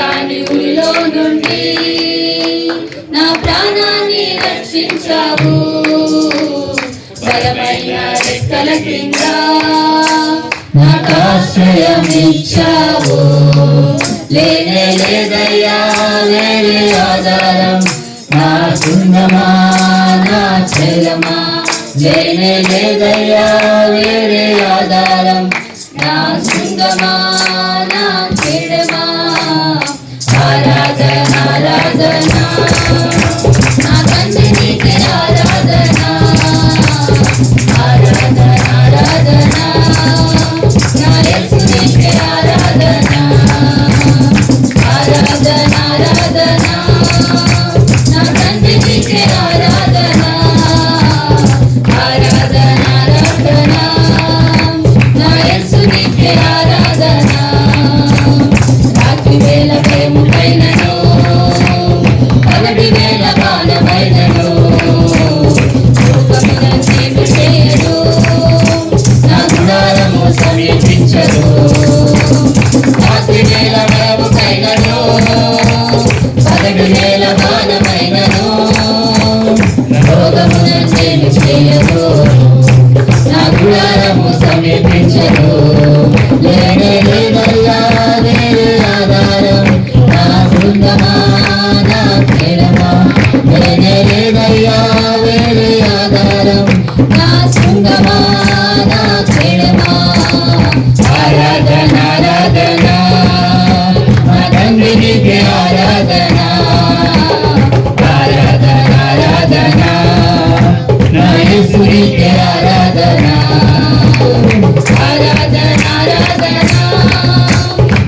కాని ఊరిలో నుండి నా ప్రాణాన్ని రక్షించావు. బలమైన రెక్కల కింద నాకు ఆశ్రయం ఇచ్చావు. లేనే లేదయ్యా వేరే ఆధారం, నా శృంగమా నా శైలమా. లేనే లేదయ్యా వేరే ఆధారం, నా శృంగమా నా శైలమా. ఆరాధన ఆరాధన నా తండ్రి నీకే ఆరాధన. ఆరాధన ఆరాధన నా యేసు నీకే ఆరాధన. ఆరాధన ఆరాధన నా తండ్రి నీకే ఆరాధన. ఆరాధన ఆరాధన నా యేసు నీకే ఆరాధన. రాత్రి వేళ ప్రేమపైనను పగటి వేళ బాణమైనను లోకమునందేమి చేయదు, నా గుడారము సమీపించదు. రాత్రి వేళ ప్రేమపైనను పగటి వేళ బాణమైనను లోకమునందేమి చేయదు, నా గుడారము సమీపించదు. లేనే లేదయ్యా వేరే ఆధారం, నా శృంగమా నా శైలమా. లేనే లేదయ్యా వేరే ఆధారం, నా శృంగమా నా శైలమా. ఆరాధన ఆరాధన నా తండ్రి నీకే ఆరాధన. ఆరాధన ఆరాధన నా యేసు నీకే ఆరాధన. ఆరాధన ఆరాధన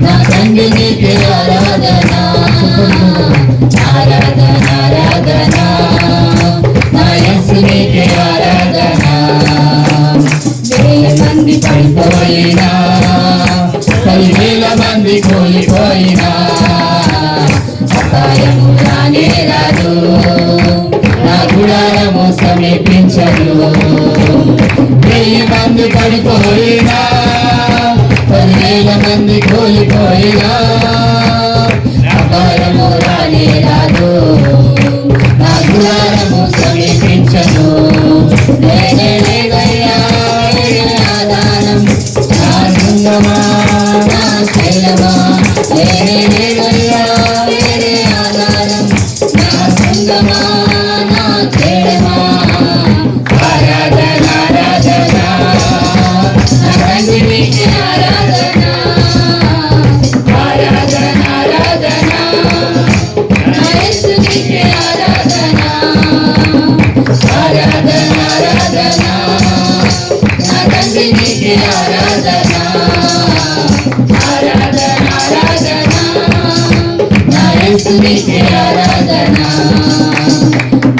నా తండ్రి నీకే ఆరాధన. ఆరాధన ఆరాధన నా యేసు నీకే ఆరాధన. 1000 మంది పడిపోయినా 10,000 మంది కూలిపోయినా అపాయము రానే రాదు, నా గుడారము సమీపించదు. 1000 మంది పడిపోయినా 10,000 మంది కూలిపోయినా అపాయము రానే రాదు, నా గుడారము సమీపించదు. లేనే లేదయ్యా వేరే ఆధారం, నా శృంగమా నా శైలమా. లేనే లేదయ్యా వేరే ఆధారం, నా శృంగమా నా శైలమా. ఆరాధన ఆరాధన నా తండ్రి నీకే ఆరాధన. ఆరాధన ఆరాధన నా యేసు నీకే ఆరాధన. ఆరాధన ఆరాధన నా తండ్రి నీకే ఆరాధన. ఆరాధన ఆరాధన నా యేసు నీకే ఆరాధన.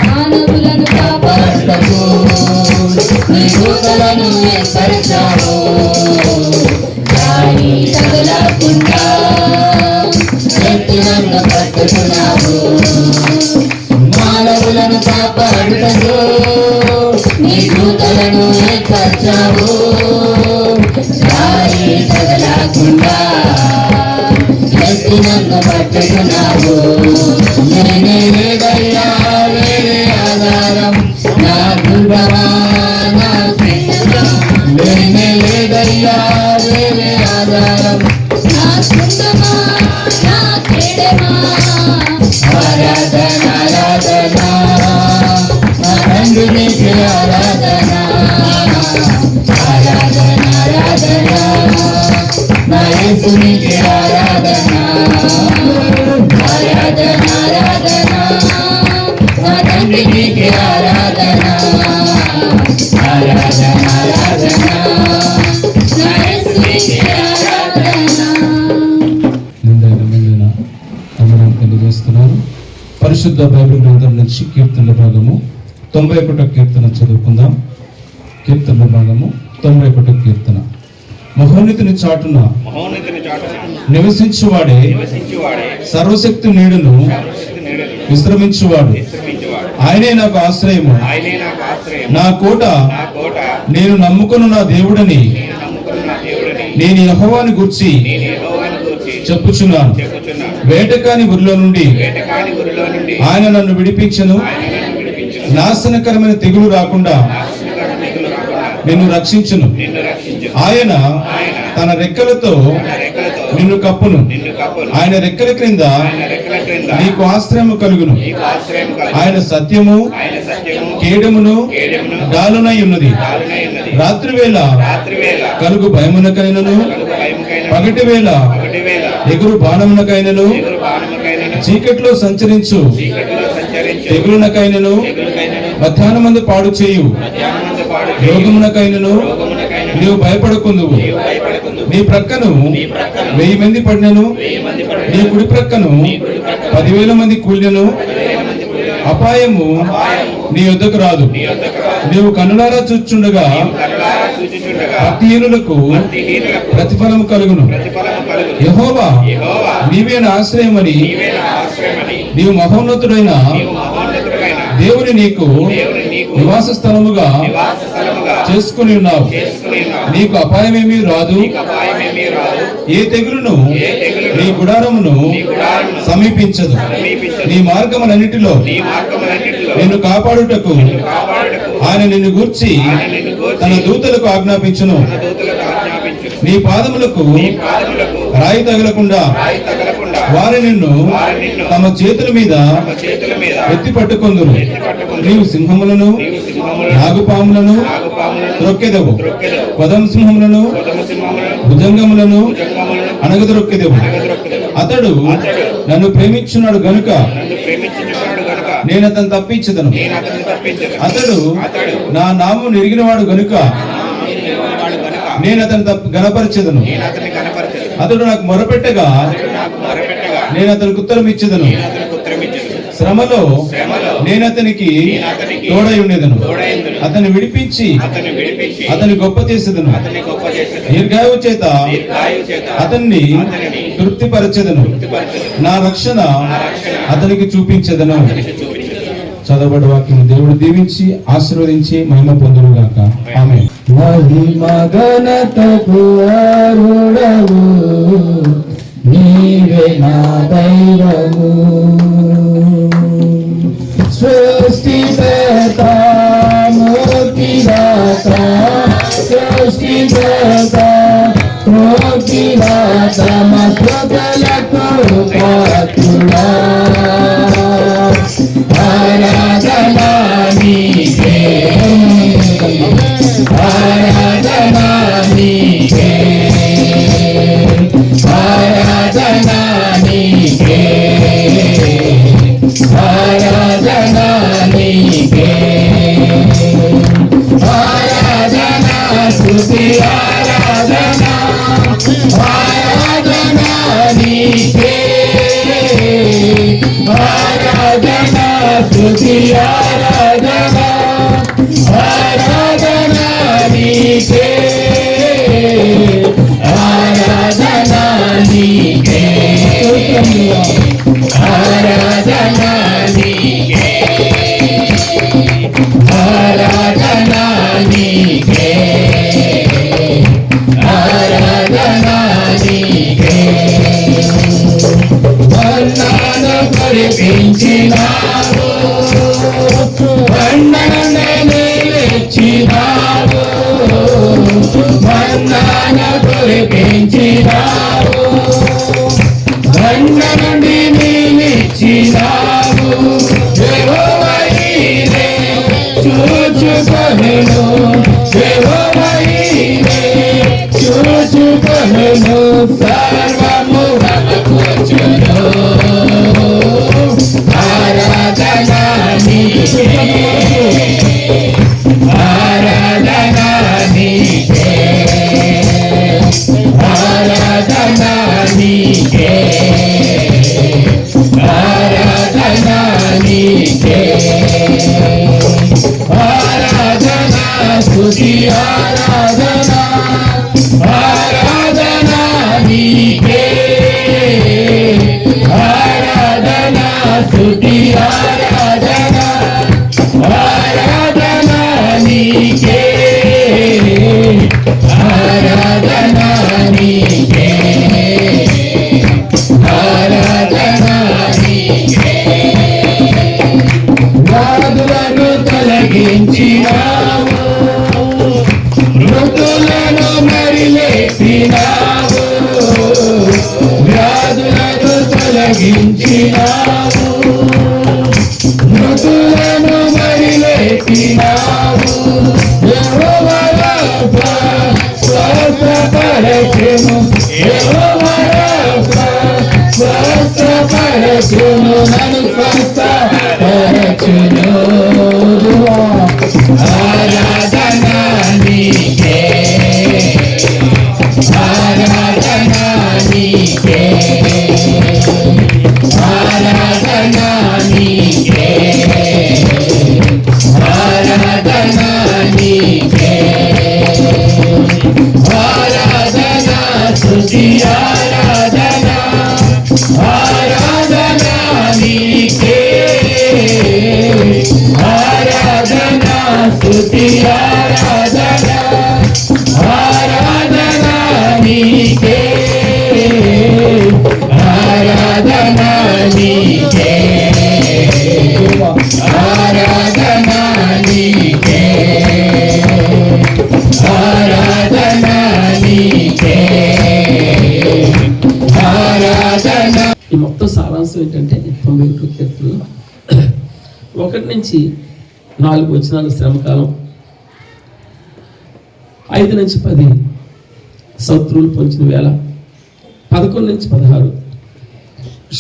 మానవులను కాపాడుటకు నీ దూతలను ఏర్పరచావు. గాలి తగలకుండా ఎత్తులను పట్టుకున్నావు. మానవులను కాపాడుటకు నీ దూతలను ఏర్పరచావు. గాలి తగలకుండా ఎత్తులను పట్టుకున్నావు. లేనే లేదయ్యా వేరే ఆధారం, నా దుర్గమా నా శైలమా. లేనే లేదయ్యా వేరే ఆధారం, నా శృంగమా నా శైలమా. ఆరాధన ఆరాధన నా తండ్రి నీకే ఆరాధన. ఆరాధన ఆరాధన నా యేసు నీకే ఆరాధన. ఆరాధన ఆరాధన నా తండ్రి నీకే ఆరాధన. ఆరాధన ఆరాధన నా యేసు నీకే ఆరాధన. ముందైన అందరం తెలియజేస్తున్నారు. పరిశుద్ధ బైబిల్ గ్రంథం నుంచి కీర్తనల భాగము 91వ కీర్తన చదువుకుందాం. కీర్తనల భాగము 91వ కీర్తన. మహోన్నతుని చాటున నివసించువాడే సర్వశక్తి నీడను విశ్రమించువాడు. ఆయనే నాకు ఆశ్రయము, నా కోట, నేను నమ్ముకున్న నా దేవుడని నేను యెహోవాను గూర్చి చెప్పుచున్నాను. వేటకాని ఊరిలో నుండి వేటకాని ఊరిలో నుండి ఆయన నన్ను విడిపించెను. ఆయన నన్ను విడిపించును. నాశనకరమైన తెగులు రాకుండా నాశనకరమైన తెగులు రాకుండా నిన్ను రక్షించును. నిన్ను రక్షించును. ఆయన ఆయన తన రెక్కలతో తన రెక్కలతో నిన్ను కప్పును. నిన్ను కప్పును. ఆయన రెక్కల క్రింద ఆయన రెక్కల క్రింద నీకు ఆశ్రయము కలుగును. నీకు ఆశ్రయం కలుగును. ఆయన సత్యము ఆయన సత్యము కేడమును కేడమును డాలునై ఉన్నది. తాలునై ఉన్నది. రాత్రివేళ రాత్రివేళ కలుగు భయమునకైనను కలుగు భయముకైన పగటివేళ పగటివేళ ఎగురు బాణమునకైనను ఎగురు బాణముకైనను చీకట్లో సంచరించు చీకటిలో సంచరించు తెగులునకైనను తెగులుకైనను మధ్యాహ్నమందు పాడు చేయు మధ్యాహ్నమందు పాడు రోగమునకైనను రోగమునకైనను నీవు భయపడకుందువు. నీవు భయపడకుందువు. నీ ప్రక్కను నీ ప్రక్కన 1000 మంది పడినను 1000 మంది పడిన నీ కుడి ప్రక్కను 10,000 మంది కూలినను 10,000 మంది కూలిన అపాయము నీ యొద్దకు రాదు. నీ యొద్దకు రాదు. నీవు కన్నులారా చూచుండగా కనులారా సూచించుండగా భక్తిహీనులకు భక్తిహీనులకు ప్రతిఫలము కలుగును. ప్రతిఫలము కలుగును. యెహోవా యెహోవా నీవే నా ఆశ్రయమని నీవే నా ఆశ్రయమని నీవు మహోన్నతుడైన నీవు మహోన్నతుడైన దేవుని నీకు దేవుని నీకు నివాస స్థలముగా నివాస స్థలముగా చేసుకుని ఉన్నావు. చేసుకుని ఉన్నావు. నీకు అపాయమేమీ రాదు. నీకు అపాయమేమీ రాదు. ఏ తెగులును ఏ తెగులును నీ గుడారమును నీ గుడారమును సమీపించదు. సమీపించదు. నీ మార్గములన్నిటిలో నీ మార్గములన్నిటిలో నిన్ను కాపాడుటకు కాపాడుటకు ఆయన నిన్ను గూర్చి ఆయన నిన్ను గూర్చి తన దూతలకు ఆజ్ఞాపించును. తన దూతలకు ఆజ్ఞాపించును. నీ పాదములకు నీ పాదములకు రాయి తగలకుండా రాయి తగలకుండా వారు నిన్ను వారు నిన్ను తమ చేతుల మీద తమ చేతుల మీద ఎత్తి పట్టుకొందురు. ఎత్తి పట్టుకొందురు. నీవు సింహములను నీవు సింహములను నాగుపాములను నాగుపాములను త్రొక్కెదవు. త్రొక్కెదవు. కొదమ సింహములను కొదమ సింహములను భుజంగములను భుజంగములను అణగద్రొక్కెదవు. అణగద్రొక్కెదవు. అతడు నన్ను ప్రేమించున్నాడు గనుక నన్ను ప్రేమించుచున్నాడు గనుక నేను అతను తప్పించదను. నేను అతన్ని తప్పించను. అతడు అతడు నా నామం నెరిగినవాడు గనుక వాడు గనుక నేను అతను గనపరచెదను. నేను అతన్ని కనపరచను. అతడు నాకు మొరపెట్టగా అతడు నాకు మొరపెట్టగా నేను అతనికి ఉత్తరం ఇచ్చేదను. నేను అతనికి ఉత్తరమిచ్చెదను. శ్రమలో శ్రమలో నేను అతనికి నేను అతనికి తోడై ఉండేదను. తోడైందును. అతన్ని విడిపించి అతన్ని విడిపించి అతని గొప్ప చేసేదను. అతన్ని గొప్ప చేసేదను. దీర్ఘాయువు చేత దీర్ఘాయువు చేత అతన్ని అతనిని తృప్తిపరచెదను. తృప్తిపరచెదను. నా రక్షణ నా రక్షణ అతనికి చూపించెదను. అతనికి చూపించెదను. చదవబడి వాక్యం దేవుడు దీవించి ఆశీర్వదించి మహిమ పొందునుగాక. ఆమేన్. మహిమ ఘనతకు అర్హుడవు నీవే నా దైవము. సృష్టికర్త ముక్తిదాత సృష్టికర్త ముక్తిదాత మస్తులకు పాత్రుడా ఆరాధనా నీకే ఆరాధనా నీకే ఆరాధనా నీకే ఆరాధనా నీకే ఆరాధనా స్తుతి ఆరాధనా ఆరాధనా నీకే ఆరాధనా స్తుతి ఆరాధనా ఆరాధనా నీకే ఆరాధనా నీకే ఆరాధనా నీకే ఆరాధనా నీకే ఆరాధనా నీకే మన్నాను కురిపించినావు మన్నాను నిలిచినావు మన్నాను కురిపించినావు మన్న నుండి నిలిచినావు యెహోవాయే చూచుకొనెను యెహోవాయే చూచుకొనెను సర్వము సమకూర్చును ఆరాధనా నీకే ఆరాధనా నీకే ఆరాధనా నీకే రక్షించినావు, మృతులను మరి లేపినావు. యెహోవా రాఫా స్వస్థపరచును, యెహోవా రాఫా స్వస్థపరచును, నన్ను స్వస్థపరచును. ఆరాధన నీకే, ఆరాధన నీకే, ఆరాధన నీకే, ఆరాధన నీకే, ఆరాధన స్తుతి ఆరాధన, ఆరాధన నీకే, ఆరాధన స్తుతి ఆరాధన, ఆరాధన నీకే, ఆరాధన నీకే, ఆరాధన నీకే, ఆరాధన నీకే, ఆరాధన. ఈ మొత్తం సారాంశం ఏంటంటే 91 కీర్తనలు 1 నుంచి 4 వచనాలు శ్రమకాలం, 5 నుంచి 10 శత్రువులు పొంచిన వేళ, 11 నుంచి 16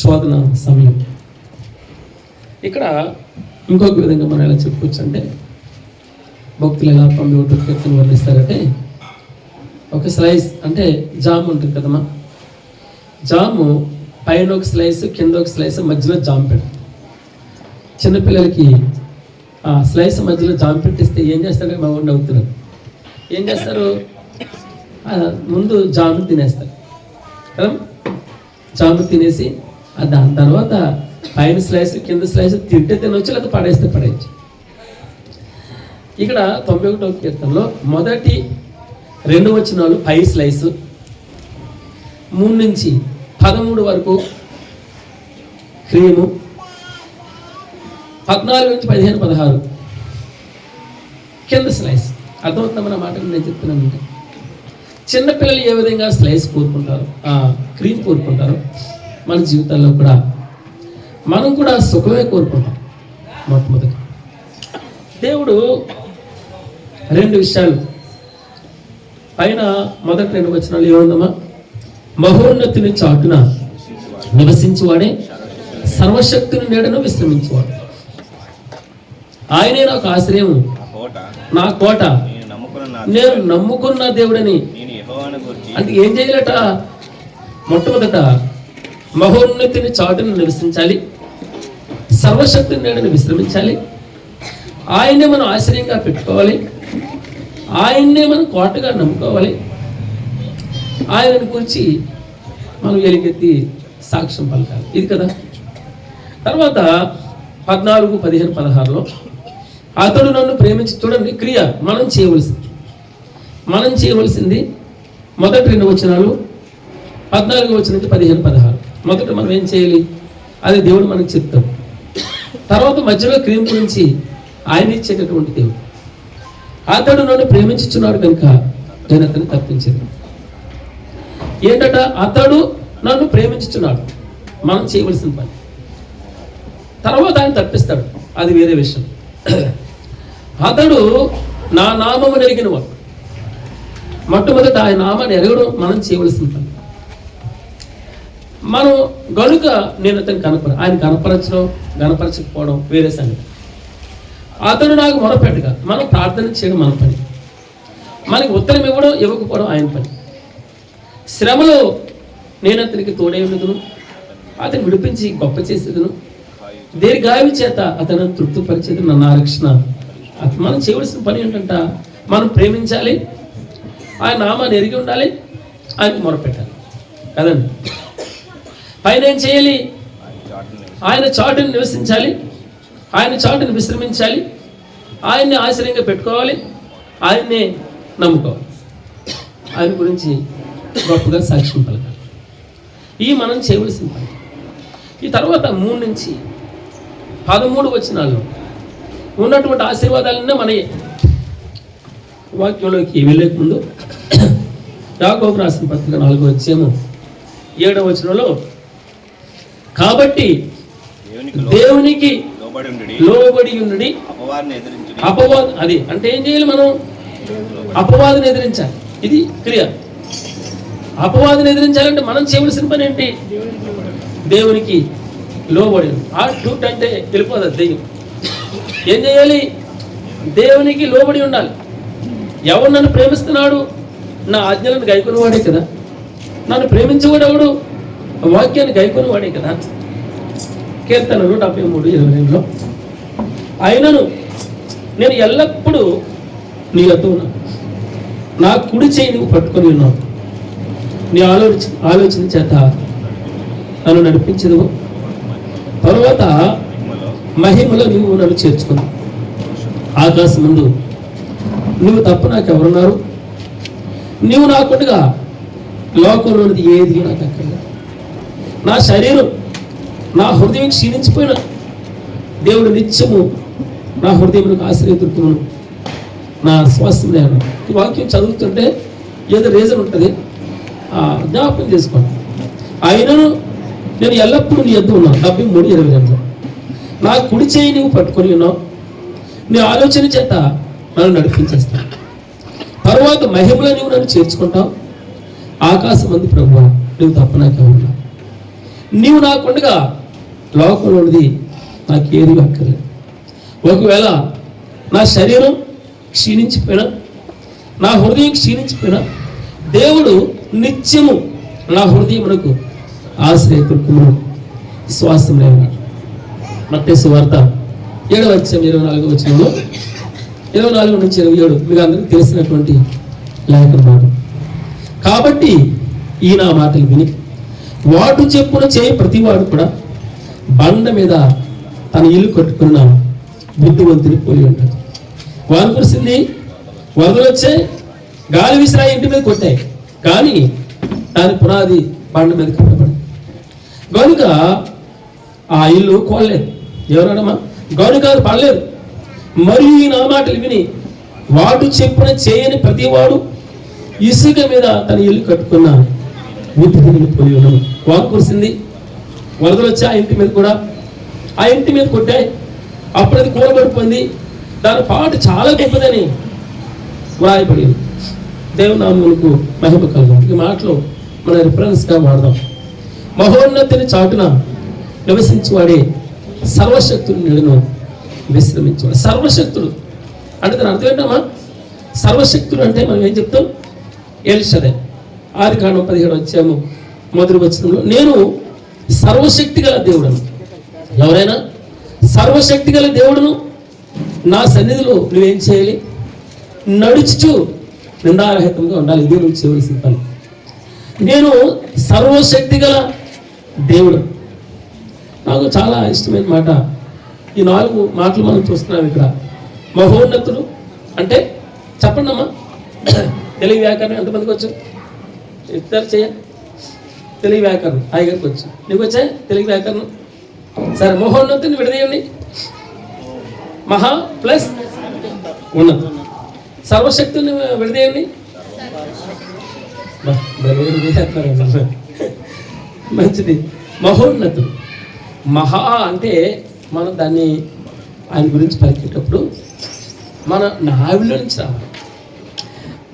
శోధన సమయం. ఇక్కడ ఇంకొక విధంగా మనం ఎలా చెప్పుకోవచ్చు అంటే, భక్తులు ఎలా 91 కీర్తన వర్ణిస్తారంటే, ఒక స్లైస్ అంటే జామ్ ఉంటుంది కదమ్మా, జాము పైన ఒక స్లైస్ కింద ఒక స్లైస్ మధ్యలో జామ్ పెడతాం. చిన్నపిల్లలకి ఆ స్లైస్ మధ్యలో జామ్ పెట్టిస్తే ఏం చేస్తారో మా ఊళ్ళో అవుతున్నారు. ఏం చేస్తారు, ముందు జాము తినేస్తారు కదా, జాము తినేసి దాని తర్వాత పైన స్లైస్ కింద స్లైస్ తింటే తినవచ్చు, లేదా పడేస్తే పడేయచ్చు. ఇక్కడ 91వ కీర్తనలో మొదటి 2 వచనాలు పై స్లైసు, 3 నుంచి 13 వరకు క్రీము, 14 నుంచి 15, 16 కింద స్లైస్. అర్థమవుతుందన్న మాట నేను చెప్తున్నానంటే, చిన్నపిల్లలు ఏ విధంగా స్లైస్ కోరుకుంటారు, క్రీమ్ కోరుకుంటారు, మన జీవితాల్లో కూడా మనం కూడా సుఖమే కోరుకుంటాం. మొట్టమొదటి దేవుడు 2 విషయాలు పైన మొదటి 2 వచనాలు ఏముందమ్మా, మహోన్నతిని చాటున నివసించువాడే సర్వశక్తిని నీడను విశ్రమించువాడు, ఆయనే నాకు ఆశ్రయం, నా కోట, నేను నమ్ముకున్న దేవుడని. అంటే ఏం చేయాలట, మొట్టమొదట మహోన్నతిని చాటును నివసించాలి, సర్వశక్తిని నీడను విశ్రమించాలి, ఆయన్నే మనం ఆశ్రయంగా పెట్టుకోవాలి, ఆయన్నే మనం కోటగా నమ్ముకోవాలి, ఆయనను గురించి మనం ఎలుగెత్తి సాక్ష్యం పలకాలి. ఇది కదా. తర్వాత 14, 15, 16లో అతడు నన్ను ప్రేమించి, చూడండి క్రియ మనం చేయవలసింది మొదటి 2 వచనాలు 14వ వచనం నుంచి 15, 16. మొదట మనం ఏం చేయాలి, అది దేవుడు మనకు చెప్తాడు. తర్వాత మధ్యలో క్రియల గురించి ఆయన ఇచ్చేటటువంటి దేవుడు. అతడు నన్ను ప్రేమించుచున్నాడు కనుక నేను అతన్ని తప్పించాను. ఏంటట, అతడు నన్ను ప్రేమించుచున్నాడు, మనం చేయవలసిన పని. తర్వాత ఆయన తప్పిస్తాడు, అది వేరే విషయం. అతడు నా నామము ఎరిగిన వాడు. మొట్టమొదట ఆయన నామాన్ని ఎరగడం మనం చేయవలసిన పని. మనం గనుక నేను అతను ఆయన కనపరచకపోవడం వేరే సంగతి. అతడు నాకు మొరపెట్టగా మనం ప్రార్థన చేయడం మన పని, మనకి ఉత్తరం ఇవ్వకపోవడం ఆయన పని. శ్రమలో నేను అతనికి తోడై ఉన్నదును, అతను విడిపించి గొప్ప చేసేదును, దీర్ఘాయువు చేత అతను తృప్తిపరిచేది నా రక్షణ. మనం చేయవలసిన పని ఏంటంట, మనం ప్రేమించాలి, ఆయన నామాన్ని ఎరిగి ఉండాలి, ఆయనకు మొరపెట్టాలి కదండి. పైన ఏం చేయాలి, ఆయన చాటుని నివసించాలి, ఆయన చాటుని విశ్రమించాలి, ఆయన్ని ఆశ్రయంగా పెట్టుకోవాలి, ఆయన్నే నమ్ముకోవాలి, ఆయన గురించి గొప్పగా సాక్ష్యం పలకాలి. ఈ మనం చేయవలసిన పని. ఈ తర్వాత 3 నుంచి 13 వచనాల్లో ఉన్నటువంటి ఆశీర్వాదాలన్నీ మన వాక్యంలోకి వెళ్ళే ముందు యాకోబు రాసిన పత్రిక 4వ అధ్యాయము 7వ వచనంలో కాబట్టి దేవునికి లోబడి ఉండి అపవాదం అది అంటే ఏం చేయాలి? మనం అపవాదిని ఎదిరించాలి. ఇది క్రియ. అపవాదిని ఎదిరించాలంటే మనం చేయవలసిన పని ఏంటి? దేవునికి లోబడి. ఆ డ్యూట్ అంటే వెళ్ళిపోతుంది దెయ్యం. ఏం చేయాలి? దేవునికి లోబడి ఉండాలి. ఎవరు నన్ను ప్రేమిస్తున్నాడు? నా ఆజ్ఞలను గైకొనివాడే కదా. నన్ను ప్రేమించేవాడు ఎవడు? వాక్యాన్ని గైకొనివాడే కదా. కీర్తన 173:22 ఆయనను నేను ఎల్లప్పుడూ నీ యొద్ద ఉన్నాను, నా కుడి చేయి నువ్వు పట్టుకొని ఉన్నావు, నీ ఆలోచన చేత నన్ను నడిపించదు. తరువాత మహిమలో నువ్వు నన్ను చేర్చుకున్నావు. ఆకాశం ముందు నువ్వు తప్ప నాకు ఎవరున్నారు? నీవు నాకుండగా లోకంలోనిది ఏది నాకు అక్కర్లేదు. నా శరీరం నా హృదయం క్షీణించిపోయిన దేవుడు నిత్యము నా హృదయంలో ఆశ్రయదుర్గమును నా శ్వాసం లేను. ఈ వాక్యం చదువుతుంటే ఏదో రీజన్ ఉంటుంది, జ్ఞాపకం చేసుకోండి. ఆయనను నేను ఎల్లప్పుడూ నీ యొద్ద ఉన్నాను. 73:22 నా కుడి చేయి నువ్వు పట్టుకొని ఉన్నావు, నీ ఆలోచన చేత నన్ను నడిపించేస్తాను. తరువాత మహిమలో నువ్వు నన్ను చేర్చుకుంటావు. ఆకాశం మంది ప్రభువా నువ్వు తప్ప నాకే ఉన్నావు. నీవు నాకుండగా లోకంలోనిది నాకు ఏది అక్కర్లేదు. ఒకవేళ నా శరీరం క్షీణించిపోయినా, నా హృదయం క్షీణించిపోయినా, దేవుడు నిత్యము నా హృదయమునకు ఆశ్రయదుర్గమును శ్వాసం లేనాడు. మత్తయి సువార్త 7:24 24-27 మీకు అందరికీ తెలిసినటువంటి లేఖన భాగం. కాబట్టి ఈ నా మాటలు విని వాటు చెప్పున చేయి ప్రతివాడు కూడా బండ మీద తన ఇల్లు కట్టుకున్న బుద్ధివంతుని పోలి ఉంటాడు. వారు కురిసింది, వరదలు వచ్చాయి, గాలి విసిరాయి, ఇంటి మీద కొట్టాయి, కానీ దాని పునాది బండ మీద కట్టబడింది. గనుక ఆ ఇల్లు కోల్లేదు. ఎవరడమా? గనుక పడలేదు. మరియు ఈ నా మాటలు విని వాటు చెప్పున చేయని ప్రతివాడు ఇసుక మీద తన ఇల్లు కట్టుకున్న బుద్ధిని పోలి ఉన్నాడు. వారు కురిసింది, వరదలు వచ్చి ఆ ఇంటి మీద కూడా, ఆ ఇంటి మీద కొట్టాయి, అప్పుడు అది కూలబడిపోయింది. దాని పాటు చాలా గొప్పదని వ్రాయబడింది. దేవునామమునకు మహిమ కలుగును. ఈ మాటలు మన రిఫరెన్స్గా వాడదాం. మహోన్నతిని చాటున నివసించేవాడే సర్వశక్తుని నీడను విశ్రమించేవాడు. సర్వశక్తుడు అంటే దాని అర్థం ఏంటమ్మా? సర్వశక్తుడు అంటే మనం ఏం చెప్తాం? ఎల్షదై. ఆదికాండం 17 మొదటి వచనంలో నేను సర్వశక్తి గల దేవుడను. ఎవరైనా సర్వశక్తి గల దేవుడును నా సన్నిధిలో నువ్వేం చేయాలి? నడుచుచు నిందారహితంగా ఉండాలి. ఇది నువ్వు చేయవలసిన పని. నేను సర్వశక్తి గల దేవుడు. నాకు చాలా ఇష్టమైన మాట. ఈ 4 మాటలు మనం చూస్తున్నాం ఇక్కడ. మహోన్నతుడు అంటే చెప్పండి అమ్మా. తెలుగు వ్యాకరణం ఎంతమందికి వచ్చు? ఇద్దరు చేయ. తెలుగు వ్యాకరణం హాయిగారికి వచ్చు. నీకు వచ్చా తెలుగు వ్యాకరణం? సరే, మహోన్నతుని విడదీయండి. మహా ప్లస్ ఉన్నత. సర్వశక్తుని విడదీయండి. మంచిది. మహోన్నతుడు. మహా అంటే మనం దాన్ని ఆయన గురించి పలికేటప్పుడు మన నావిలో నుంచి రావాలి,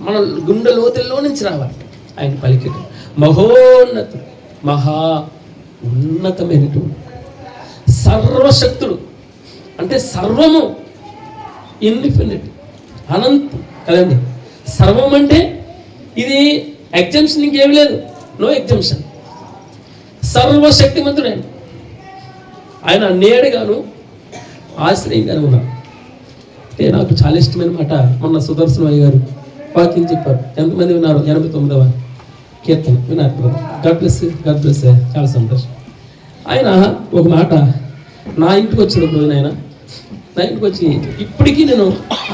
మన గుండె లోతుల్లో నుంచి రావాలి ఆయన పలికేటప్పుడు. మహోన్నతుడు, మహా ఉన్నతమైనటువంటి, సర్వశక్తుడు అంటే సర్వము, ఇన్ఫినిట్, అనంతం కదండి. సర్వం అంటే ఇది ఎగ్జంప్షన్, ఇంకేమి లేదు, నో ఎగ్జంప్షన్. సర్వశక్తిమంతుడు ఆయన నీడగాను ఆశ్రయంగాను ఉన్నారు. అంటే నాకు చాలా ఇష్టమైన మాట. మొన్న సుదర్శన అయ్య గారు వాక్యం చెప్పారు. ఎంతమంది విన్నారు? 89వ కీర్తన విన్నారు. God bless, God bless. చాలా సంతోషం. ఆయన ఒక మాట నా ఇంటికి వచ్చినప్పుడు, ఆయన నా ఇంటికి వచ్చి ఇప్పటికీ నేను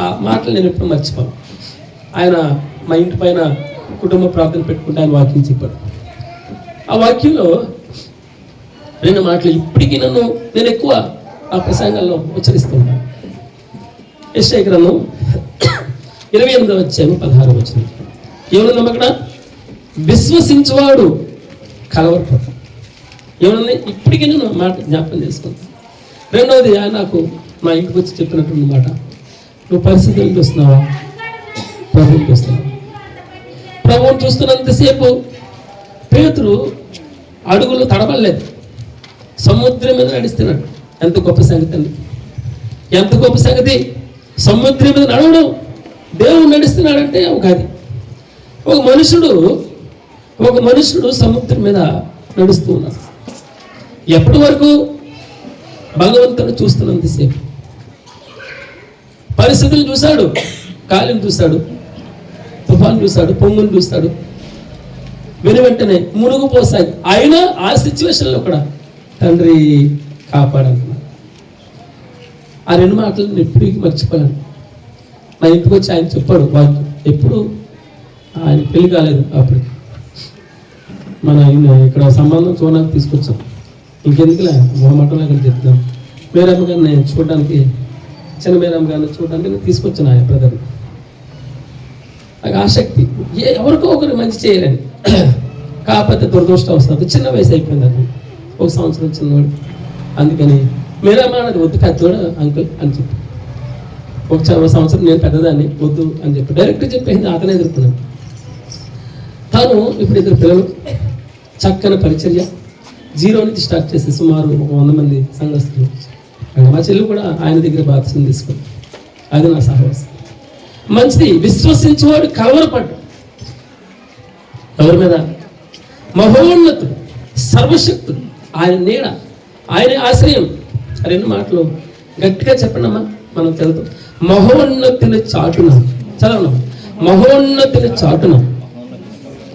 ఆ మాటలు నేను ఎప్పుడు మర్చిపోను. ఆయన మా ఇంటి పైన కుటుంబ ప్రార్థన పెట్టుకుంటే ఆయన వాక్యం చెప్పాడు. ఆ వాక్యంలో 2 మాటలు ఇప్పటికీ నేను ఎక్కువ ఆ ప్రసంగాల్లో ఉచ్చరిస్తున్నాను. యెషయా గ్రంథం 28:16 ఏమన్నా అక్కడ? విశ్వసించువాడు కలవరపడు. ఏమన్నా ఇప్పటికీ నేను మాట జ్ఞాపకం చేసుకుంటాను. రెండవది ఆయన నాకు మా ఇంటికి వచ్చి చెప్పినటువంటి మాట, నువ్వు పరిస్థితులను చూస్తున్నావా, ప్రభువుని చూస్తున్నావా? ప్రభువుని చూస్తున్నంతసేపు పేతురు అడుగులు తడబడలేదు, సముద్రం మీద నడుస్తున్నాడు. ఎంత గొప్ప సంగతి అండి, ఎంత గొప్ప సంగతి! సముద్రం మీద నడవడం, దేవుడు నడుస్తున్నాడంటే ఒక మనుషుడు సముద్రం మీద నడుస్తూ ఉన్నాడు. ఎప్పటి వరకు? భగవంతుని చూస్తున్నంతసేపు. పరిస్థితులు చూశాడు, గాలిని చూశాడు, తుఫాను చూశాడు, పొంగుని చూస్తాడు, వెంటనే మునుగుపోసాగి. అయినా ఆ సిచ్యువేషన్లో కూడా తండ్రి కాపాడంటున్నాడు. ఆ రెండు మాటలు నేను ఎప్పటికీ మర్చిపోయాను. నా ఇంటికి వచ్చి ఆయన చెప్పాడు వాక్యం. ఎప్పుడు ఆయన పెళ్లి కాలేదు అప్పుడు. మన ఇక్కడ సంబంధం చూడడానికి తీసుకొచ్చాం. ఇంకెందుకులే మొహమాటంలో ఇక్కడ చెప్తున్నాం. మేరమ్మ గారిని చూడడానికి, చిన్న మేరమ్మ గారిని చూడడానికి నేను తీసుకొచ్చాను ఆయన బ్రదర్. నాకు ఆసక్తి, ఎవరికో ఒకరు మంచి చేయాలని. కాకపోతే దురదృష్టం వస్తుంది, చిన్న వయసు అయిపోయింది అతను, 1 సంవత్సరం చిన్నవాడు. అందుకని మేరమ్మ అన్నది వద్దు, పెద్దవాడు అంకుల్ అని చెప్పి. 1 సంవత్సరం నేను పెద్దదాన్ని, వద్దు అని చెప్పి డైరెక్ట్ చెప్పేసింది. అతనే ఎదుర్కొన్నాను. తాను ఇప్పుడు 2 పిల్లలు, చక్కని పరిచర్య, 0 నుంచి స్టార్ట్ చేసి సుమారు 100 మంది సంఘస్థులు. మా చెల్లి కూడా ఆయన దగ్గర బాధ్యతను తీసుకుంది. అది నా సహవాసం. మంచిది. విశ్వసించేవాడు కలవరపడ్డు. ఎవరి మీద? మహోన్నతుడు, సర్వశక్తుడు, ఆయన నీడ, ఆయన ఆశ్రయం. 2 మాటలు గట్టిగా చెప్పండి అమ్మా, మనం చదువుతాం. మహోన్నతుని చాటున, చదవమ్మా. మహోన్నతుని చాటున,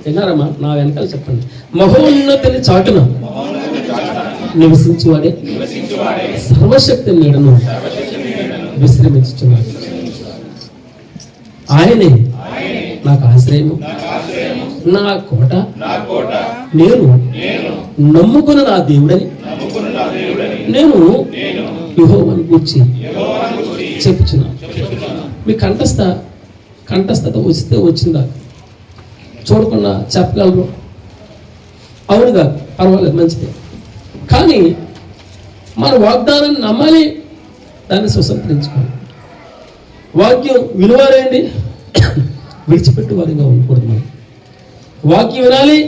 విన్నారమ్మా? నా వెనకాల చెప్పండి. మహోన్నతుని చాటున నివసించువాడే సర్వశక్తి నీడను విశ్రమించుచున్నాడు. ఆయనే నాకు ఆశ్రయము, నా కోట, నేను నమ్ముకున్న నా దేవుడని నేను యెహోవాను గూర్చి చెప్పుచున్నాను. మీ కంఠస్థత వస్తే వచ్చిందా? చూడకుండా చెప్పగలరు. అవునుగా, పర్వాలేదు, మంచిదే. కానీ మన వాగ్దానాన్ని నమ్మాలి, దాన్ని సుసంతరించుకోవాలి. వాక్యం విలువారేండి, విడిచిపెట్టు వారిగా ఉండకూడదు. మనం వాక్యం వినాలి,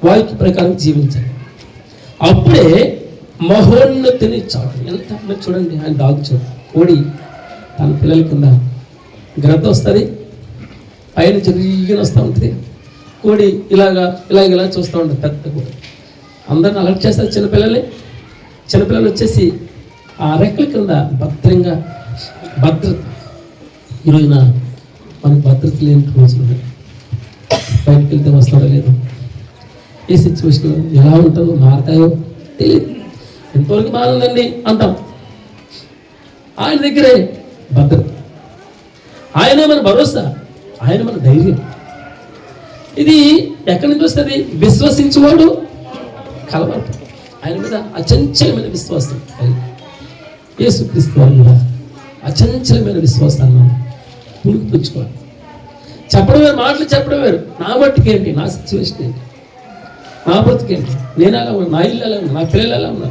వాక్య ప్రకారం జీవించాలి. అప్పుడే మహోన్నతిని చాటు. ఎంత చూడండి, ఆయన దాగుచాడు. కోడి తన పిల్లల కింద గ్రద్ద వస్తుంది, పైన జరిగిన వస్తూ ఉంటుంది. కోడి ఇలా చూస్తూ ఉంటుంది. పెద్ద కోడి అందరిని అలర్ట్ చేస్తారు. చిన్నపిల్లలు వచ్చేసి ఆ రెక్కల కింద భద్రంగా భద్రత. ఈరోజున మనకు భద్రత లేని రోజులు బయటకు వెళ్తే వస్తాడో లేదో, ఏ సిచ్యువేషన్లో ఎలా ఉంటుందో, మారతాయో తెలియదు. ఎంతవరకు బాగుందండి అంటాం. ఆయన దగ్గరే భద్రత, ఆయనే మన భరోసా, ఆయన మన ధైర్యం. ఇది ఎక్కడి నుంచి వస్తుంది? విశ్వసించేవాడు కలవరు. ఆయన మీద అచంచలమైన విశ్వాసం. యేసుక్రీస్తు వారి మీద అచంచలమైన విశ్వాసాన్ని మనం పుచ్చుకోవాలి. చెప్పడం వేరు, మాటలు చెప్పడం వేరు. నా మట్టుకేంటి, నా సిచ్యువేషన్ ఏంటి, నా బ్రతికేంటి, నేను ఎలా ఉన్నా, నా ఇల్లు ఎలా ఉన్నా, నా పిల్లలు ఎలా ఉన్నా.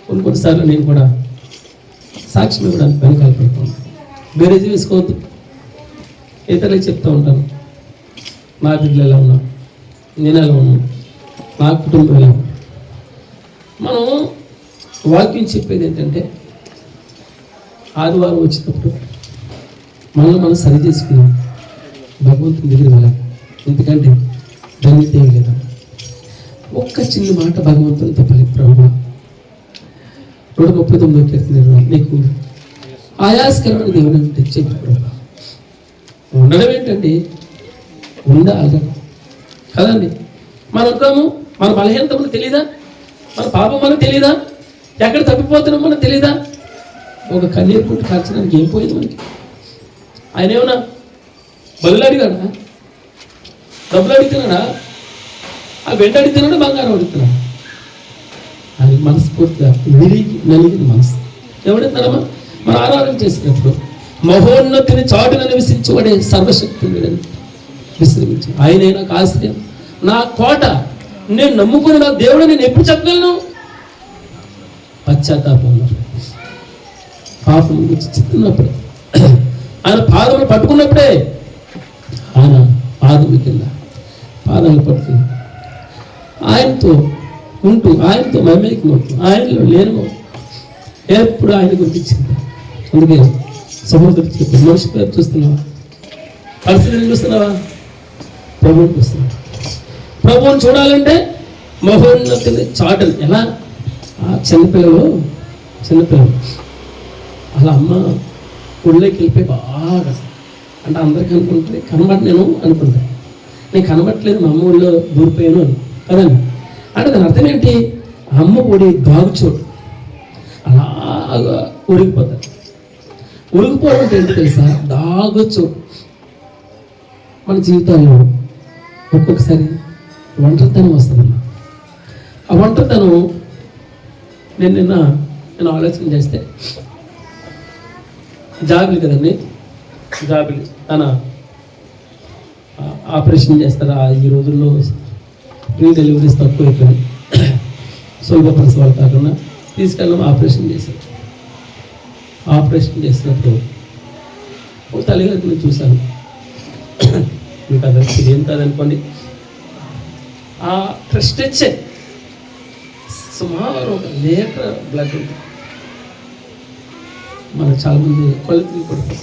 కొన్నిసార్లు నేను కూడా సాక్ష్యం ఇవ్వడానికి వెనకాల పెడుతున్నాను. బేరేజ్ వేసుకోవద్దు, ఇతరులకు చెప్తూ ఉంటాను. నా బిడ్డలు ఎలా ఉన్నా, నేను ఎలా ఉన్నాను, నా కుటుంబం ఎలా ఉన్నా. మనం వాక్యం చెప్పేది ఏంటంటే, ఆదివారం వచ్చినప్పుడు మనం సరి చేసుకున్నాం, భగవంతుని దగ్గర వెళ్ళాలి. ఎందుకంటే ధన్యత ఏం లేదా. ఒక్క చిన్న మాట భగవంతునితో పలి, ప్రభువా 139వ కీర్తన, నీకు ఆయాస్కరమైన దేవుడు అంటే చెప్పి ప్రభు. ఉండడం ఏంటండి, ఉండాలి కదండి. మనం అనుకోము, మన బలహీనత మనకు తెలీదా, మన పాపం మనకు తెలీదా, ఎక్కడ తప్పిపోతున్నాం మనకు తెలీదా. ఒక కన్నీరు పుట్టి కార్చడానికి ఏం పోయింది మనకి? ఆయన ఏమన్నా బదులు అడిగాడా, డబ్బులు అడుగుతున్నాడా, ఆ వెంట అడుగుతున్నాడా, బంగారం అడుగుతున్నాడా? అది మనస్ఫూర్తిగా నలిగిన మనసు. ఎవడెత్తారమ్మా? మనం ఆరాధన చేసినప్పుడు మహోన్నతిని చాటున నివసించువాడే సర్వశక్తి విశ్రమించి, ఆయనే నాకు ఆశ్రయం, నా కోట, నేను నమ్ముకుని నా దేవుడు నేను ఎప్పుడు చెప్పగలను? పశ్చాత్తాపం ఉన్నప్పుడు, పాపం గురించి చిత్తున్నప్పుడే, ఆయన పాదములు పట్టుకున్నప్పుడే, ఆయన పాదము కింద పాదాలు పట్టుకుని ఆయనతో ఉంటూ ఆయనతో మమేకమవుతూ ఆయనలో లేను ఎప్పుడు ఆయన గుర్తించింది. అందుకే సహోదరు చెప్పి మనిషి పేరు చూస్తున్నావా, పరిస్థితిని చూస్తున్నావా? ప్రభువుని చూస్తున్నావా? ప్రభువుని చూడాలంటే మహోన్నతిని చాటలు. ఎలా? ఆ చిన్నపిల్లలు అలా అమ్మ ఊళ్ళోకి వెళ్ళిపోయి బాగా అంటే అందరికి అనుకుంటుంది కనబడి నేను అనుకుంటాను, నేను కనబట్టలేదు మా అమ్మ ఊళ్ళో దూరిపోయాను అని కదండి. అంటే దాని అర్థం ఏంటి? అమ్మ ఒడి దాగుచోటు అలాగా ఉరిగిపోతారు. ఉరిగిపోవడం అంటే ఏంటి తెలుసా? దాగుచోటు. మన జీవితాల్లో ఒక్కొక్కసారి ఒంటరితనం వస్తుందమ్మా. ఆ ఒంటరితనం నేను ఆలోచన చేస్తే జాబిలి కదండి, జాబిలి తన ఆపరేషన్ చేస్తారా? ఈ రోజుల్లో ప్రీ డెలివరీస్ తక్కువ అయిపోయింది. సులభ ప్రసవాలు కాకుండా తీసుకెళ్ళడం ఆపరేషన్ చేశారు. ఆపరేషన్ చేసినప్పుడు ఒక తల్లిగారికి నేను చూశాను. మీకు అది ఏం కాదనుకోండి, ఆ స్ట్రెచ్ సుమారు 1 లీటర్ బ్లడ్ ఉంటుంది. మనకు చాలామంది కొలతలు పడుతుంది.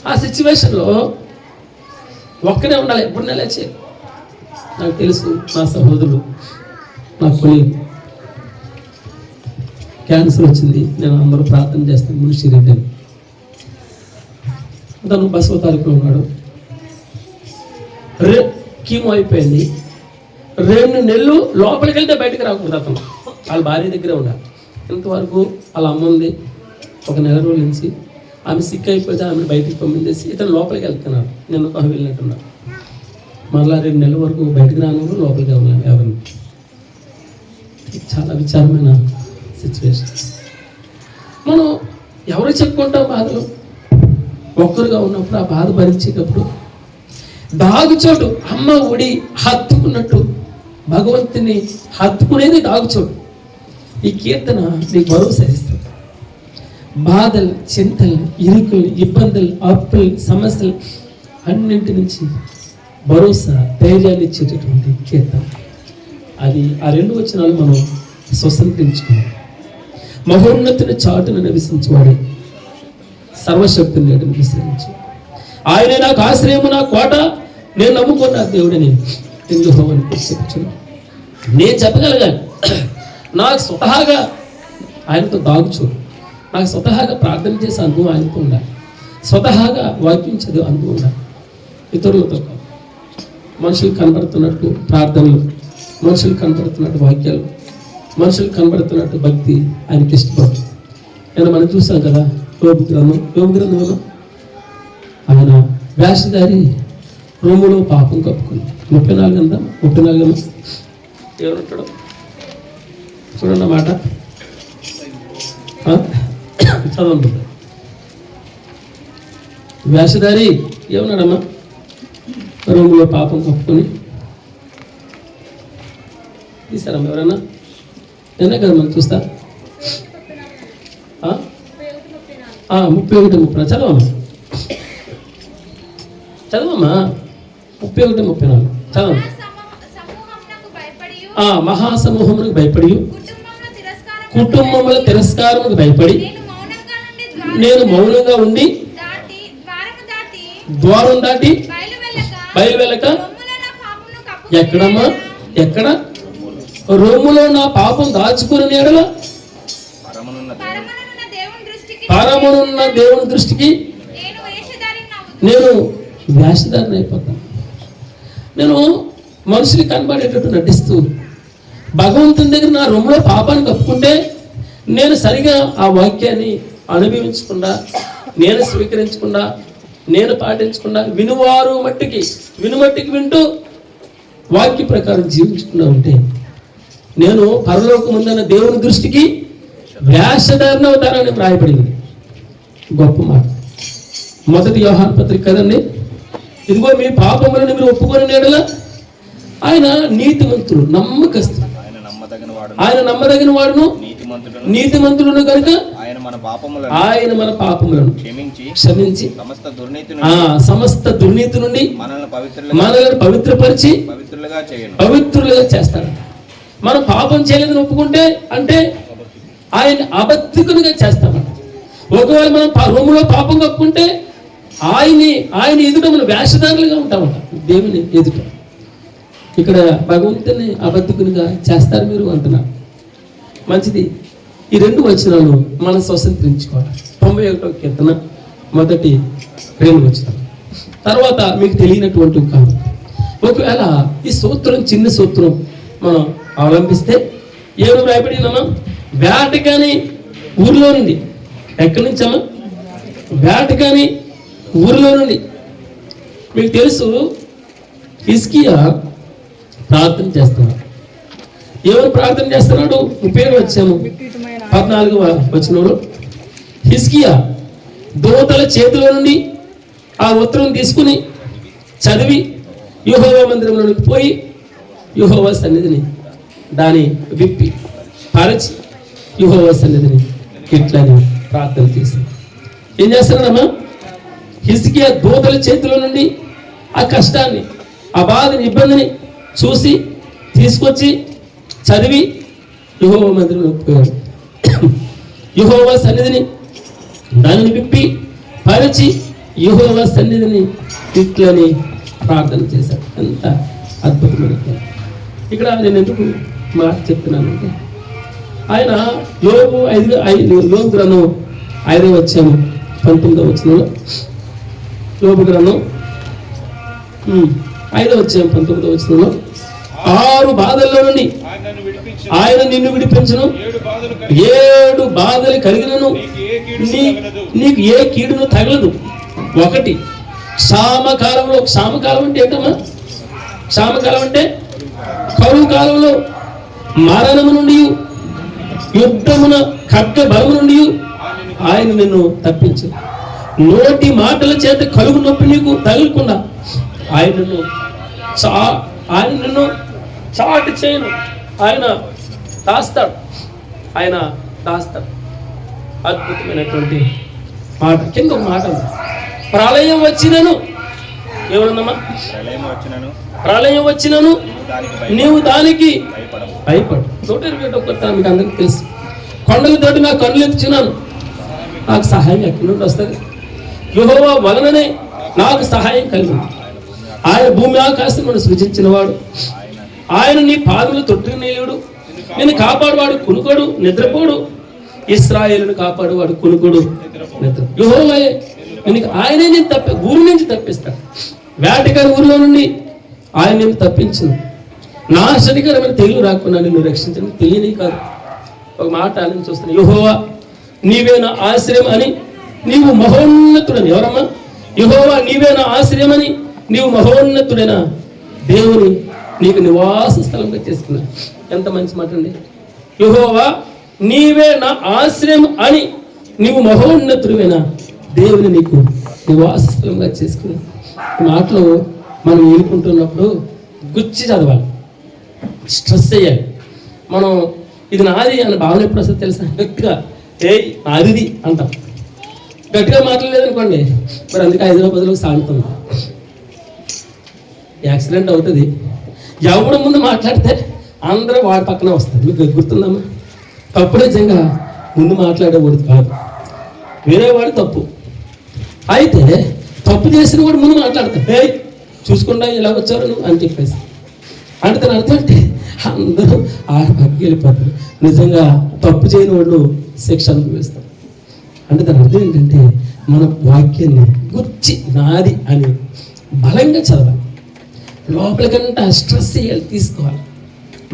ఆ సిచ్యువేషన్లో ఒక్కడే ఉండాలి, ఎప్పుడు లేచి. నాకు తెలుసు నా సహోదరుడు, నా కొలీగ్ క్యాన్సర్ వచ్చింది. నేను అందరూ ప్రార్థన చేస్తాను. మునిషి రెడ్డి అని తను బసవ తారీఖులో ఉన్నాడు. కీమో అయిపోయింది. 2 నెలలు లోపలికి వెళ్తే బయటకు రాకూడదు. అతను వాళ్ళ భార్య దగ్గరే ఉండాలి. ఇంతవరకు వాళ్ళ అమ్మ ఉంది. 1 నెల రోజుల నుంచి ఆమె సిక్ అయిపోతే ఆమె బయటికి పంపించేసి ఇతను లోపలికి వెళ్తున్నాడు. నేను వెళ్ళినట్టున్నాడు. మరలా 2 నెలల వరకు బయటకు రాను, లోపలికి వెళ్ళాను ఎవరిని. చాలా విచారమైన సిచ్యువేషన్. మనం ఎవరు చెప్పుకుంటాం బాధలు? ఒక్కరుగా ఉన్నప్పుడు ఆ బాధ భరించేటప్పుడు దాగుచోటు అమ్మ ఒడి హత్తుకున్నట్టు భగవంతుని హత్తుకునేది దాగుచోటు. ఈ కీర్తన మీకు భరోసా ఇస్తుంది. బాధలు, చింతలు, ఇరుకులు, ఇబ్బందులు, అప్పులు, సమస్యలు అన్నింటి నుంచి భరోసా, ధైర్యాన్ని ఇచ్చేటటువంటి కీర్తన. అది ఆ 2 వచనాలు మనం స్వతంత్రించుకున్నాం. మహోన్నతిని చాటును నివసించువాడే సర్వశక్తిని నేటిని విశ్రమించు. ఆయనే నాకు ఆశ్రయము, నా కోట, నేను నమ్ముకున్న దేవుడిని యెహోవాను చెప్పుచున్నాను. నేను చెప్పగలగాలి. నాకు స్వతహాగా ఆయనతో దాగుచోడు, నాకు స్వతహాగా ప్రార్థన చేసే అనుభవం ఆయనతో ఉండాలి. స్వతహాగా వాక్యం చదివే అనుభవం ఉండాలి. ఇతరులతో కాదు. మనుషులు కనబడుతున్నట్టు ప్రార్థనలు, మనుషులు కనబడుతున్నట్టు వాక్యాలు, మనుషులు కనబడుతున్నట్టు భక్తి ఆయనకి ఇష్టపడు. నేను మనం చూసాం కదా యోబు గ్రంథంలో ఆయన వేషధారి రొమ్ములో పాపం కప్పుకుంది. 34 ఎవరుంటాడు చూడండి మాట చదవండి. వేషధారి ఏమన్నాడమ్మా? రొమ్ములో పాపం కప్పుకొని తీసారమ్మా ఎవరన్నా? నిన్నే కదా మనం చూస్తా. 31-34 చదవమ్మా, చదవమ్మా. 31-34 చదవమ్మా. మహాసమూహములకు భయపడి, కుటుంబముల తిరస్కారములకు భయపడి నేను మౌనంగా ఉండి ద్వారం దాటి బయలు వెళ్ళక. ఎక్కడమ్మా? ఎక్కడ? రొమ్ములో నా పాపం దాచుకుని నీడల పరమనున్న దేవుని దృష్టికి నేను వేషధారిని అయిపోతాను. నేను మనుషులు కనబడేటట్టు నటిస్తూ భగవంతుని దగ్గర నా రొమ్ములో పాపాన్ని కప్పుకుంటే నేను సరిగా ఆ వాక్యాన్ని అనుభవించకుండా, నేను స్వీకరించకుండా, నేను పాటించకుండా, వినువారు మట్టికి వింటూ వాక్య ప్రకారం జీవించకుండా ఉంటే నేను పరలోకముందన్న దేవుని దృష్టికి వేషధారణ అవుతానని రాయబడింది. గొప్ప మాట. 1 యోహాను పత్రిక కదండి. ఇదిగో మీ పాపములను మీరు ఒప్పుకొని నేడల ఆయన నీతిమంతుడు, నమ్మకస్తుడు, ఆయన నమ్మదగిన వాడును నీతిమంతుడును కనుక ఆయన మన పాపములను క్షమించి సమస్త దుర్నీతి నుండి మనల్ని పవిత్రపరిచి పవిత్రులుగా చేస్తాడు. మనం పాపం చేయలేదని ఒప్పుకుంటే అంటే ఆయన అబద్ధికునిగా చేస్తామట. ఒకవేళ మనం రొమ్ములో పాపం కప్పుకుంటే ఆయన ఎదుట మనం వేషధారులుగా ఉంటామట దేవుని ఎదుట. ఇక్కడ భగవంతుని అబద్ధికునిగా చేస్తారు మీరు అంటున్నారు. మంచిది. ఈ 2 వచనాలు మనం స్వతంత్రించుకోవాలి. 91వ కీర్తన మొదటి 2 వచనాలు. తర్వాత మీకు తెలియనటువంటి కాదు. ఒకవేళ ఈ సూత్రం చిన్న సూత్రం మనం అవలంబిస్తే ఏమి భయపడినామా? వేటగాని ఊరిలో నుండి, ఎక్కడి నుంచమ్మా? వేటగాని ఊరిలో నుండి. మీకు తెలుసు హిజ్కియా ప్రార్థన చేస్తున్నాడు. ఎవరు ప్రార్థన చేస్తున్నాడు? 30 వచ్చాము 14వ వచనంలో హిజ్కియా దూతల చేతిలో నుండి ఆ ఉత్తరం తీసుకుని చదివి యెహోవా మందిరంలోనికి పోయి యెహోవా సన్నిధిని దాన్ని విప్పి పరచి యెహోవా సన్నిధిని ఇట్లని ప్రార్థన చేశాడు. ఏం చేస్తున్నాడమ్మా? హిజ్కియా దూతల చేతిలో నుండి ఆ కష్టాన్ని, ఆ బాధని, ఇబ్బందిని చూసి తీసుకొచ్చి చదివి యెహోవా మందిరంలో పోయాడు. యెహోవా సన్నిధిని దానిని విప్పి పరిచి యెహోవా సన్నిధిని ఇట్లని ప్రార్థన చేశాడు. అంత అద్భుతమైన. ఇక్కడ నేను ఎందుకు మాట చెప్తున్నానంటే ఆయన యోబు గ్రంథం 5వ వచ్చాము 19వ వచనంలో యోబు గ్రంథం 5వ వచ్చాము 19వ వచనంలో 6 బాధల్లో నుండి ఆయన నిన్ను విడిపించును, 7 బాధలు కలిగినను నీకు ఏ కీడును తగలదు. 1 క్షామకాలంలో, క్షామకాలం అంటే ఏంటమ్మా? క్షామకాలం అంటే కరువు కాలంలో మరణము నుండి, యుద్ధమున ఖడ్గ బలము నుండి ఆయన నిన్ను తప్పించు. నోటి మాటల చేత కలుగు నొప్పి నీకు తగలకుండా ఆయన నిన్ను చాటు చేయను. ఆయన దాస్తాడు. అద్భుతమైనటువంటి మాట. కింద ఒక మాట ఉంది, ప్రళయం వచ్చినను. ఏమన్నమ్మా? ప్రళయం వచ్చినను నీవు దానికి భయపడు. 121 మీకు అందరికీ తెలుసు. కొండలతోటి నా కన్నులు ఎత్తుచున్నాను, నాకు సహాయం ఎక్కడి నుండి వస్తుంది? యెహోవా వలననే నాకు సహాయం కలిగింది. ఆయన భూమి ఆకాశమును సృజించినవాడు, ఆయన నీ పాదములు తొట్టిన నీయుడు. నేను కాపాడువాడు కునుకోడు నిద్రపోడు, ఇశ్రాయేలును కాపాడువాడు కునుకోడు నిద్ర. యెహోవాయే ఆయనే నేను ఊరి నుంచి తప్పిస్తాడు. వేటగాని ఊరిలో నుండి ఆయన నేను తప్పించును. నాశనికరమైన తెగులు రాకుండా నిన్ను రక్షించడం తెలియని కాదు. ఒక మాట అని చూస్తున్నాను, యెహోవా నీవే నా ఆశ్రయం అని నీవు మహోన్నతుడని. ఎవరమ్మా? యెహోవా నీవే నా ఆశ్రయం అని నీవు మహోన్నతుడైన దేవుని నీకు నివాస స్థలంగా చేసుకున్నా. ఎంత మంచి మాట అండి. యెహోవా నీవే నా ఆశ్రయం అని నీవు మహోన్నతుడైన దేవుని నీకు నివాస స్థలంగా చేసుకున్నా. ఈ మాటలు మనం ఎన్నుకుంటున్నప్పుడు గుచ్చి చదవాలి, స్ట్రెస్ చేయాలి. మనం ఇది నాది అని భావన ఎప్పుడు వస్తుంది తెలుసా? గట్టిగా నాది అంటాం. గట్టిగా మాట్లాడలేదనుకోండి, మరి అందుకే హైదరాబాద్లో సాగుతుంది. యాక్సిడెంట్ అవుతుంది. ఎవడు ముందు మాట్లాడితే అందరూ వాడి పక్కన వస్తారు. మీకు గుర్తుందమ్మా? తప్పుడు నిజంగా ముందు మాట్లాడేవాడు కాదు, వేరే వాడు తప్పు. అయితే తప్పు చేసిన వాడు ముందు మాట్లాడతాడు. చూసుకుండా ఇలా వచ్చారు నువ్వు అని చెప్పేసి. అంటే తన అర్థం అంటే అందరూ పక్కకి వెళ్ళిపోతారు. నిజంగా తప్పు చేయని వాళ్ళు శిక్ష అనుభవిస్తారు. అంటే దాని అర్థం ఏంటంటే మన వాక్యాన్ని గుచ్చి నాది అని బలంగా చదవాలి. లోపలికంటే స్ట్రెస్ చేయాలి, తీసుకోవాలి.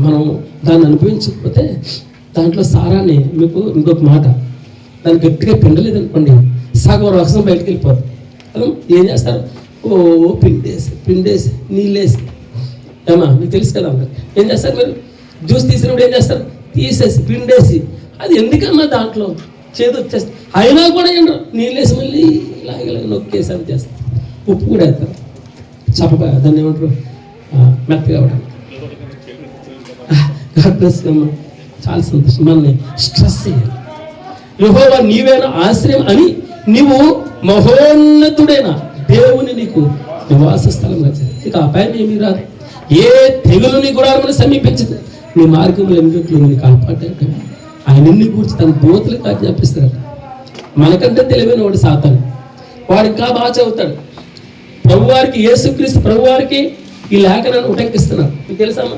మనం దాన్ని అనుభవించకపోతే దాంట్లో సారాన్ని, మీకు ఇంకొక మాట, దాన్ని గట్టిగా పిండలేదనుకోండి సగం రసం బయటకు వెళ్ళిపోతుంది. ఏం చేస్తారు? పిండేసి నీళ్ళేసి, ఏమా మీకు తెలుసు కదా. ఏం చేస్తారు మీరు? జ్యూస్ తీసినప్పుడు ఏం చేస్తారు? తీసేసి పిండేసి, అది ఎందుకన్నా దాంట్లో చేదు వచ్చేస్తుంది. అయినా కూడా ఏంటో నీళ్ళేసి మళ్ళీ ఇలాగ నొక్కేసి అది చేస్తారు. ఉప్పు కూడా వేస్తారు. దాన్ని ఏమంటారు? మెత్తగా అవడానికి. గాడ్ బ్లెస్ యు అమ్మా. చాలా సంతోషం. మనల్ని స్ట్రెస్ చేయాలి. యెహోవా నీవేనా ఆశ్రయం అని నీవు మహోన్నతుడైన దేవుని నీకు నివాస స్థలంగా చేయాలి. ఇక అపాయం ఏమీ రాదు. ఏ తెగులు నీ గుడారమును సమీపించదు. నీ మార్గంలో ఎన్నిట్లో నేను కాపాడాడు. ఆయన ఎన్ని కూర్చి తన దూతలకు ఆజ్ఞాపిస్తాడు. మనకంటే తెలివైన వాడు సాతాను. వాడు ఇంకా బాగా చదువుతాడు. ప్రభువారికి, యేసుక్రీస్తు ప్రభువారికి ఈ లేఖనాన్ని ఉటంకిస్తున్నాడు. నీకు తెలుసమ్మా?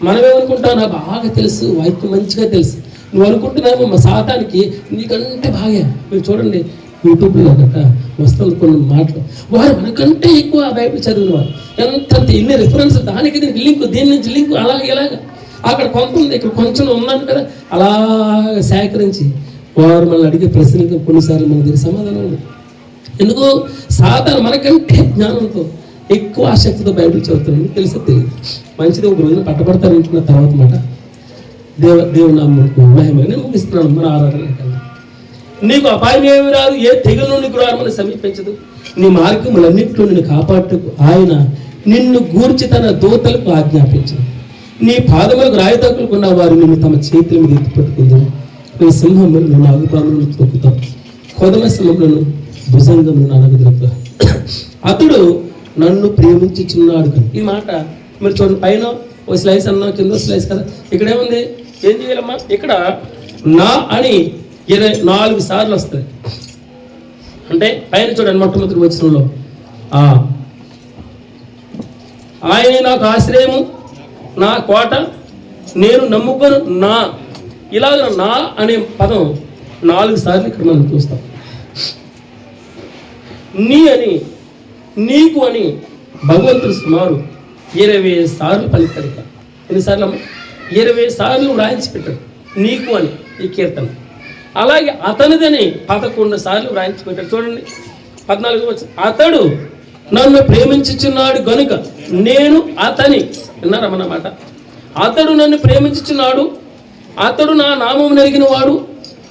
మనమేమనుకుంటావు, నాకు బాగా తెలుసు, వాక్యం మంచిగా తెలుసు. నువ్వు అనుకుంటున్నావు మా సాతానికి నీకంటే బాగా. మీరు చూడండి యూట్యూబ్లో గట్రా వస్తుంది కొన్ని మాటలు. వారు మనకంటే ఎక్కువ బైబిల్ చదివిన వారు. ఎంత ఎన్ని రిఫరెన్స్, దానికి దీనికి లింక్, దీని నుంచి లింక్, అలాగే ఇలాగా. అక్కడ కొంత ఉంది, ఇక్కడ కొంచెం ఉందని కదా అలా సేకరించి వారు మనల్ని అడిగే ప్రశ్నలకు కొన్నిసార్లు మన దగ్గర సమాధానం ఉంది. ఎందుకు? సాతాను మనకంటే జ్ఞానంతో ఎక్కువ ఆసక్తితో బైబిల్ చదువుతున్నాను. తెలిసే తెలియదు. మంచిది, ఒక రోజున పట్టబడతారంటున్న తర్వాత మాట దేవుడు నామమునకు మహిమ. నేను ముగిస్తున్నాను మన ఆరాధన. నీకు అపాయం ఏమి రాదు, ఏ తెగులు నుండి గుడారమును సమీపించదు. నీ మార్గములన్నింటిలో నిన్ను కాపాడుటకు ఆయన నిన్ను గూర్చి తన దూతలకు ఆజ్ఞాపించు. నీ పాదములకు రాయి తగులుకున్న వారు నిన్ను తమ చేతుల మీద ఎత్తి పట్టుకుందాం. నీ సింహములను నాగుపాములను తొక్కుతాం, కొదమ సింహములను భుజంగములను అనగదులుతా. అతడు నన్ను ప్రేమించుచున్నాడు కనుక. ఈ మాట మీరు చూడండి, పైన ఓ స్లైస్ అన్నా, కింద స్లైస్ కదా. ఇక్కడ ఏముంది? ఏం చేయాలమ్మా? ఇక్కడ నా అని 24 సార్లు వస్తుంది. అంటే పైన చూడండి, మొట్టమొదటి వచనంలో ఆయనే నాకు ఆశ్రయము, నా కోట, నేను నమ్ముకొను నా. ఇలాగ నా అనే పదం 4 సార్లు ఇక్కడ మనం చూస్తాం. నీ అని, నీకు అని భగవంతుడు సుమారు 20 సార్లు పలికాడు. ఎన్నిసార్లు? 20 సార్లు వ్రాయించి పెట్టాడు నీకు అని ఈ కీర్తన. అలాగే అతనిదని 11 సార్లు వ్రాయించి పెట్టాడు. చూడండి 14 వచనం, అతడు నన్ను ప్రేమించుచున్నాడు గనుక నేను అతని. విన్నారన్నమాట. అతడు నన్ను ప్రేమించుచున్నాడు, అతడు నా నామం నెరిగిన వాడు,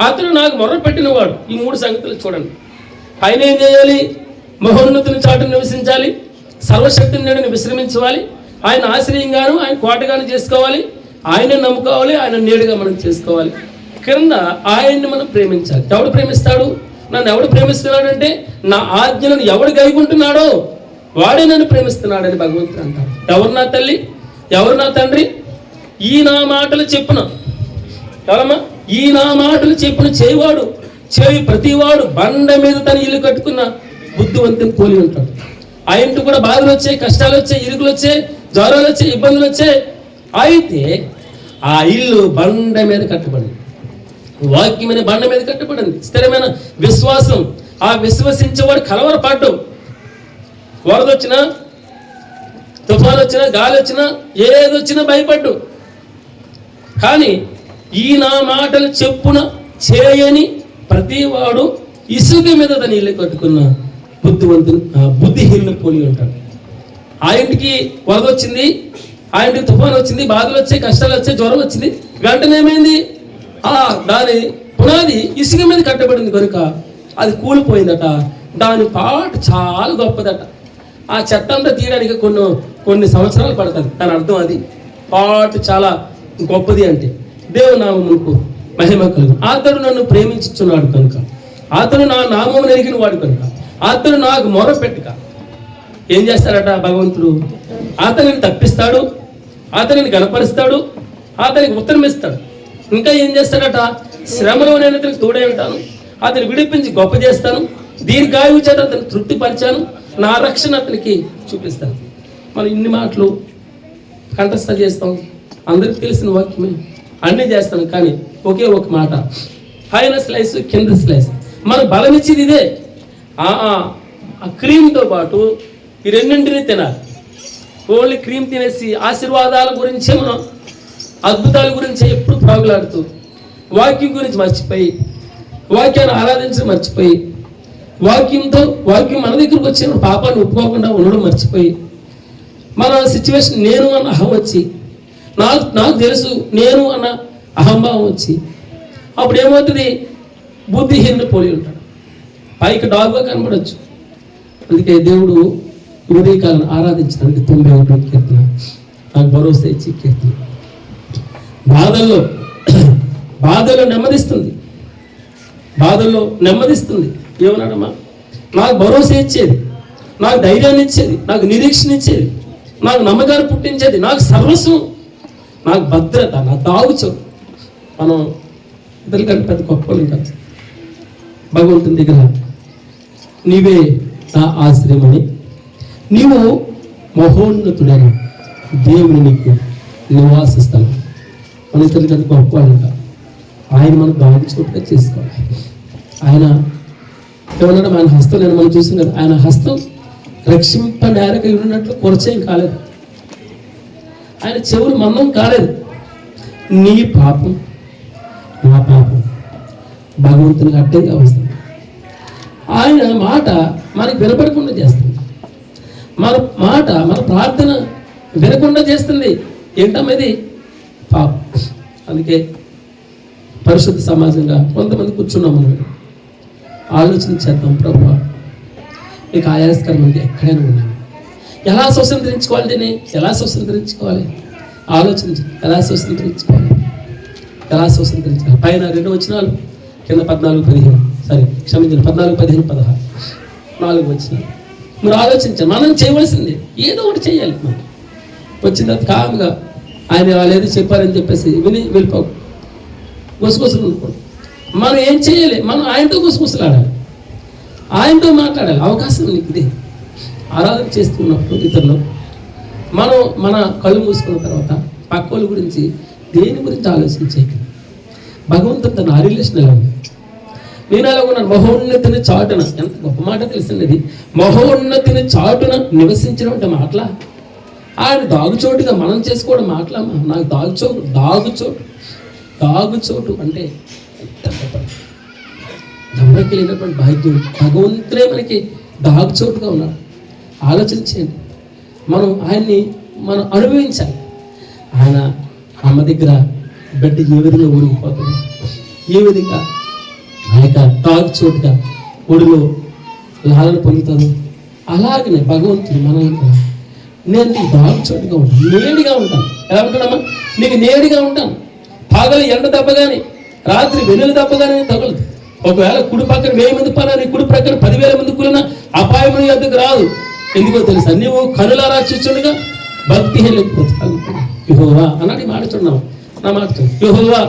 అతడు నాకు మొర్ర పెట్టిన వాడు. ఈ 3 సంగతులు చూడండి. పైన ఏం చేయాలి? మహోన్నతుని చాటును నివసించాలి, సర్వశక్తిని నేను విశ్రమించాలి, ఆయన ఆశ్రయంగాను ఆయన కోటగాను చేసుకోవాలి, ఆయన నమ్ముకోవాలి, ఆయన నీడుగా మనం చేసుకోవాలి. క్రింద ఆయన్ని మనం ప్రేమించాలి. ఎవడు ప్రేమిస్తాడు? నన్ను ఎవడు ప్రేమిస్తున్నాడు అంటే, నా ఆజ్ఞలను ఎవడు గైకుంటున్నాడో వాడే నన్ను ప్రేమిస్తున్నాడని భగవంతుడు అంటాడు. ఎవరు నా తల్లి, ఎవరు నా తండ్రి? ఈ నా మాటలు చెప్పున. ఎవరమ్మా? ఈ నా మాటలు చెప్పున చేయవాడు, చేయి ప్రతివాడు బండ మీద తన ఇల్లు కట్టుకున్న బుద్ధివంతుని పోలి ఉంటాడు. ఆ ఇంటి కూడా బాధలు వచ్చాయి, కష్టాలు వచ్చాయి, ఇరుకులు వచ్చాయి, జ్వరాలు వచ్చాయి, ఇబ్బందులు వచ్చాయి. అయితే ఆ ఇల్లు బండ మీద కట్టబడింది, వాక్యమైన బండ మీద కట్టబడింది. స్థిరమైన విశ్వాసం. ఆ విశ్వసించేవాడు కలవరపడ్డం. వరద వచ్చినా, తుఫాను వచ్చినా, గాలి వచ్చినా, ఏదొచ్చినా భయపడ్డు. కానీ ఈ నా మాటలు చెప్పున చేయని ప్రతివాడు ఇసుక మీద తన ఇల్లు కట్టుకున్న బుద్ధివంతుడు, బుద్ధిహీనుని పోలి ఉంటాడు. ఆ ఇంటికి వరద వచ్చింది, ఆ ఇంటికి తుఫాను వచ్చింది, బాధలు వచ్చాయి, కష్టాలు వచ్చాయి, జ్వరం వచ్చింది. వెంటనే ఏమైంది? దాని పునాది ఇసుక మీద కట్టబడింది కనుక అది కూలిపోయిందట. దాని పాట చాలా గొప్పదట. ఆ చెత్తంతా తీయడానికి కొన్ని సంవత్సరాలు పడుతుంది. దాని అర్థం అది. పాట చాలా గొప్పది అంటే దేవుని నామమునకు మహిమ కలుగు. అతడు నన్ను ప్రేమించుచున్నాడు కనుక, అతడు నా నామమును ఎరిగిన వాడు కనుక, అతడు నాకు మొర పెట్టుక. ఏం చేస్తాడట భగవంతుడు? అతనిని తప్పిస్తాడు, అతనిని గణపరుస్తాడు, అతనికి ఉత్తరం ఇస్తాడు. ఇంకా ఏం చేస్తాడట? శ్రమలో నేను అతనికి తోడై ఉంటాను, అతని విడిపించి గొప్ప చేస్తాను, దీర్ఘాయువు చేత అతను తృప్తిపరిచాను, నా రక్షణ అతనికి చూపిస్తాను. మనం ఇన్ని మాటలు కంఠస్థ చేస్తాం, అందరికి తెలిసిన వాక్యమే, అన్నీ చేస్తాను. కానీ ఒకే ఒక మాట, పైన స్లైస్ కింద స్లైస్. మన బలం ఇచ్చేది ఇదే. ఆ క్రీమ్తో పాటు ఈ రెండింటినీ తినాలి. ఓన్లీ క్రీమ్ తినేసి ఆశీర్వాదాల గురించే, మనం అద్భుతాల గురించే ఎప్పుడు ప్రాగులాడుతూ, వాక్యం గురించి మర్చిపోయి, వాక్యాన్ని ఆరాధించడం మర్చిపోయి, వాక్యం మన దగ్గరకు వచ్చిన పాపాన్ని ఒప్పుకోకుండా ఉండడం మర్చిపోయి, మన సిచ్యువేషన్ నేను అన్న అహం వచ్చి, నాకు తెలుసు నేను అన్న అహంభావం వచ్చి, అప్పుడు ఏమవుతుంది? బుద్ధిహీనుని పోలి ఉంటాడు. పైకి డాగ్గా కనబడవచ్చు. అందుకే దేవుడు ఉదయకాలను ఆరాధించడానికి 91 కీర్తన నాకు భరోసా ఇచ్చి కీర్తన. బాధల్లో నెమ్మదిస్తుంది. ఏమన్నాడమ్మా? నాకు భరోసా ఇచ్చేది, నాకు ధైర్యాన్ని ఇచ్చేది, నాకు నిరీక్షణ ఇచ్చేది, నాకు నమ్మకాన్ని పుట్టించేది, నాకు సర్వస్వం, నాకు భద్రత, నా దాగుచోటు. మనం ఇతరులకంటే పెద్ద గొప్పలు కాదు. భగవంతుని దగ్గర నీవే నా ఆశ్రయమని, నీవు మహోన్నతుడైన దేవుని నీకు నివాస స్థలం. మన ఇతరులకంటే గొప్పవాళ్ళు కాదు. ఆయన మనం దాగుచోటుగా చేసుకోవాలి. ఆయన ఏమన్నాడు? ఆయన హస్తం నేను మనం చూసాం కదా, ఆయన హస్తం రక్షింపనేరక ఉన్నట్లు కొరచేయం కాలేదు, ఆయన చెవులు మందం కాలేదు. నీ పాపం నా పాపం భగవంతునికి అడ్డంగా వస్తుంది. ఆయన మాట మనకు వినపడకుండా చేస్తుంది, మన మాట మన ప్రార్థన వినకుండా చేస్తుంది. ఏంటమ్మది? పాపం. అందుకే పరిశుద్ధ సమాజంగా కొంతమంది కూర్చున్నాం, మనం ఆలోచన చేద్దాం. ప్రభువా, నీకు ఆయాస్కరమంటే ఎక్కడైనా ఉన్నాను, ఎలా స్వతంత్రించుకోవాలి? దీన్ని ఎలా స్వతంత్రించుకోవాలి? ఆలోచించి ఎలా స్వతంత్రించుకోవాలి? పైన 2 వచనాలు, కింద 14-15, 14-15-16 4 వచనాలు. మీరు ఆలోచించాలి. మనం చేయవలసింది ఏదో ఒకటి చేయాలి. మనం వచ్చిన తర్వాత కామ్గా ఆయన వాళ్ళు ఏదో చెప్పారని చెప్పేసి విని వెళ్ళిపో, గుసగుసలు అనుకోండి. మనం ఏం చేయాలి? మనం ఆయనతో గుసగుసలాడాలి, ఆయనతో మాట్లాడాలి. అవకాశం నీకు ఇదే. ఆరాధన చేస్తున్నప్పుడు ఇతరులు మనం మన కళ్ళు మూసుకున్న తర్వాత పక్క వాళ్ళ గురించి దేని గురించి ఆలోచించేయకండి. భగవంతుడు తన రిలేషన్ ఎలా ఉంది? నేను ఎలా ఉన్నాను? మహోన్నతిని చాటున, ఎంత గొప్ప మాట తెలిసింది. మహోన్నతిని చాటున నివసించడం అంటే మాటలా? ఆయన దాగుచోటుగా మనం చేసుకోవడం మాటలమ్మా? నాకు దాగుచోటు అంటే నమ్మకి లేనటువంటి భాగ్యం. భగవంతుడే మనకి దాగుచోటుగా ఉన్నాడు. ఆలోచన చేయండి. మనం ఆయన్ని మనం అనుభవించాలి. ఆయన అమ్మ దగ్గర బిడ్డ ఏ విధంగా ఊడిగిపోతుంది, ఏ విధంగా ఆ యొక్క దాగుచోటుగా ఒడిలో లాలన పొందుతాను, అలాగనే భగవంతుడు మనం నేను నీకు దాగుచోటుగా ఉంటాను, నేడిగా ఉంటాను. ఎలా ఉంటానమ్మా? నీకు నేడిగా ఉంటాను. పగలు ఎండ దెబ్బ కానీ, రాత్రి వెన్నెల దెబ్బ కానీ తగలదు. ఒకవేళ కుడి పక్కన 1000 మంది పనా, నీ కుడి ప్రక్కన 10,000 మంది కూలినా అపాయం ఎద్దుకు రాదు. ఎందుకో తెలుసా? నీవు కనులారా చూచుండగా భక్తిహీనులకు బ్రతకాలి. యెహోవా అన్నాడు. ఈ మాట చూడన్నావు, నా మాట చూడు. యెహోవా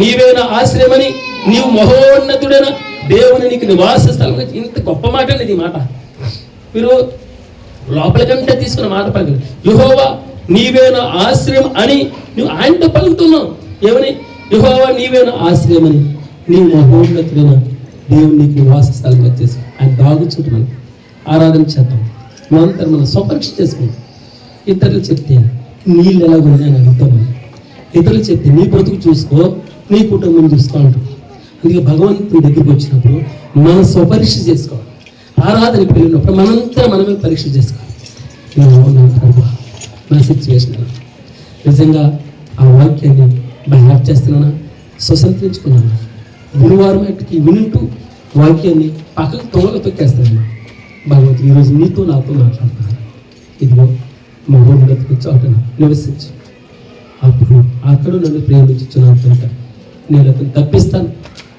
నీవే నా ఆశ్రయమని, నీవు మహోన్నతుడైన దేవుని నీకు నివాస స్థలం. ఇంత గొప్ప మాట అనేది ఈ మాట. మీరు లోపల కంటే తీసుకున్న మాట పలికి, యెహోవా నీవే నా ఆశ్రయం అని నువ్వు ఆయనతో పలుకుతున్నావు. ఏమని? యెహోవా నీవే నా ఆశ్రయం అని, నీవు మహోన్నతుడైన దేవుని నీకు నివాస స్థలంగా చేసి ఆయన దాగుచోటు మనం ఆరాధన చేద్దాం. మనంతా మనం స్వపరీక్ష చేసుకుంటాం. ఇతరులు చెప్తే నీళ్ళు ఎలా ఉన్నాయని అడుగుతాం. ఇతరులు చెప్తే నీ బ్రతుకు చూసుకో, నీ కుటుంబం చూసుకో అంటాం. అందుకే భగవంతుని దగ్గరికి వచ్చినప్పుడు మనం స్వపరీక్ష చేసుకోవాలి. ఆరాధనకి వెళ్ళినప్పుడు మనంతా మనమే పరీక్ష చేసుకోవాలి. నా సిచ్యువేషన్ నిజంగా ఆ వాక్యాన్ని బైహార్ట్ చేస్తున్నానా, స్వతంత్రించుకున్నాను? గురువారం అటుకి వింటూ వాక్యాన్ని పక్కకు తొంగలు తొక్కేస్తాను. భగవంతుడు ఈరోజు నీతో నాతో మాట్లాడుతున్నాను. ఇదిగో మహోన్నతికి చాటున నివసించు, అప్పుడు అతడు నన్ను ప్రేమించున్నాను కనుక నేను అతను తప్పిస్తాను.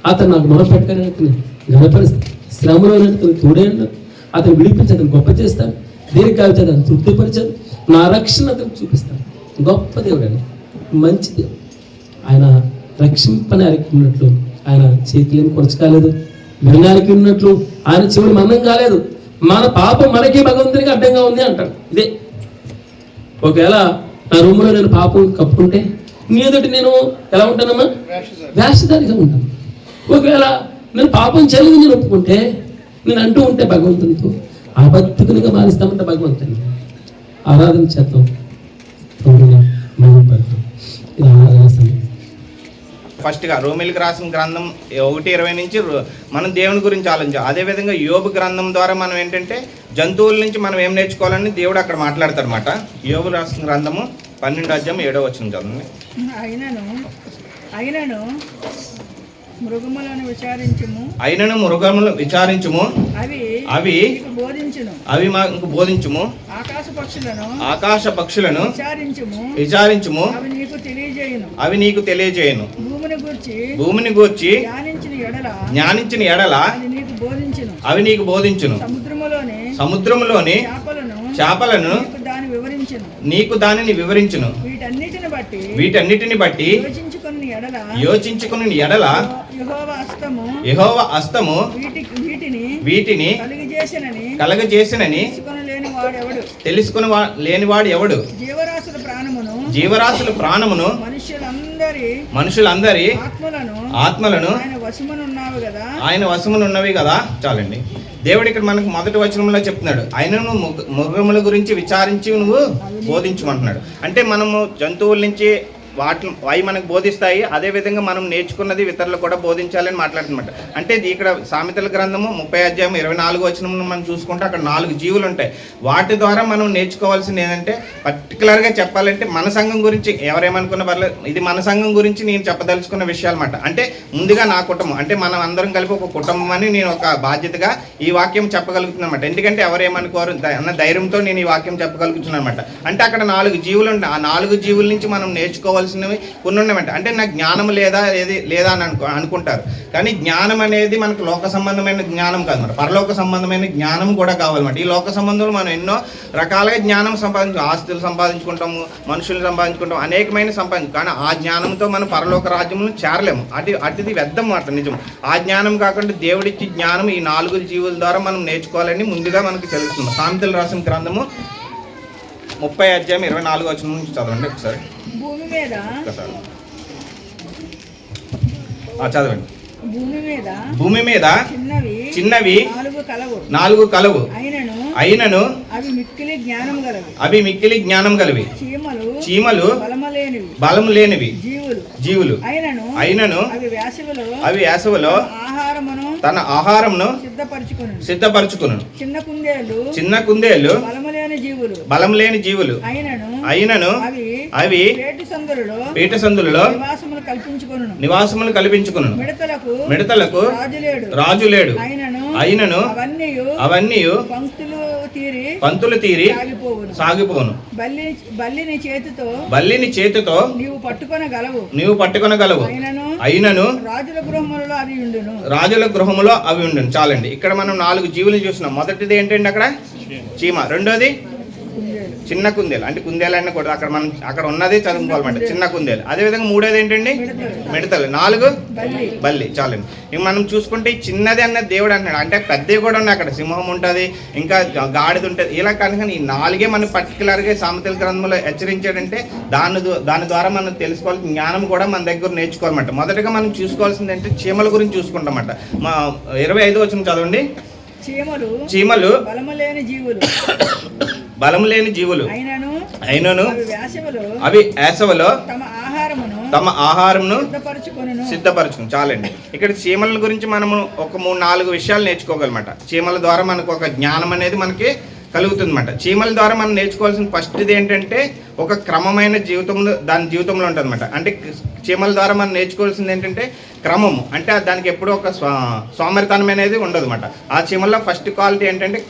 అతను నాకు మొరపెట్టగానే అతను గణపరుస్తాను. శ్రమలో అతను తోడేయండి, అతను విడిపించి అతను గొప్ప చేస్తాను. దీర్ఘకాలం చేత అతను తృప్తిపరిచాను. నా రక్షణ అతను చూపిస్తాను. గొప్ప దేవుడు అండి, మంచి దేవుడు. ఆయన రక్షింపని ఉన్నట్లు ఆయన చేతులేమి కొరచ కాలేదు, వినడానికి ఉన్నట్లు ఆయన చెవులు మందం కాలేదు. మన పాపం మనకి భగవంతునికి అడ్డంగా ఉంది అంటాడు. ఇదే ఒకవేళ నా రూమ్లో నేను పాపం కప్పుకుంటే నీ ఎదుటి నేను ఎలా ఉంటానమ్మా? వేషధారిగా ఉంటాను. ఒకవేళ నేను పాపం చేయలేదు నేను ఒప్పుకుంటే, నేను అంటూ ఉంటే భగవంతునితో అబద్ధకునిగా మారుస్తామంటే భగవంతుని ఆరాధన చేద్దాం. ఇది ఆరాధన సమయం. ఫస్ట్గా రోమిలికి రాసిన గ్రంథం 1:20 నుంచి మనం దేవుని గురించి ఆలోచించాం. అదేవిధంగా యోబు గ్రంథం ద్వారా మనం ఏంటంటే జంతువుల నుంచి మనం ఏం నేర్చుకోవాలని దేవుడు అక్కడ మాట్లాడతాడు అనమాట. యోబు రాసిన గ్రంథము 12:7 చదవండి. మృగములను విచారించుము, అవి మాకు బోధించుము. ఆకాశ పక్షులను విచారించుము. తెలియజేయును. అవి నీకు తెలియజేయను. భూమిని గూర్చి జ్ఞానించిన ఎడల అది నీకు బోధించును. అవి నీకు బోధించును. సముద్రములోని చేపలను నీకు దానిని వివరించును. వీటన్నిటిని బట్టి యోచించుకుని ఎడల యెహోవా హస్తము వీటిని కలగజేసినని తెలుసుకుని లేనివాడు ఎవడు? జీవరాశుల ప్రాణమును మనుషులందరి ఆత్మలను ఆయన వశమునున్నవి కదా. చాలండి. దేవుడు ఇక్కడ మనకు మొదటి వచనంలో చెప్తున్నాడు, ఆయనను మృగముల గురించి విచారించి నువ్వు బోధించమంటున్నాడు. అంటే మనము జంతువుల నుంచి అవి మనకు బోధిస్తాయి, అదేవిధంగా మనం నేర్చుకున్నది ఇతరులు కూడా బోధించాలని మాట్లాడుతున్నమాట. అంటే ఇది ఇక్కడ సామెతల గ్రంథము 30 వచనంలో మనం చూసుకుంటే అక్కడ 4 జీవులు ఉంటాయి. వాటి ద్వారా మనం నేర్చుకోవాల్సింది ఏంటంటే, పర్టికులర్గా చెప్పాలంటే మన సంఘం గురించి ఎవరేమనుకున్న పర్లేదు, ఇది మన సంఘం గురించి నేను చెప్పదలుచుకున్న విషయాలు అన్నమాట. అంటే ముందుగా నా కుటుంబం, అంటే మనం అందరం కలిపి ఒక కుటుంబం అని నేను ఒక బాధ్యతగా ఈ వాక్యం చెప్పగలుగుతున్నాను అనమాట. ఎందుకంటే ఎవరేమనుకోరు అన్న ధైర్యంతో నేను ఈ వాక్యం చెప్పగలుగుతున్నాను అనమాట. అంటే అక్కడ 4 జీవులు ఉంటాయి. ఆ 4 జీవుల నుంచి మనం నేర్చుకోవాలి కొన్ని ఉన్నాయంట. అంటే నాకు జ్ఞానం లేదా అని అనుకుంటారు. కానీ జ్ఞానం అనేది మనకు లోక సంబంధమైన జ్ఞానం కాదు, మరి పరలోక సంబంధమైన జ్ఞానం కూడా కావాలన్నమాట. ఈ లోక సంబంధంలో మనం ఎన్నో రకాలుగా జ్ఞానం ఆస్తులు సంపాదించుకుంటాము, మనుషులు సంపాదించుకుంటాము, అనేకమైన కానీ ఆ జ్ఞానంతో మనం పరలోక రాజ్యంలో చేరలేము. అటుది వ్యర్థం మాట నిజం. ఆ జ్ఞానం కాకుండా దేవుడిచ్చి జ్ఞానం ఈ 4 జీవుల ద్వారా మనం నేర్చుకోవాలని ముందుగా మనకు తెలుస్తుంది. సామెతలు రాసిన గ్రంథము 30 నుంచి చదవండి ఒకసారి. చదవండి. భూమి మీద చిన్నవి 4 కలవు, అయినను అవి మిక్కిలి జ్ఞానం గలవి. చీమలు బలము లేనివి జీవులు, అయినను అవి వేసవిలో తన ఆహారమును సిద్ధపరచుకును. చిన్న కుందేలు బలము లేని జీవులు, అయినను అవి పీట సందులలో నివాసములు కల్పించుకును. మిడతలకు రాజు లేడు, అయినను అవన్నీ పంతులు తీరి సాగిపోను. బల్లిని చేతితో నీవు పట్టుకొనగలవు, అయినను రాజుల గృహములో అవి ఉండును. చాలండి. ఇక్కడ మనం 4 జీవులు చూస్తున్నాం. మొదటిది ఏంటంటే అక్కడ చీమ, రెండోది చిన్న కుందేలు, అంటే కుందేలు కూడా అక్కడ ఉన్నది చదువుకోవాలన్నమాట, చిన్న కుందేలు. అదేవిధంగా మూడోది ఏంటండి మిడతలు, 4 బల్లి. చాలండి. ఇంక మనం చూసుకుంటే చిన్నది అన్నది దేవుడు అంటున్నాడు. అంటే పెద్దవి కూడా ఉన్నాయి, అక్కడ సింహం ఉంటుంది, ఇంకా గాడిద ఉంటుంది. ఇలా కనుక ఈ 4 మనం పర్టికులర్గా సామెతల గ్రంథంలో హెచ్చరించాడంటే దాని ద్వారా మనం తెలుసుకోవాలి. జ్ఞానం కూడా మన దగ్గర నేర్చుకోవాలన్నమాట. మొదటగా మనం చూసుకోవాల్సింది అంటే చీమల గురించి చూసుకుంటామన్నమాట. 25 వచనం చదవండి. చీమలు బలము లేని జీవులు, అయినను అవి వేసవిలో తమ ఆహారమును సిద్ధపరచుకుని. చాలండి. ఇక్కడ చీమల గురించి మనము ఒక 3-4 విషయాలు నేర్చుకోగలమాట. చీమల ద్వారా మనకు ఒక జ్ఞానం అనేది మనకి కలుగుతుందన్నమాట. చీమల ద్వారా మనం నేర్చుకోవాల్సిన ఫస్ట్ది ఏంటంటే ఒక క్రమమైన దాని జీవితంలో ఉంటుందన్నమాట. అంటే చీమల ద్వారా మనం నేర్చుకోవాల్సింది ఏంటంటే క్రమము. అంటే దానికి ఎప్పుడూ ఒక సోమరితనం అనేది ఉండదు అనమాట. ఆ చీమల్లో ఫస్ట్ క్వాలిటీ ఏంటంటే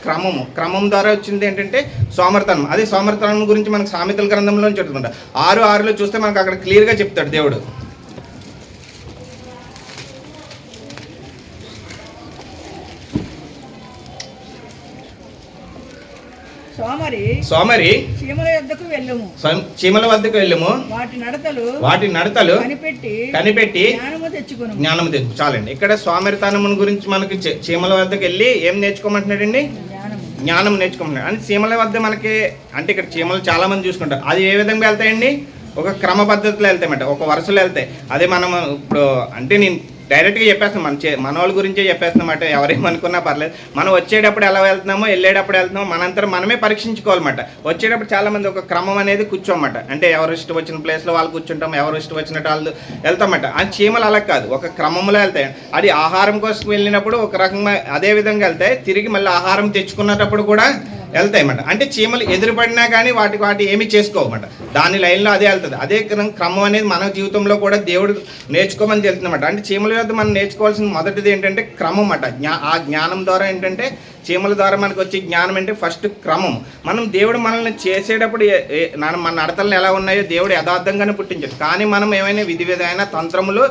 క్రమం ద్వారా వచ్చింది ఏంటంటే సోమరితనం. అది సోమరితనం గురించి మనకు సామెతల గ్రంథంలో చెప్తుంట. 6:6 చూస్తే మనకు అక్కడ క్లియర్గా చెప్తాడు దేవుడు. సోమరి చీమల వద్దకు వెళ్ళము, వాటి నడతలు కనిపెట్టి జ్ఞానము తెచ్చు. చాలండి. ఇక్కడ సోమరితనం గురించి మనకి చీమల వద్దకు వెళ్ళి ఏం నేర్చుకోమంటున్నాడండి? జ్ఞానం నేర్చుకోమంటున్నాడు. అంటే చీమల వద్ద మనకి, అంటే ఇక్కడ చీమలు చాలా మంది చూసుకుంటారు. అది ఏ విధంగా వెళ్తాయండి? ఒక క్రమ పద్ధతిలో వెళ్తాయన్నమాట, ఒక వరుసలో వెళ్తాయి. అదే మనం ఇప్పుడు అంటే నేను డైరెక్ట్గా చెప్పేస్తున్నాం, మన వాళ్ళ గురించే చెప్పేస్తున్నమాట. ఎవరేమనుకున్నా పర్లేదు. మనం వచ్చేటప్పుడు ఎలా వెళ్తున్నామో, వెళ్ళేటప్పుడు వెళ్తున్నామో మనంతరం మనమే పరీక్షించుకోవాలన్నమాట. వచ్చేటప్పుడు చాలామంది ఒక క్రమం అనేది కూర్చోమాట. అంటే ఎవరు ఇష్టం వచ్చిన ప్లేస్లో వాళ్ళు కూర్చుంటాం, ఎవరు ఇష్టం వచ్చినట్టు వాళ్ళు వెళ్తామట. ఆ చీమలు అలా కాదు, ఒక క్రమంలో వెళ్తాయి. అది ఆహారం కోసం వెళ్ళినప్పుడు ఒక రకంగా అదే విధంగా వెళ్తాయి, తిరిగి మళ్ళీ ఆహారం తెచ్చుకున్నప్పుడు కూడా వెళ్తాయి అన్నమాట. అంటే చీమలు ఎదురుపడినా కానీ వాటి ఏమీ చేసుకోవన్నమాట. దాని లైన్లో అదే వెళ్తుంది. అదే క్రమం అనేది మన జీవితంలో కూడా దేవుడు నేర్చుకోమని తెలుస్తుందన్నమాట. అంటే చీమల వద్ద మనం నేర్చుకోవాల్సిన మొదటిది ఏంటంటే క్రమం అన్నమాట. ఆ జ్ఞానం ద్వారా ఏంటంటే చీమల ద్వారా మనకు వచ్చే జ్ఞానం అంటే ఫస్ట్ క్రమం. మనం దేవుడు మనల్ని చేసేటప్పుడు మన నడతలను ఎలా ఉన్నాయో దేవుడు యథార్థంగానే పుట్టించాడు. కానీ మనం ఏమైనా విధివిధమైన తంత్రములు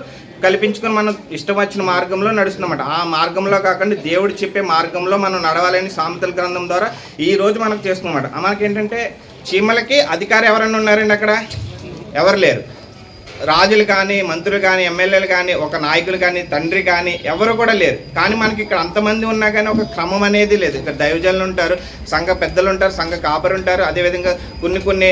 కల్పించుకొని మనం ఇష్టం వచ్చిన మార్గంలో నడుస్తున్నమాట. ఆ మార్గంలో కాకుండా దేవుడు చెప్పే మార్గంలో మనం నడవాలని సామెతల గ్రంథం ద్వారా ఈ రోజు మనకు చేస్తున్నమాట. మనకేంటంటే చీమలకి అధికారి ఎవరైనా ఉన్నారండి? అక్కడ ఎవరు లేరు. రాజులు కానీ, మంత్రులు కానీ, ఎమ్మెల్యేలు కానీ, ఒక నాయకులు కానీ, తండ్రి కానీ ఎవరు కూడా లేరు. కానీ మనకి ఇక్కడ అంతమంది ఉన్నా కానీ ఒక క్రమం అనేది లేదు. ఇక్కడ దైవజనులు ఉంటారు, సంఘ పెద్దలు ఉంటారు, సంఘ కాపరు ఉంటారు, అదేవిధంగా కొన్ని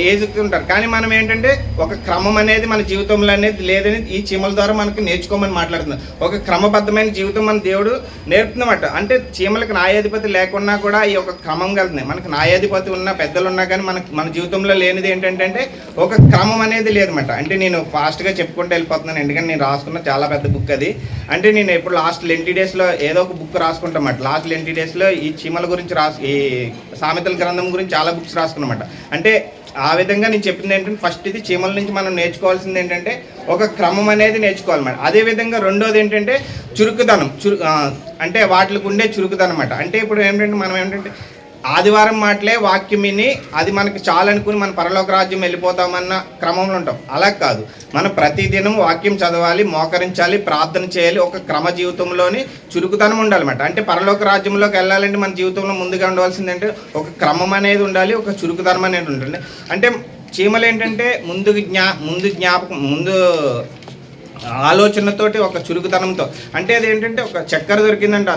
ఏజ్కి ఉంటారు. కానీ మనం ఏంటంటే ఒక క్రమం అనేది మన జీవితంలో అనేది లేదని ఈ చీమల ద్వారా మనకి నేర్చుకోమని మాట్లాడుతున్నాం. ఒక క్రమబద్ధమైన జీవితం మన దేవుడు నేర్పుతున్నమాట. అంటే చీమలకు న్యాయాధిపతి లేకున్నా కూడా ఈ ఒక క్రమం వెళ్తున్నాయి. మనకి న్యాయాధిపతి ఉన్న పెద్దలు ఉన్నా కానీ మన జీవితంలో లేనిది ఏంటంటే ఒక క్రమం అనేది లేదన్నమాట. అంటే నేను ఫాస్ట్గా చెప్పుకుంటూ వెళ్ళిపోతున్నాను, ఎందుకంటే నేను రాసుకున్న చాలా పెద్ద బుక్ అది. అంటే నేను ఎప్పుడు లాస్ట్ లెంటీ డేస్లో ఏదో ఒక బుక్ రాసుకుంటామాట. లాస్ట్ లెంటీ డేస్లో ఈ చీమల గురించి ఈ సామెతల గ్రంథం గురించి చాలా బుక్స్ రాసుకున్నమాట. అంటే ఆ విధంగా నేను చెప్పింది ఏంటంటే ఫస్ట్ ఇది చీమల నుంచి మనం నేర్చుకోవాల్సింది ఏంటంటే ఒక క్రమం అనేది నేర్చుకోవాలన్నమాట. అదేవిధంగా రెండోది ఏంటంటే చురుకుదనం. అంటే వాటికి ఉండే చురుకుదనం అన్నమాట. అంటే ఇప్పుడు మనం ఏంటంటే ఆదివారం మాటలే వాక్యం విని అది మనకి చాలనుకుని మన పరలోక రాజ్యం వెళ్ళిపోతామన్న క్రమంలో ఉంటాం. అలా కాదు, మనం ప్రతిదినం వాక్యం చదవాలి, మోకరించాలి, ప్రార్థన చేయాలి. ఒక క్రమ జీవితంలోని చురుకుతనం ఉండాలన్నమాట. అంటే పరలోక రాజ్యంలోకి వెళ్ళాలంటే మన జీవితంలో ముందుగా ఉండవలసిందంటే ఒక క్రమం అనేది ఉండాలి, ఒక చురుకుతనం అనేది ఉండాలి. అంటే చీమలు ఏంటంటే ముందు ఆలోచనతోటి ఒక చురుకుతనంతో. అంటే అది ఏంటంటే ఒక చక్కెర దొరికిందంట,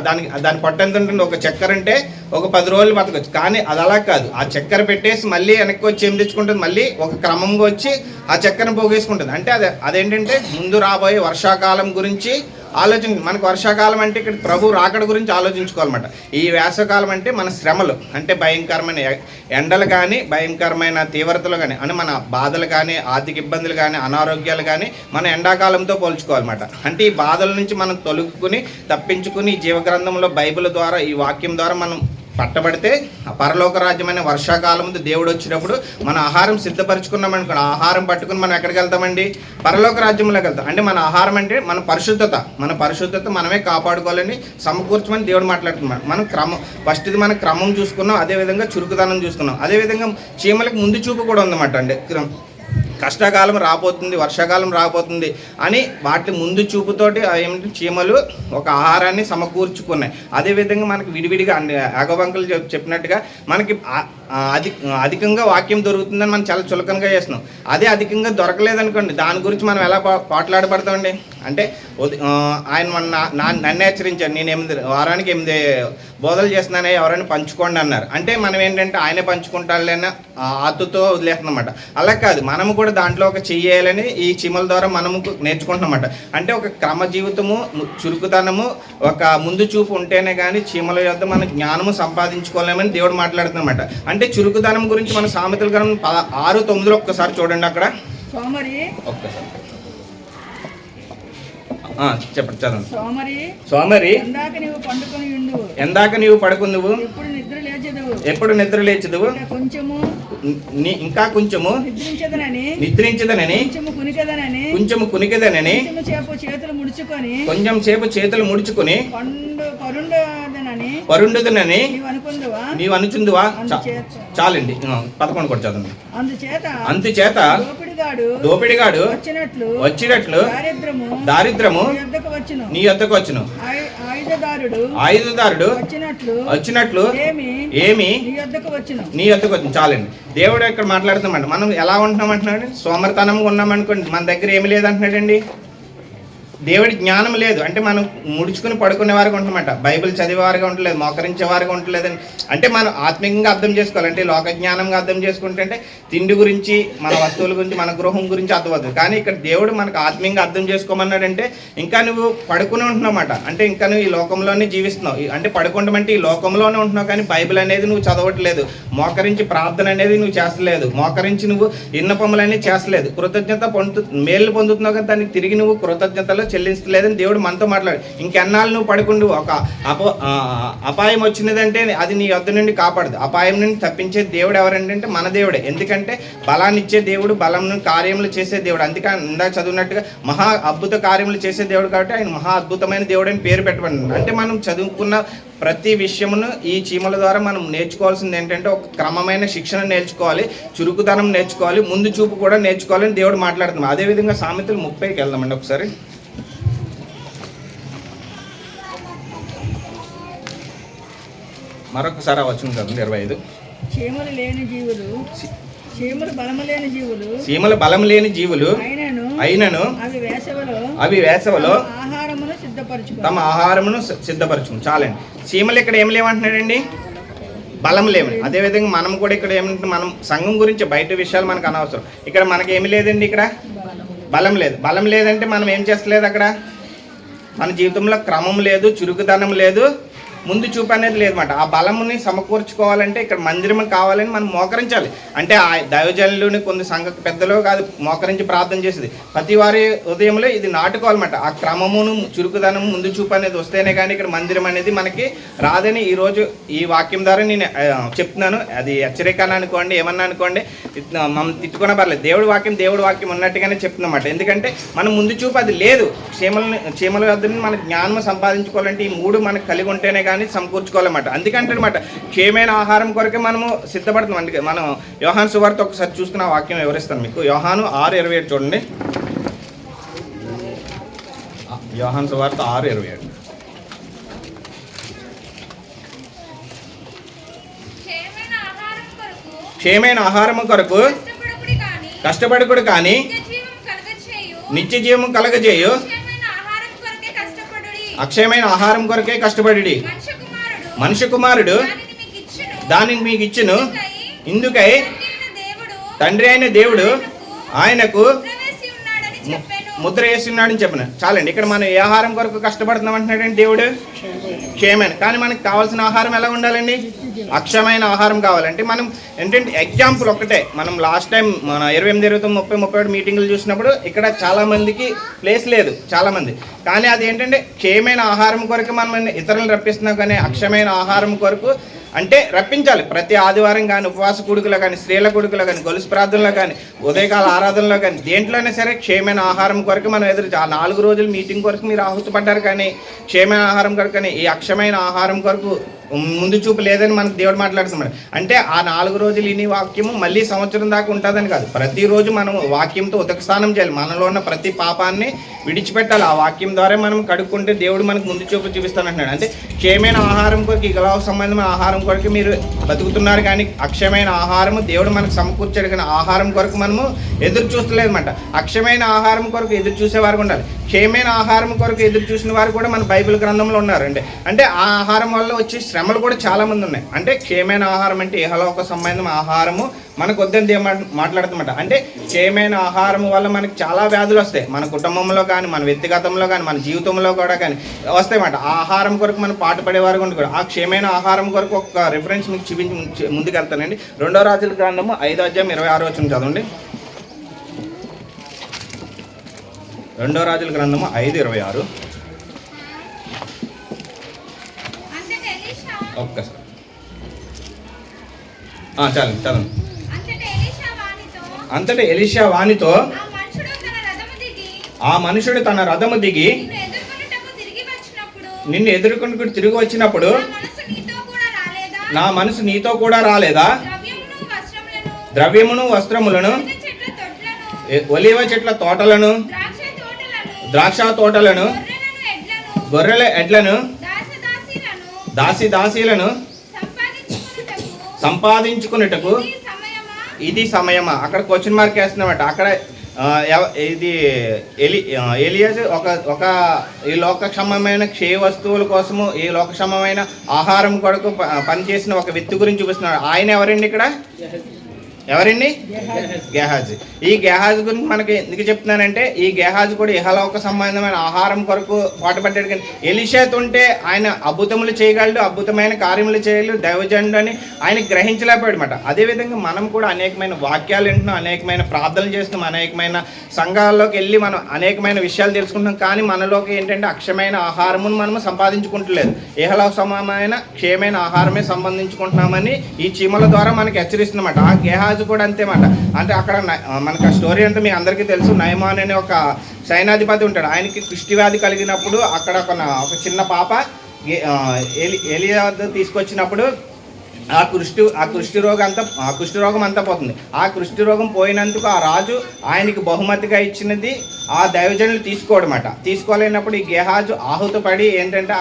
దాని పొట్ట ఎంత ఉంటుంది? ఒక చక్కెర అంటే ఒక 10 రోజులు బతకొచ్చు. కానీ అది అలా కాదు. ఆ చక్కెర పెట్టేసి మళ్ళీ వెనక్కి వచ్చి ఏం తెచ్చుకుంటుంది? మళ్ళీ ఒక క్రమంగా వచ్చి ఆ చక్కెరను పోగేసుకుంటుంది. అంటే అదేంటంటే ముందు రాబోయే వర్షాకాలం గురించి మనకు వర్షాకాలం అంటే ఇక్కడ ప్రభు రాకడ గురించి ఆలోచించుకోవాలన్నమాట. ఈ వేసవకాలం అంటే మన శ్రమలు, అంటే భయంకరమైన ఎండలు కానీ, భయంకరమైన తీవ్రతలు కానీ, అంటే మన బాధలు కానీ, ఆర్థిక ఇబ్బందులు కానీ, అనారోగ్యాలు కానీ మన ఎండాకాలంతో పోల్చుకోవాలన్నమాట. అంటే ఈ బాధల నుంచి మనం తొలగుకుని తప్పించుకుని ఈ జీవగ్రంథంలో బైబిల్ ద్వారా ఈ వాక్యం ద్వారా మనం పట్టబడితే పరలోక రాజ్యమైన వర్షాకాలం దేవుడు వచ్చినప్పుడు మన ఆహారం సిద్ధపరచుకున్నామనుకో, ఆహారం పట్టుకుని మనం ఎక్కడికి వెళ్తామండి? పరలోక రాజ్యంలోకి వెళ్తాం. అంటే మన ఆహారం అంటే మన పరిశుద్ధత మనమే కాపాడుకోవాలని సమకూర్చమని దేవుడు మాట్లాడుతున్నాడు. మనం ఫస్ట్ది మన క్రమం చూసుకున్నాం, అదేవిధంగా చురుకుదనం చూసుకున్నాం. అదేవిధంగా చీమలకు ముందు చూపు కూడా ఉందన్నమాట. అంటే కష్టకాలం రాబోతుంది, వర్షాకాలం రాబోతుంది అని వాటి ముందు చూపుతోటి ఏమిటి చీమలు ఒక ఆహారాన్ని సమకూర్చుకున్నాయి. అదేవిధంగా మనకి విడివిడిగా యాగవంకులు చెప్పినట్టుగా మనకి అధికంగా వాక్యం దొరుకుతుందని మనం చాలా చులకనగా చేస్తున్నాం. అదే అధికంగా దొరకలేదనుకోండి, దాని గురించి మనం ఎలా పాటలాడబడతామండి? అంటే ఆయన నన్ను హెచ్చరించాడు, నేను వారానికి 8 బోధలు చేస్తున్నానే, ఎవరైనా పంచుకోండి అన్నారు. అంటే మనం ఏంటంటే ఆయనే పంచుకుంటాడులేనా ఆతుతో వదిలేస్తున్నమాట. అలా కాదు, మనము కూడా దాంట్లో ఒక చెయ్యాలని ఈ చీమల ద్వారా మనము నేర్చుకుంటున్నమాట. అంటే ఒక క్రమ జీవితము, చురుకుతనము, ఒక ముందు చూపు ఉంటేనే కానీ చీమల యొద్ద మన జ్ఞానము సంపాదించుకోలేమని దేవుడు మాట్లాడుతున్నమాట. అంటే చురుకుదనం గురించి మన సామెతల గ్రంథం 6:9 ఒక్కసారి చూడండి. అక్కడ ఒక్కసారి చెప్పండి, చదవండి. సోమరి ఎందాక నీవు పడుకుందువు, ఎప్పుడు నిద్ర లేచదువు, ఇంకా కొంచెము నిద్రించదనని, కొంచెము కునికెదనని, కొంచెం సేపు చేతులు ముడుచుకొని పరుండుదనని నీవు అనుచుందువా? చాలండి, 11 కూడా చదవండి. అందుచేత దోపిడిగాడు వచ్చినట్లు దారిద్రము నీ యొద్దకు వచ్చును, ఆయుధదారుడు వచ్చినట్లు ఏమి నీ యొద్దకు వచ్చును. చాలండి. దేవుడు ఇక్కడ మాట్లాడుతున్నామండి. మనం ఎలా ఉంటున్నాం అంటున్నాడు? సోమరితనంగా ఉన్నామనుకోండి, మన దగ్గర ఏమి లేదంటున్నాడండి. దేవుడి జ్ఞానం లేదు అంటే మనం ముడుచుకుని పడుకునేవారుగా ఉంటున్నమాట, బైబిల్ చదివేవారుగా ఉండలేదు, మోకరించేవారుగా ఉండలేదని. అంటే మనం ఆత్మీయంగా అర్థం చేసుకోవాలి. అంటే లోక జ్ఞానంగా అర్థం చేసుకుంటే అంటే తిండి గురించి, మన వస్తువుల గురించి, మన గృహం గురించి అర్థమవుతుంది. కానీ ఇక్కడ దేవుడు మనకు ఆత్మీయంగా అర్థం చేసుకోమన్నాడంటే ఇంకా నువ్వు పడుకుని ఉంటున్నామాట. అంటే ఇంకా నువ్వు ఈ లోకంలోనే జీవిస్తున్నావు. అంటే పడుకుంటామంటే ఈ లోకంలోనే ఉంటున్నావు, కానీ బైబిల్ అనేది నువ్వు చదవట్లేదు, మోకరించి ప్రార్థన అనేది నువ్వు చేస్తలేదు, మోకరించి నువ్వు ఇన్నపములు అనేది చేస్తలేదు, కృతజ్ఞత మేలు పొందుతున్నావు, కానీ దానికి తిరిగి నువ్వు కృతజ్ఞతలు చెల్లించలేదని దేవుడు మనతో మాట్లాడు. ఇంకెన్నాళ్ళు నువ్వు పడుకుండు, ఒక అపాయం వచ్చినదంటే అది నీ వద్ద నుండి కాపాడదు. అపాయం నుండి తప్పించే దేవుడు ఎవరంటే మన దేవుడే. ఎందుకంటే బలాన్ని ఇచ్చే దేవుడు, బలం కార్యములు చేసే దేవుడు. అందుకే ఇందాక చదివినట్టుగా మహా అద్భుత కార్యములు చేసే దేవుడు కాబట్టి ఆయన మహా అద్భుతమైన దేవుడు అని పేరు పెట్టబడింది. అంటే మనం చదువుకున్న ప్రతి విషయమును ఈ చీమల ద్వారా మనం నేర్చుకోవాల్సింది ఏంటంటే ఒక క్రమమైన శిక్షణ నేర్చుకోవాలి, చురుకుదనం నేర్చుకోవాలి, ముందు చూపు కూడా నేర్చుకోవాలని దేవుడు మాట్లాడుతున్నాం. అదేవిధంగా సామెతలు 30కి వెళ్దామండి ఒకసారి. మరొకసారి వచ్చింది కదండి 25. చీమలు లేని జీవులు, చీమలు బలం లేని జీవులు అయినను అవి వేసవలో తమ ఆహారమును సిద్ధపరచుకుని. చాలండి. చీమలు ఇక్కడ ఏం లేవంటున్నాడండి? బలం లేవని. అదేవిధంగా మనం కూడా ఇక్కడ ఏమంటే మనం సంఘం గురించి బయట విషయాలు మనకు అనవసరం. ఇక్కడ మనకి ఏమి లేదండి, ఇక్కడ బలం లేదు. బలం లేదంటే మనం ఏం చేస్తలేదు, అక్కడ మన జీవితంలో క్రమం లేదు, చురుకుదనం లేదు, ముందు చూపు అనేది లేదన్నమాట. ఆ బలముని సమకూర్చుకోవాలంటే ఇక్కడ మందిరం కావాలని మనం మోకరించాలి. అంటే ఆ దైవజనులని కొన్ని సంఘ పెద్దలు కాదు మోకరించి ప్రార్థన చేసేది. ప్రతి వారి ఉదయంలో ఇది నాటుకోవాలన్నమాట. ఆ క్రమమును, చురుకుదనము, ముందు చూపు అనేది వస్తేనే కానీ ఇక్కడ మందిరం అనేది మనకి రాదని ఈరోజు ఈ వాక్యం ద్వారా నేను చెప్తున్నాను. అది హెచ్చరిక అనుకోండి, ఏమన్నా అనుకోండి, మనం తిట్టుకున్న పర్లేదు. దేవుడి వాక్యం ఉన్నట్టుగానే చెప్తున్నమాట. ఎందుకంటే మనం ముందు చూపు అది లేదు. చీమల వద్ద మన జ్ఞానం సంపాదించుకోవాలంటే ఈ 3 మనకు కలిగి ఉంటేనే కానీ సమకూర్చుకోవాలన్నమాట. అందుకంటే అనమాట క్షేమైన ఆహారం కొరకే మనము సిద్ధపడుతున్నాం. అందుకే మనం యోహాను సువార్త ఒకసారి చూసుకున్న వాక్యం వివరిస్తాను మీకు. యోహాను 6:27 చూడండి. యోహాను సువార్త 6:27. క్షేమైన ఆహారము కొరకు కష్టపడకుడు కానీ నిత్య జీవము కలగజేయు అక్షయమైన ఆహారం కొరకే కష్టపడి మనుష్య కుమారుడు దానిని మీకు ఇచ్చును. ఇందుకై తండ్రి అయిన దేవుడు ఆయనకు ముద్ర వేసి ఉన్నాడని చెప్పిన. చాలండి. ఇక్కడ మనం ఏ ఆహారం కొరకు కష్టపడుతున్నాం అంటున్నాడండి దేవుడు? క్షేమైన. కానీ మనకు కావాల్సిన ఆహారం ఎలా ఉండాలండి? అక్షయమైన ఆహారం కావాలంటే మనం ఏంటంటే ఎగ్జాంపుల్ ఒక్కటే. మనం లాస్ట్ టైం మన 28, 29, 30, 31 మీటింగులు చూసినప్పుడు ఇక్కడ చాలామందికి ప్లేస్ లేదు చాలామంది. కానీ అది ఏంటంటే క్షేమైన ఆహారం కొరకు మనం ఇతరులను రప్పిస్తున్నాం. కానీ అక్షయమైన ఆహారం కొరకు అంటే రప్పించాలి. ప్రతి ఆదివారం కానీ, ఉపవాస కూడుకులో కానీ, స్త్రీల కూడుకులో కానీ, గొలుసు ప్రార్థనలో కానీ, ఉదయకాల ఆరాధనలో కానీ, దేంట్లోనే సరే క్షేమైన ఆహారం కొరకు మనం ఆ 4 రోజులు మీటింగ్ కొరకు మీరు ఆహుతపడ్డారు. కానీ క్షేమైన ఆహారం కొరకు కానీ ఈ అక్షయమైన ఆహారం కొరకు ముందు చూపు లేదని మనకు దేవుడు మాట్లాడుతున్నాడు. అంటే ఆ 4 రోజులు ఇన్ని వాక్యము మళ్ళీ సంవత్సరం దాకా ఉంటుందని కాదు. ప్రతిరోజు మనం వాక్యంతో ఉతకస్నానం చేయాలి. మనలో ఉన్న ప్రతి పాపాన్ని విడిచిపెట్టాలి. ఆ వాక్యం ద్వారా మనం కడుక్కుంటే దేవుడు మనకు ముందు చూపు చూపిస్తానంటున్నాడు. అంటే క్షేమైన ఆహారం కొరకు, ఇగలావ సంబంధమైన ఆహారం కొరకు మీరు బతుకుతున్నారు. కానీ అక్షయమైన ఆహారము దేవుడు మనకు సమకూర్చాడు. కానీ ఆహారం కొరకు మనము ఎదురు చూస్తలేదు అనమాట. అక్షయమైన ఆహారం కొరకు ఎదురు చూసేవారు ఉండాలి. క్షేమైన ఆహారం కొరకు ఎదురు చూసిన వారు కూడా మన బైబిల్ గ్రంథంలో ఉన్నారండి. అంటే ఆ ఆహారం వల్ల వచ్చే శ్రమలు కూడా చాలామంది ఉన్నాయి. అంటే క్షేమైన ఆహారం అంటే ఇహలోక సంబంధం ఆహారము మనకు వద్దని మాట్లాడుతున్నమాట. అంటే క్షేమైన ఆహారం వల్ల మనకి చాలా వ్యాధులు వస్తాయి. మన కుటుంబంలో కానీ, మన వ్యక్తిగతంలో కానీ, మన జీవితంలో కూడా కానీ వస్తాయన్నమాట. ఆ ఆహారం కొరకు మనం పాటుపడేవారు కూడా. ఆ క్షేమైన ఆహారం కొరకు ఒక రిఫరెన్స్ మీకు చూపించి ముందుకెళ్తానండి. 2వ రాజుల గ్రంథము 5:26 చదవండి. 2వ రాజుల గ్రంథము 5:26. ఒక్కసారి చాలండి చదవండి. అంతటా ఎలీషా వానితో ఆ మనుషుడు తన రథము దిగి నిన్ను ఎదుర్కొంటూ తిరిగి వచ్చినప్పుడు నా మనసు నీతో కూడా రాలేదా? ద్రవ్యమును వస్త్రములను, ఒలీవ చెట్ల తోటలను, ద్రాక్ష తోటలను, గొర్రెల ఎడ్లను, దాసీలను సంపాదించుకున్నటకు ఇది సమయమా? అక్కడ క్వశ్చన్ మార్క్ వేస్తున్నమాట. అక్కడ ఇది ఎలియాజు ఒక ఈ లోకక్షమమైన క్షయ వస్తువుల కోసము, ఈ లోకక్షమమైన ఆహారం కొరకు పనిచేసిన ఒక వ్యక్తి గురించి చూపిస్తున్నాడు. ఆయన ఎవరండి ఇక్కడ? ఎవరండి? గేహాజీ. ఈ గేహాజీ గురించి మనకి ఎందుకు చెప్తున్నానంటే, ఈ గేహాజీ కూడా ఇహలోక సంబంధమైన ఆహారం కొరకు పాటుపడ్డాడు. కానీ ఎలీషాతో ఉంటే ఆయన అద్భుతములు చేయగలడు, అద్భుతమైన కార్యములు చేయగలడు, దైవజనుడు అని ఆయన గ్రహించలేకపోయాడు అనమాట. అదేవిధంగా మనం కూడా అనేకమైన వాక్యాలు వింటున్నాం, అనేకమైన ప్రార్థనలు చేస్తున్నాం, అనేకమైన సంఘాల్లోకి వెళ్ళి మనం అనేకమైన విషయాలు తెలుసుకుంటున్నాం. కానీ మనలోకి ఏంటంటే అక్షయమైన ఆహారమును మనము సంపాదించుకుంటలేదు, ఇహలోక సంబంధమైన క్షయమైన ఆహారమే సంబంధించుకుంటున్నామని ఈ చీమల ద్వారా మనకి హెచ్చరిస్తున్నమాట. ఆ గేహాజీ కూడా అంతేమాట. అంటే అక్కడ మనకు ఆ స్టోరీ అంతా మీ అందరికీ తెలుసు. నయమాన్ అనే ఒక సైనాధిపతి ఉంటాడు. ఆయనకి కుష్ఠవ్యాధి కలిగినప్పుడు అక్కడ ఒక చిన్న పాప ఎలియా తీసుకొచ్చినప్పుడు ఆ కుష్ఠరోగం అంతా పోతుంది. ఆ కుష్ఠరోగం పోయినందుకు ఆ రాజు ఆయనకి బహుమతిగా ఇచ్చినది ఆ దైవజనులు తీసుకోవడమాట. తీసుకోలేనప్పుడు ఈ గేహాజు ఆహుతపడి ఏంటంటే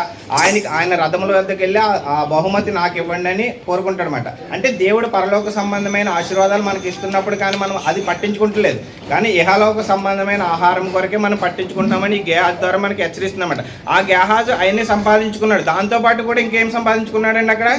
ఆయన రథముల వద్దకు వెళ్ళి ఆ బహుమతి నాకు ఇవ్వండి అని కోరుకుంటాడనమాట. అంటే దేవుడు పరలోక సంబంధమైన ఆశీర్వాదాలు మనకి ఇస్తున్నప్పుడు కానీ మనం అది పట్టించుకుంటలేదు. కానీ ఇహలోక సంబంధమైన ఆహారం కొరకే మనం పట్టించుకుంటామని ఈ గేహాజు ద్వారా మనకి హెచ్చరిస్తుందన్నమాట. ఆ గేహాజు ఆయన్ని సంపాదించుకున్నాడు. దాంతోపాటు కూడా ఇంకేం సంపాదించుకున్నాడండి అక్కడ?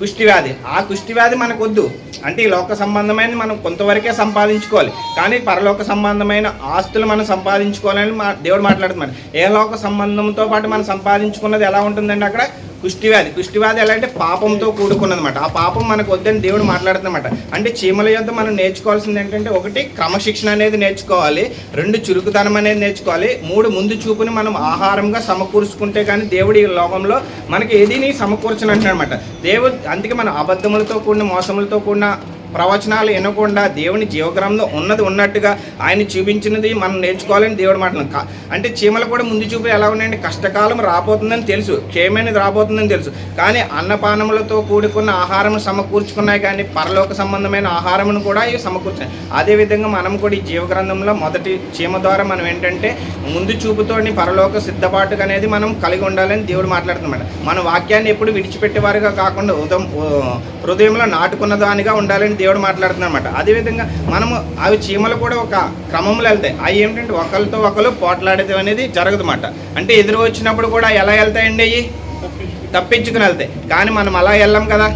కుష్ఠవ్యాధి. ఆ కుష్ఠవ్యాధి మనకు వద్దు. అంటే ఈ లోక సంబంధమైన మనం కొంతవరకే సంపాదించుకోవాలి, కానీ పరలోక సంబంధమైన ఆస్తులు మనం సంపాదించుకోవాలని దేవుడు మాట్లాడుతున్నాడు. ఏ లోక సంబంధంతో పాటు మనం సంపాదించుకున్నది ఎలా ఉంటుందండి అక్కడ? కుష్ఠవ్యాధి ఎలా అంటే పాపంతో కూడుకున్నదన్నమాట. ఆ పాపం మనకు వద్దని దేవుడు మాట్లాడుతున్నమాట. అంటే చీమల యొద్ద మనం నేర్చుకోవాల్సింది ఏంటంటే, 1 క్రమశిక్షణ అనేది నేర్చుకోవాలి, 2 చురుకుతనం అనేది నేర్చుకోవాలి, 3 ముందు చూపుని మనం ఆహారంగా సమకూర్చుకుంటే కానీ దేవుడు ఈ లోకంలో మనకి ఏదీ సమకూర్చని అంటాడనమాట. దేవుడు అందుకే మనం అబద్ధములతో కూడిన మోసములతో కూడిన ప్రవచనాలు వినకుండా దేవుని జీవగ్రంథంలో ఉన్నది ఉన్నట్టుగా ఆయన చూపించినది మనం నేర్చుకోవాలని దేవుడు మాట్లాడు. అంటే చీమలు కూడా ముందు చూపు ఎలా ఉన్నాయండి? కష్టకాలం రాబోతుందని తెలుసు, క్షేమైనది రాబోతుందని తెలుసు, కానీ అన్నపానములతో కూడుకున్న ఆహారం సమకూర్చుకున్నాయి, కానీ పరలోక సంబంధమైన ఆహారమును కూడా ఇవి సమకూర్చున్నాయి. అదేవిధంగా మనం కూడా ఈ జీవగ్రంథంలో మొదటి చీమ ద్వారా మనం ఏంటంటే ముందు చూపుతోని పరలోక సిద్ధపాటు అనేది మనం కలిగి ఉండాలని దేవుడు మాట్లాడుతున్నాడు. మన వాక్యాన్ని ఎప్పుడు విడిచిపెట్టేవారుగా కాకుండా హృదయంలో నాటుకున్న దానిగా ఉండాలని దేవుడు మాట్లాడుతున్నాడు అనమాట. అదేవిధంగా మనము అవి చీమలు కూడా ఒక క్రమంలో వెళ్తాయి. అవి ఏమిటంటే ఒకరితో ఒకరు పోట్లాడేది అనేది జరగదు అన్నమాట. అంటే ఎదురు వచ్చినప్పుడు కూడా ఎలా వెళ్తాయండి? అవి తప్పించుకుని వెళ్తాయి. కానీ మనం అలా వెళ్ళాం కదా.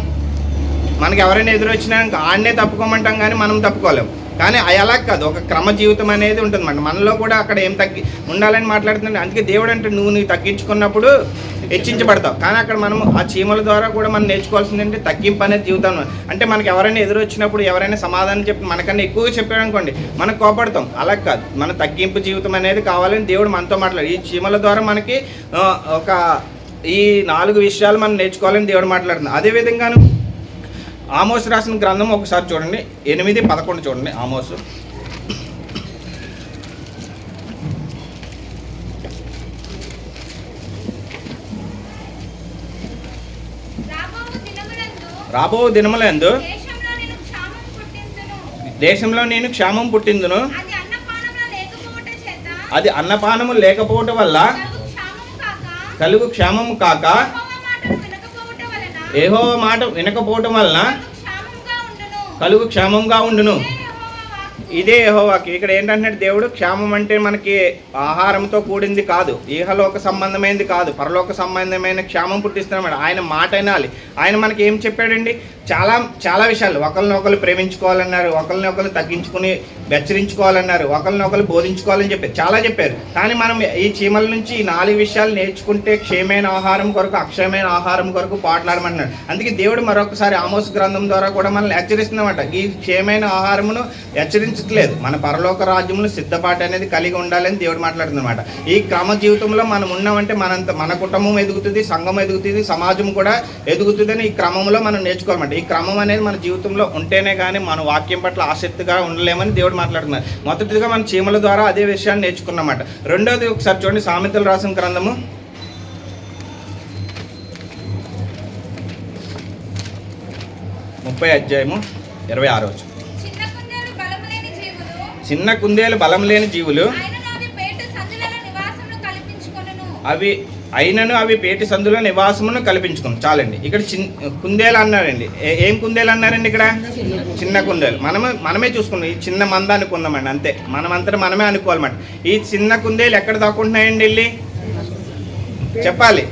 మనకి ఎవరైనా ఎదురు వచ్చినా ఆడనే తప్పుకోమంటాం, కానీ మనం తప్పుకోలేము. కానీ అలా కాదు, ఒక క్రమ జీవితం అనేది ఉంటుందన్నమాట. మనలో కూడా అక్కడ ఏం ఉండాలని మాట్లాడుతున్నాడు. అందుకే దేవుడు అంటే నువ్వు తగ్గించుకున్నప్పుడు హెచ్చించబడతావు. కానీ అక్కడ మనం ఆ చీమల ద్వారా కూడా మనం నేర్చుకోవాల్సింది అంటే తగ్గింపు అనేది జీవితం. అంటే మనకి ఎవరైనా ఎదురు వచ్చినప్పుడు ఎవరైనా సమాధానం చెప్పి మనకన్నా ఎక్కువగా చెప్పాడు అనుకోండి, మనం కోపడతాం. అలా కాదు, మన తగ్గింపు జీవితం అనేది కావాలని దేవుడు మనతో మాట్లాడు. ఈ చీమల ద్వారా మనకి ఈ 4 విషయాలు మనం నేర్చుకోవాలని దేవుడు మాట్లాడుతున్నాడు. అదేవిధంగాను ఆమోస్ రాసిన గ్రంథం ఒకసారి చూడండి, 8:11 చూడండి. ఆమోసు రాబో దినములందు దేశంలో నేను క్షామం పుట్టిందును, అది అన్నపానము లేకపోవటం వల్ల కలుగు క్షామము కాక యెహోవా మాట వినకపోవటం వలన కలుగు క్షేమంగా ఉండును. ఇదే యెహోవాకి. ఇక్కడ ఏంటంటే దేవుడు క్షేమం అంటే మనకి ఆహారంతో కూడింది కాదు, ఇహలోక సంబంధమైనది కాదు, పరలోక సంబంధమైన క్షేమం పుట్టిస్తున్నాడు. ఆయన మాట వినాలి. ఆయన మనకి ఏం చెప్పాడండి? చాలా విషయాలు. ఒకరినొకరు ప్రేమించుకోవాలన్నారు, ఒకరినొకరు తగ్గించుకుని హెచ్చరించుకోవాలన్నారు, ఒకరినొకరు బోధించుకోవాలని చాలా చెప్పారు. కానీ మనం ఈ చీమల నుంచి ఈ 4 విషయాలు నేర్చుకుంటే క్షేమైన ఆహారం కొరకు, అక్షయమైన ఆహారం కొరకు పాటలాడమన్నాడు. అందుకే దేవుడు మరొకసారి ఆమోస్ గ్రంథం ద్వారా కూడా మనల్ని హెచ్చరిస్తున్నమాట. ఈ క్షేమైన ఆహారమును హెచ్చరించట్లేదు, మన పరలోక రాజ్యములు సిద్ధపాటు అనేది కలిగి ఉండాలని దేవుడు మాట్లాడుతున్నమాట. ఈ క్రమ జీవితంలో మనం ఉన్నామంటే మన కుటుంబం ఎదుగుతుంది, సంఘం ఎదుగుతుంది, సమాజం కూడా ఎదుగుతుందని ఈ క్రమంలో మనం నేర్చుకోవాలన్నమాట. ఈ క్రమం అనేది మన జీవితంలో ఉంటేనే కానీ మన వాక్యం పట్ల ఆసక్తిగా ఉండలేమని దేవుడు మాట్లాడుతున్నారు. మొదటిగా మన చీమల ద్వారా అదే విషయాన్ని నేర్చుకున్నమాట. రెండోది ఒకసారి చూడండి, సామెతలు రాసిన గ్రంథము 30:26. చిన్న కుందేలు బలం లేని జీవులు అవి పేటి సందులో నివాసమును కల్పించుకుని. చాలండి. ఇక్కడ కుందేలు అన్నారండి. ఏం కుందేలు అన్నారండి? ఇక్కడ చిన్న కుందేలు. మనమే చూసుకున్నాం. ఈ చిన్న మంద అనుకుందామండి, అంతే. మనమంతా మనమే అనుకోవాలన్నమాట. ఈ చిన్న కుందేలు ఎక్కడ దాక్కుంటున్నాయండి? వెళ్ళి చెప్పాలి.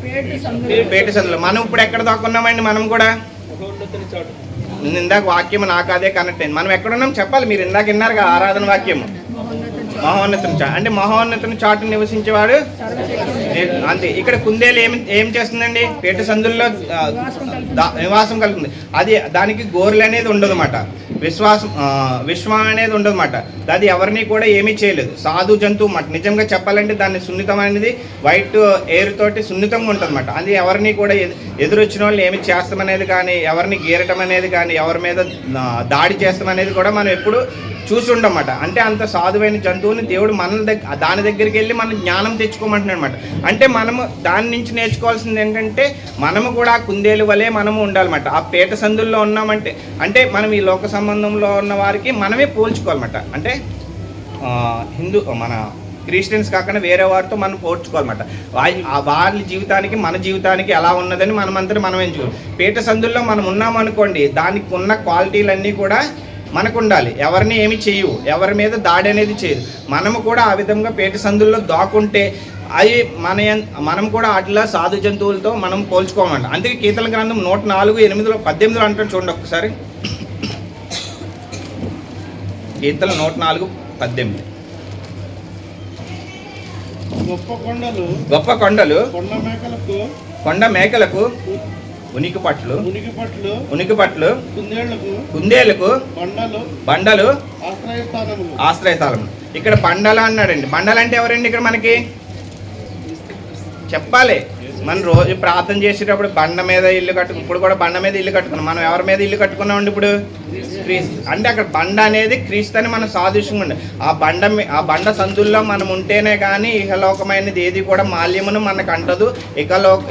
పేటి సందులో. మనం ఇప్పుడు ఎక్కడ దాక్కున్నామండి? మనం కూడా ఇందాక వాక్యం నాకు అదే కనెక్ట్ అయింది. మనం ఎక్కడున్నాం చెప్పాలి. మీరు ఇందాక విన్నారుగా ఆరాధన వాక్యము, మహోన్నతం అంటే మహోన్నతం చాటు నివసించేవాడు అంతే. ఇక్కడ కుందేలు ఏం చేస్తుందండి? పేట సందుల్లో నివాసం కలుగుతుంది. అది దానికి గోర్లు అనేది ఉండదన్నమాట, విశ్వం అనేది ఉండదన్నమాట. అది ఎవరిని కూడా ఏమీ చేయలేదు, సాధు జంతువు అన్నమాట. నిజంగా చెప్పాలంటే దాన్ని సున్నితం అనేది వైట్ ఎయిర్ తోటి సున్నితంగా ఉంటుంది అన్నమాట. అది ఎవరిని కూడా ఎదురొచ్చిన వాళ్ళు ఏమి చేస్తామనేది కానీ, ఎవరిని గీరటం అనేది కానీ, ఎవరి మీద దాడి చేస్తామనేది కూడా మనం ఎప్పుడు చూసి ఉండమాట. అంటే అంత సాధువైన జంతువుని దేవుడు దాని దగ్గరికి వెళ్ళి మనం జ్ఞానం తెచ్చుకోమంటున్నాడు అనమాట. అంటే మనము దాని నుంచి నేర్చుకోవాల్సింది ఏంటంటే మనము కూడా కుందేలు వలె మనము ఉండాలన్నమాట. ఆ పేట సందుల్లో ఉన్నామంటే అంటే మనం ఈ లోక సంబంధంలో ఉన్న వారికి మనమే పోల్చుకోవాలన్నమాట. అంటే మన క్రిస్టియన్స్ కాకుండా వేరే వారితో మనం పోల్చుకోవాలన్నమాట. వాళ్ళ జీవితానికి మన జీవితానికి ఎలా ఉన్నదని మనం ఎంచుకోవాలి. పేట సందుల్లో మనం ఉన్నామనుకోండి, దానికి ఉన్న క్వాలిటీలన్నీ కూడా మనకు ఉండాలి. ఎవరిని ఏమి చేయవు, ఎవరి మీద దాడి అనేది చేయదు. మనము కూడా ఆ విధంగా పేట సందుల్లో దాక్కుంటే అవి మనం కూడా అట్లా సాధు జంతువులతో మనం పోల్చుకోమంట. అందుకే కీర్తన గ్రంథం 104:8-18 అంటారు చూడండి ఒకసారి. కీర్తన 104:18. గొప్ప కొండలు కొండ మేకలకు ఉనికి పట్లు కుందేళ్లకు బండలు ఆశ్రయస్థానములు. ఇక్కడ బండలు అన్నాడండి. బండలు అంటే ఎవరండి? ఇక్కడ మనకి చెప్పాలి. మనం రోజు ప్రార్థన చేసేటప్పుడు బండ మీద ఇల్లు ఇప్పుడు కూడా బండ మీద ఇల్లు కట్టుకున్నాం. మనం ఎవరి మీద ఇల్లు కట్టుకున్నామండి? ఇప్పుడు క్రీస్తు. అంటే అక్కడ బండ అనేది క్రీస్తు అని మనం సాదృశ్యంగా ఉండే ఆ బండ సందుల్లో మనం ఉంటేనే కానీ ఇహలోకమైనది ఏది కూడా మాల్యమును మనకు అంటదు.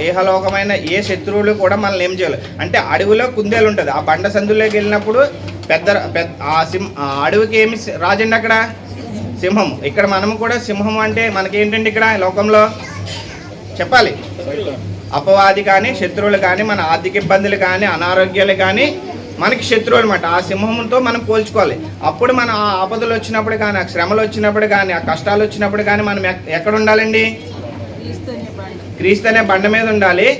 ఇహలోకమైన ఏ శత్రువులు కూడా మనల్ని ఏం చేయాలి. అంటే అడవిలో కుందేలు ఉంటుంది. ఆ బండ సందుల్లోకి వెళ్ళినప్పుడు ఆ అడవికి ఏమి రాజండి? అక్కడ సింహం. ఇక్కడ మనము కూడా సింహం. అంటే మనకేంటండి ఇక్కడ లోకంలో చెప్పాలి? అపవాది కానీ, శత్రువులు కానీ, మన ఆర్థిక ఇబ్బందులు కానీ, అనారోగ్యాలు కానీ మనకి శత్రువులు అనమాట. ఆ సింహంతో మనం పోల్చుకోవాలి. అప్పుడు మన ఆ ఆపదలు వచ్చినప్పుడు కానీ, ఆ శ్రమలు వచ్చినప్పుడు కానీ, ఆ కష్టాలు వచ్చినప్పుడు కానీ మనం ఎక్కడ ఉండాలండి? క్రీస్తు అనే బండ మీద ఉండాలి.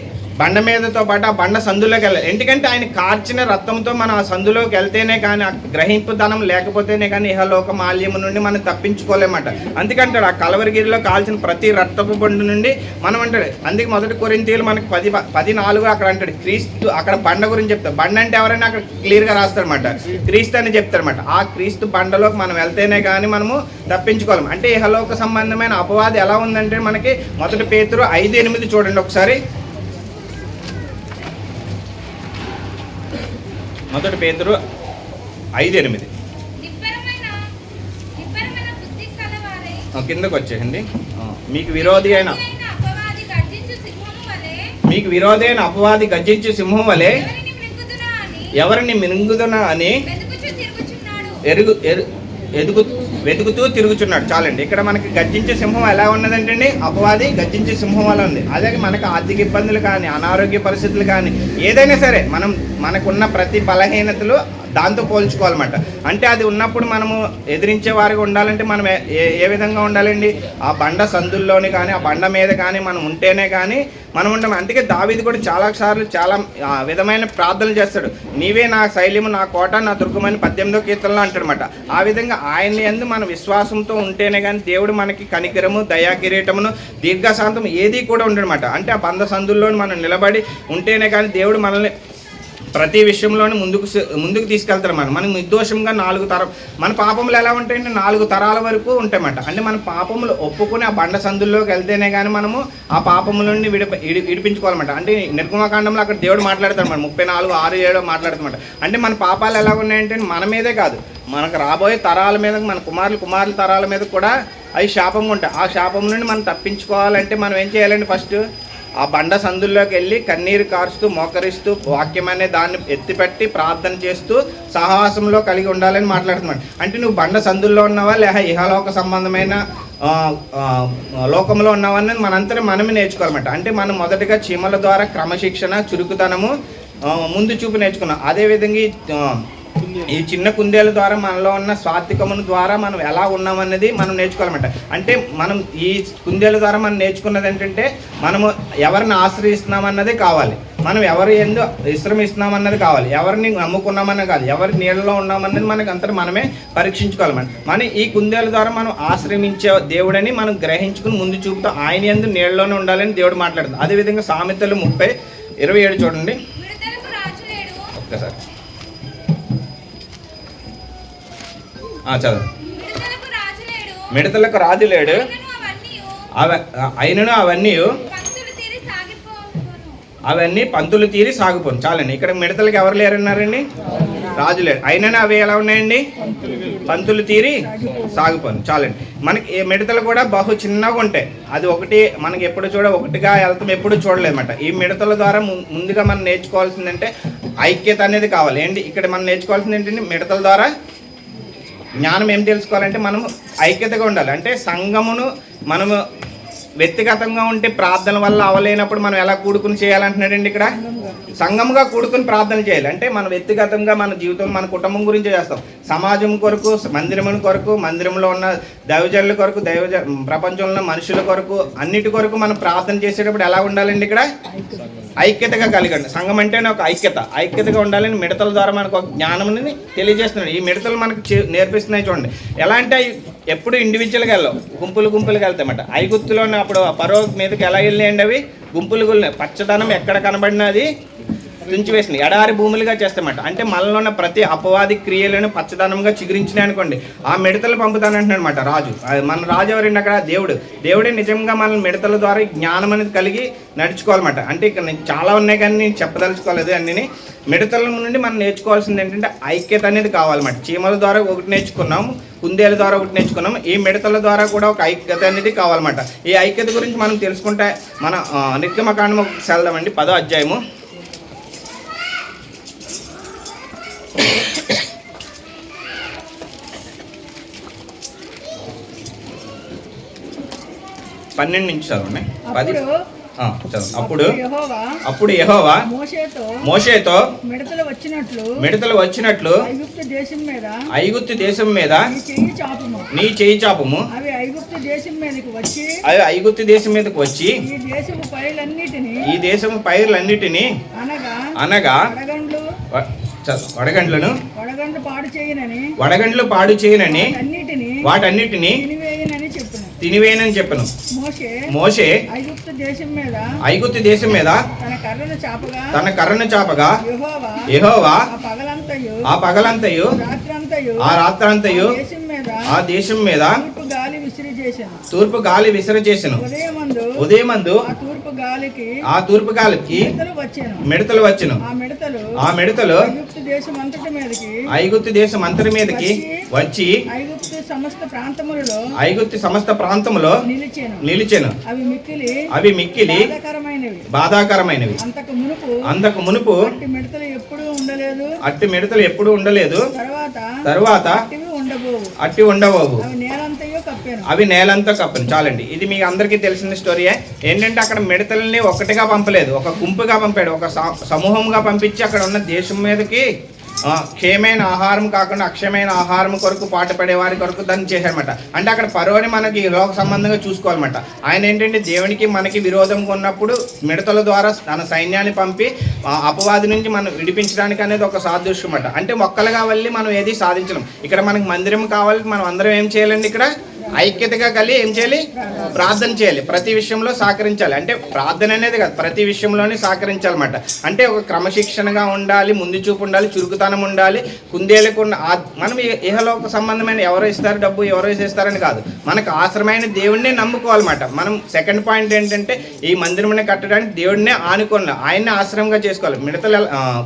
బండ మీదతో పాటు ఆ బండ సందులోకి వెళ్ళాలి. ఎందుకంటే ఆయన కార్చిన రక్తంతో మనం ఆ సందులోకి వెళ్తేనే కానీ, ఆ గ్రహింపుదనం లేకపోతేనే కానీ ఇహలోక మాల్యము నుండి మనం తప్పించుకోలేమట. అందుకంటాడు ఆ కలవరిగిరిలో కాల్చిన ప్రతి రక్తపు బండు నుండి మనం అంటాడు. అందుకే 1 కొరింథీయులు మనకి 10:4 అక్కడ అంటాడు క్రీస్తు. అక్కడ బండ గురించి చెప్తాడు. బండ అంటే ఎవరైనా అక్కడ క్లియర్గా రాస్తాడనమాట. క్రీస్తు అని చెప్తారనమాట. ఆ క్రీస్తు బండలోకి మనం వెళ్తేనే కానీ మనము తప్పించుకోలేము. అంటే ఇహలోక సంబంధమైన అపవాది ఎలా ఉందంటే మనకి 1 పేతురు 5:8 చూడండి ఒకసారి. 1 పేతురు 5:8 కిందకు వచ్చేయండి. మీకు విరోధి అయిన అపవాది గర్జించు సింహం వలె ఎవరిని మింగుదునా అని వెతుకుతూ తిరుగుచున్నాడు. చాలండి. ఇక్కడ మనకి గర్జించే సింహం ఎలా ఉన్నదంటే అపవాది గర్జించే సింహం వల్ల ఉంది. అదే మనకు ఆర్థిక ఇబ్బందులు కానీ, అనారోగ్య పరిస్థితులు కానీ, ఏదైనా సరే మనకున్న ప్రతి బలహీనతలు దాంతో పోల్చుకోవాలన్నమాట. అంటే అది ఉన్నప్పుడు మనము ఎదిరించే వారిగా ఉండాలంటే మనం ఏ విధంగా ఉండాలండి? ఆ బండ సందుల్లోని కానీ, ఆ బండ మీద కానీ మనం ఉంటేనే కానీ మనం ఉంటాం. అందుకే దావీదు కూడా చాలా విధమైన ప్రార్థనలు చేస్తాడు. నీవే నా శైల్యము, నా కోట, నా దుర్గమని 18వ కీర్తనలో అంటాడనమాట. ఆ విధంగా ఆయన్ని యందు మన విశ్వాసంతో ఉంటేనే కానీ దేవుడు మనకి కనికరము, దయా కిరీటమును, దీర్ఘశాంతం ఏది కూడా ఉండడనమాట. అంటే ఆ బండ సందుల్లో మనం నిలబడి ఉంటేనే కానీ దేవుడు మనల్ని ప్రతి విషయంలోనే ముందుకు తీసుకెళ్తారు. మనం నిర్దోషంగా 4 తరం మన పాపములు ఎలా ఉంటాయంటే 4 తరాల వరకు ఉంటాయన్నమాట. అంటే మన పాపములు ఒప్పుకొని ఆ బండ సందుల్లోకి వెళ్తేనే కానీ మనము ఆ పాపముల నుండి విడిపించుకోవాలన్నమాట. అంటే నిర్గమకాండంలో అక్కడ దేవుడు మాట్లాడతాడు మన 34:6-7 మాట్లాడుతామాట. అంటే మన పాపాలు ఎలా ఉన్నాయంటే మన మీదే కాదు, మనకు రాబోయే తరాల మీద, మన కుమారుల తరాల మీద కూడా అవి శాపంగా ఉంటాయి. ఆ శాపం నుండి మనం తప్పించుకోవాలంటే మనం ఏం చేయాలండి? ఫస్ట్ ఆ బండ సందుల్లోకి వెళ్ళి కన్నీరు కారుస్తూ మోకరిస్తూ వాక్యం అనే దాన్ని ఎత్తిపెట్టి ప్రార్థన చేస్తూ సహవాసంలో కలిగి ఉండాలని మాట్లాడుతున్నాడు. అంటే నువ్వు బండ సందుల్లో ఉన్నావా లేక ఇహలోక సంబంధమైన లోకంలో ఉన్నావని మనంతరం మనమే నేర్చుకోవాలన్నమాట. అంటే మనం మొదటిగా చీమల ద్వారా క్రమశిక్షణ, చురుకుతనము, ముందు చూపు నేర్చుకున్నాం. అదేవిధంగా ఈ చిన్న కుందేల ద్వారా మనలో ఉన్న స్వాత్వికమును ద్వారా మనం ఎలా ఉన్నామన్నది మనం నేర్చుకోవాలన్నమాట. అంటే మనం ఈ కుందేల ద్వారా మనం నేర్చుకున్నది ఏంటంటే మనము ఎవరిని ఆశ్రయిస్తున్నామన్నది కావాలి. మనం ఎవరి ఎందు విశ్రమిస్తున్నామన్నది కావాలి, ఎవరిని నమ్ముకున్నామన్నది కాదు, ఎవరి నీళ్ళలో ఉన్నామన్నది మనకు అంతా మనమే పరీక్షించుకోవాలి. మనం ఈ కుందేల ద్వారా మనం ఆశ్రమించే దేవుడని మనం గ్రహించుకుని ముందు చూపుతూ ఆయన యందు నీళ్ళలోనే ఉండాలని దేవుడు మాట్లాడుతుంది. అదేవిధంగా సామెతలు 30:27 చూడండి ఒక్కసారి. చదువు. మిడతలకు రాజు లేడు, అయినను అవన్నీ పంతులు తీరి సాగిపోను. చాలండి. ఇక్కడ మిడతలకు ఎవరు లేరన్నారండి? రాజు లేడు. అయినను అవి ఎలా ఉన్నాయండి? పంతులు తీరి సాగిపోను. చాలండి. మనకి మిడతలు కూడా బహు చిన్నగా ఉంటాయి. అది ఒకటి మనకి ఎప్పుడు ఒకటిగా వెళ్తాం, ఎప్పుడు చూడలేదన్నమాట. ఈ మిడతల ద్వారా ముందుగా మనం నేర్చుకోవాల్సిందంటే ఐక్యత అనేది కావాలి. ఏంటి ఇక్కడ మనం నేర్చుకోవాల్సింది ఏంటంటే మిడతల ద్వారా జ్ఞానం ఏం తెలుసుకోవాలంటే మనము ఐక్యతగా ఉండాలి. అంటే సంఘమును మనము వ్యక్తిగతంగా ఉంటే ప్రార్థన వల్ల అవలేనప్పుడు మనం ఎలా కూడుకుని చేయాలంటున్నాడండి ఇక్కడ? సంఘముగా కూడుకుని ప్రార్థన చేయాలి. అంటే మనం వ్యక్తిగతంగా మన జీవితం మన కుటుంబం గురించి చేస్తాం, సమాజం కొరకు, మందిరముని కొరకు, మందిరంలో ఉన్న దైవజనుల కొరకు, ప్రపంచంలో ఉన్న మనుషుల కొరకు, అన్నిటి కొరకు మనం ప్రార్థన చేసేటప్పుడు ఎలా ఉండాలండి? ఇక్కడ ఐక్యతగా కలిగండి. సంఘం అంటేనే ఒక ఐక్యతగా ఉండాలని మిడతల ద్వారా మనకు ఒక జ్ఞానాన్ని తెలియజేస్తున్నాడు. ఈ మిడతలు మనకు నేర్పిస్తున్నాయి. చూడండి ఎలా అంటే ఎప్పుడు ఇండివిజువల్గా వెళ్ళవు, గుంపులుగా వెళ్తాయన్నమాట. ఐగుప్తులో అప్పుడు పరో మీదకి ఎలా వెళ్ళాయండి? అవి గుంపులు పచ్చదనం ఎక్కడ కనబడినా అది తుంచివేసినాయి, ఎడారి భూములుగా చేస్తామట. అంటే మనలో ఉన్న ప్రతి అపవాది క్రియలను పచ్చదనంగా చిగురించినాయి అనుకోండి, ఆ మిడతలు పంపుతానంటున్నాడనమాట రాజు. మన రాజు ఎవరండి అక్కడ? దేవుడే నిజంగా మన మిడతల ద్వారా జ్ఞానం అనేది కలిగి నడుచుకోవాలన్నమాట. అంటే ఇక్కడ చాలా ఉన్నాయి కానీ నేను చెప్పదలుచుకోలేదు అన్నీ. మిడతల నుండి మనం నేర్చుకోవాల్సింది ఏంటంటే ఐక్యత అనేది కావాలన్నమాట. చీమల ద్వారా ఒకటి నేర్చుకున్నాము, కుందేల ద్వారా ఒకటి నేర్చుకున్నాము, ఈ మిడతల ద్వారా కూడా ఒక ఐక్యత అనేది కావాలన్నమాట. ఈ ఐక్యత గురించి మనం తెలుసుకుంటే మన నిర్గమకాండము వెళ్దామండి. 10వ అధ్యాయము. పన్నెండు నుంచి చదవండి. 10 అప్పుడు యెహోవా మోషేతో మిడతలు వచ్చినట్లు ఐగుప్తు దేశం మీద నీ చెయ్యి చాపము. అవి ఐగుప్తు దేశం మీదకి వచ్చి ఈ దేశము పైర్లన్నిటినీ అనగా వడగండ్లు పాడు చేయనని వాటన్నిటిని తినివేయనని చెప్పను. మోషే ఐగుప్తు దేశం మీద తన కర్రను చాపగా యెహోవా ఆ పగలంతయు ఆ రాత్రంతయు ఆ దేశం మీద తూర్పు గాలి విసిరిచేసెను. ఉదయమందు ఆ తూర్పు గాలికి మిడతలు వచ్చెను. ఆ మిడతలు ఐగుప్తు దేశం అంతటి మీదకి వచ్చి ఐగుప్తు సమస్త ప్రాంతములో నిలిచెను. అవి మిక్కిలి బాధాకరమైనవి. అంతకు మునుపు అట్టి మిడతలు ఎప్పుడు ఉండలేదు, తరువాత అట్టి ఉండబోవు. అవి నేలంతా కప్పను. చాలండి. ఇది మీకు అందరికీ తెలిసిన స్టోరీయే. ఏంటంటే అక్కడ మిడతల్ని ఒకటిగా పంపలేదు, ఒక గుంపుగా పంపాడు, ఒక సమూహంగా పంపించి అక్కడ ఉన్న దేశం మీదకి క్షేమైన ఆహారం కాకుండా అక్షయమైన ఆహారం కొరకు పాటుపడే వారి కొరకు దాన్ని చేశారనమాట. అంటే అక్కడ పరోని మనకి లోక సంబంధంగా చూసుకోవాలన్నమాట. ఆయన ఏంటంటే దేవునికి మనకి విరోధంగా ఉన్నప్పుడు మిడతల ద్వారా తన సైన్యాన్ని పంపి అపవాది నుంచి మనం విడిపించడానికి అనేది ఒక సాదృశ్యం అన్నమాట. అంటే ఒక్కలుగా వెళ్ళి మనం ఏది సాధించలేం. ఇక్కడ మనకి మందిరం కావాలి, మనం అందరం ఏం చేయాలండి? ఇక్కడ ఐక్యతగా కలిగి ఏం చేయాలి? ప్రార్థన చేయాలి. ప్రతి విషయంలో సహకరించాలి. అంటే ప్రార్థన అనేది కాదు, ప్రతి విషయంలోనే సహకరించాలన్నమాట. అంటే ఒక క్రమశిక్షణగా ఉండాలి, ముందు చూపు ఉండాలి, చురుకుతనం ఉండాలి. కుందేలకు మనం ఇహలోక సంబంధమైన ఎవరో ఇస్తారు డబ్బు, ఎవరో ఇస్తారని కాదు, మనకు అవసరమైన దేవుడినే నమ్ముకోవాలన్నమాట. మనం సెకండ్ పాయింట్ ఏంటంటే ఈ మందిరంని కట్టడానికి దేవుడినే ఆనుకోవాలి, ఆయన్ని ఆశ్రయంగా చేసుకోవాలి.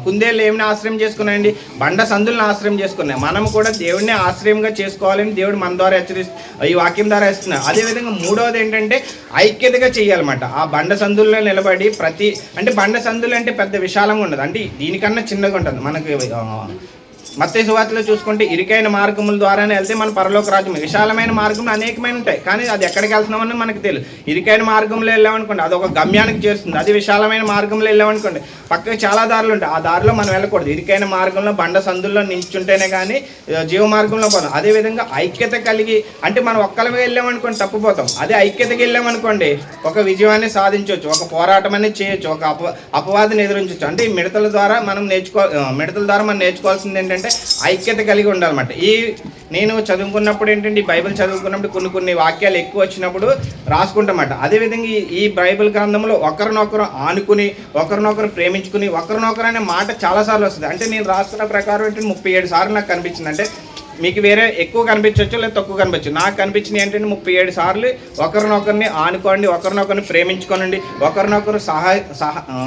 కుందేలు ఏమైనా ఆశ్రయం చేసుకున్నాయండి? బండ సందులను ఆశ్రయం చేసుకున్నాయి. మనం కూడా దేవుడిని ఆశ్రయంగా చేసుకోవాలని దేవుడు మన ద్వారా ఈ వాక్యం ద్వారా ఇస్తున్నారు. అదేవిధంగా మూడవది ఏంటంటే ఐక్యతగా చేయాలన్నమాట. ఆ బండ సందుల్లో నిలబడి అంటే బండ సందులు అంటే పెద్ద విశాలంగా ఉండదు, అంటే దీనికన్నా చిన్నగా ఉంటుంది. మనకి మత్తయి సువార్తలో చూసుకుంటే ఇరుకైన మార్గముల ద్వారానే వెళ్తే మన పరలోక రాజ్యం. విశాలమైన మార్గములు అనేకమైన ఉంటాయి, కానీ అది ఎక్కడికి వెళ్తున్నామని మనకు తెలియదు. ఇరుకైన మార్గంలో వెళ్ళామనుకోండి అది ఒక గమ్యానికి చేరుస్తుంది. అది విశాలమైన మార్గంలో వెళ్ళామనుకోండి పక్కకి చాలా దారులు ఉంటాయి, ఆ దారిలో మనం వెళ్ళకూడదు. ఇరుకైన మార్గంలో బండ సందుల్లో నిల్చుంటేనే కానీ జీవ మార్గంలో పోదాం. అదేవిధంగా ఐక్యత కలిగి అంటే మనం ఒక్కలమే వెళ్ళామనుకోండి తప్పిపోతాం. అదే ఐక్యతకి వెళ్ళామనుకోండి ఒక విజయాన్ని సాధించవచ్చు, ఒక పోరాటం అనేది చేయొచ్చు, ఒక అపవాదిని ఎదురించవచ్చు. అంటే ఈ మిడతల ద్వారా మనం నేర్చుకోవాల్సింది ఏంటంటే ఐక్యత కలిగి ఉండాలన్నమాట. నేను చదువుకున్నప్పుడు ఏంటంటే ఈ బైబిల్ చదువుకున్నప్పుడు కొన్ని వాక్యాలు ఎక్కువ వచ్చినప్పుడు రాసుకుంటామన్నమాట. అదేవిధంగా ఈ బైబిల్ గ్రంథంలో ఒకరినొకరు ఆనుకుని ఒకరినొకరు ప్రేమించుకుని ఒకరినొకరు అనే మాట చాలాసార్లు వస్తుంది. అంటే నేను రాసుకున్న ప్రకారం ఏంటంటే 37 సార్లు నాకు కనిపించింది. అంటే మీకు వేరే ఎక్కువ కనిపించవచ్చు లేదా తక్కువ కనిపించచ్చు. నాకు కనిపించింది ఏంటంటే 37 సార్లు ఒకరినొకరిని ఆనుకోండి, ఒకరినొకరిని ప్రేమించుకోనండి, ఒకరినొకరు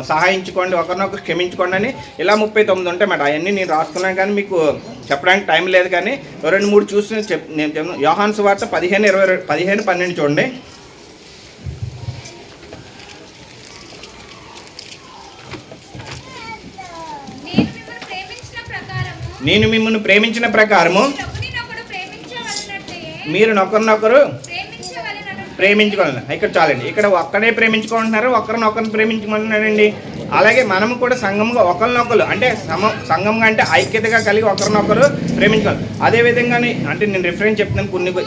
సహాయించుకోండి, ఒకరినొకరు క్షమించుకోండి అని ఇలా 39 ఉంటాయి మాట. అవన్నీ నేను రాసుకున్నాను కానీ మీకు చెప్పడానికి టైం లేదు. కానీ 2-3 చూసి నేను చెప్తాను. యోహాను సువార్త 15:12 చూడండి. నేను మిమ్మల్ని ప్రేమించిన ప్రకారము మీరు ఒకరినొకరు ప్రేమించుకోవాలి. ఇక్కడ చాలండి. ఇక్కడ ఒక్కడే ప్రేమించుకుంటున్నారు, ఒకరినొకరిని ప్రేమించుకుంటున్నారండి. అలాగే మనము కూడా సంఘంగా ఒకరినొకరు అంటే సంఘంగా అంటే ఐక్యతగా కలిగి ఒకరినొకరు ప్రేమించుకోవాలి. అదేవిధంగానే అంటే నేను రిఫరెన్స్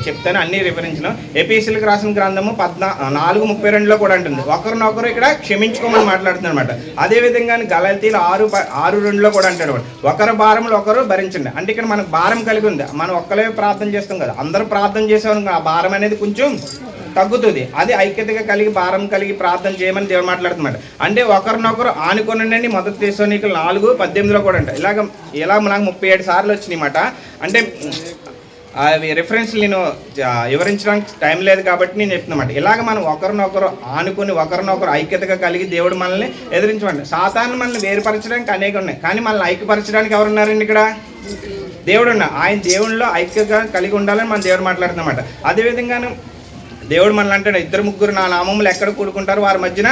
చెప్తాను అన్ని రిఫరెన్స్లో. ఎపిఎస్సీలకు రాసిన గ్రంథము 4:32 కూడా ఉంటుంది ఒకరినొకరు ఇక్కడ క్షమించుకోమని మాట్లాడుతుంది అనమాట. అదేవిధంగా గలతీయులు 6:2 కూడా అంటాడు ఒకరి భారములు ఒకరు భరించండి. అంటే ఇక్కడ మనకు భారం కలిగి ఉంది. మనం ఒక్కలే ప్రార్థన చేస్తాం కదా, అందరూ ప్రార్థన చేసేవారు ఆ భారం అనేది కొంచెం తగ్గుతుంది. అది ఐక్యతగా కలిగి భారం కలిగి ప్రార్థన చేయమని దేవుడు మాట్లాడుతున్నాడు. అంటే ఒకరినొకరు ఆనుకోనండి. మొదటి తెస్సలోనికలు 4:18 కూడా అంట. ఇలా నాకు 37 సార్లు వచ్చినాయి అన్నమాట. అంటే అవి రిఫరెన్స్లు నేను వివరించడానికి టైం లేదు కాబట్టి నేను చెప్తున్నమాట. ఇలాగ మనం ఒకరినొకరు ఆనుకొని ఒకరినొకరు ఐక్యతగా కలిగి దేవుడు మనల్ని ఎదిరించమండి. సాతాను మనల్ని వేరుపరచడానికి అనేక ఉన్నాయి, కానీ మనల్ని ఐక్యపరచడానికి ఎవరున్నారండి? ఇక్కడ దేవుడు ఉన్నారు. ఆయన దేవుడిలో ఐక్యతగా కలిగి ఉండాలని మన దేవుడు మాట్లాడుతున్నమాట. అదేవిధంగా దేవుడు మనల్ని అంటాడు 2-3 నా నామములు ఎక్కడ కూడుకుంటారు వారి మధ్యన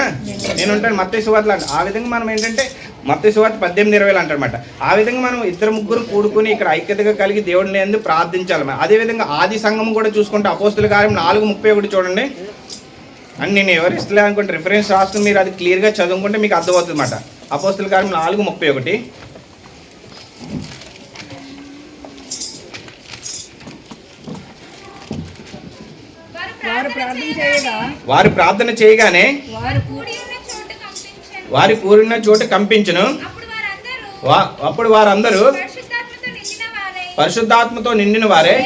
నేను ఉంటాను. మత్తయి సువార్తలు అంటే ఆ విధంగా మనం ఏంటంటే మత్తయి సువార్త 18:20 అంటారన్నమాట. ఆ విధంగా మనం 2-3 కూడుకుని ఇక్కడ ఐక్యతగా కలిగి దేవుడిని ఎందుకు ప్రార్థించాలి. అదేవిధంగా ఆది సంఘం కూడా చూసుకుంటే అపోస్తుల కార్యం 4:31 చూడండి. అని నేను వివరిస్తలే అనుకుంటే రిఫరెన్స్ రాసుకుని మీరు అది క్లియర్గా చదువుకుంటే మీకు అర్థమవుతుంది అన్నమాట. అపోస్తుల కార్యం 4:31 వారు ప్రార్థన చేయగానే వారి కూడిన చోట కంపించును. అప్పుడు వారందరూ పరిశుద్ధాత్మతో నిండిన వారే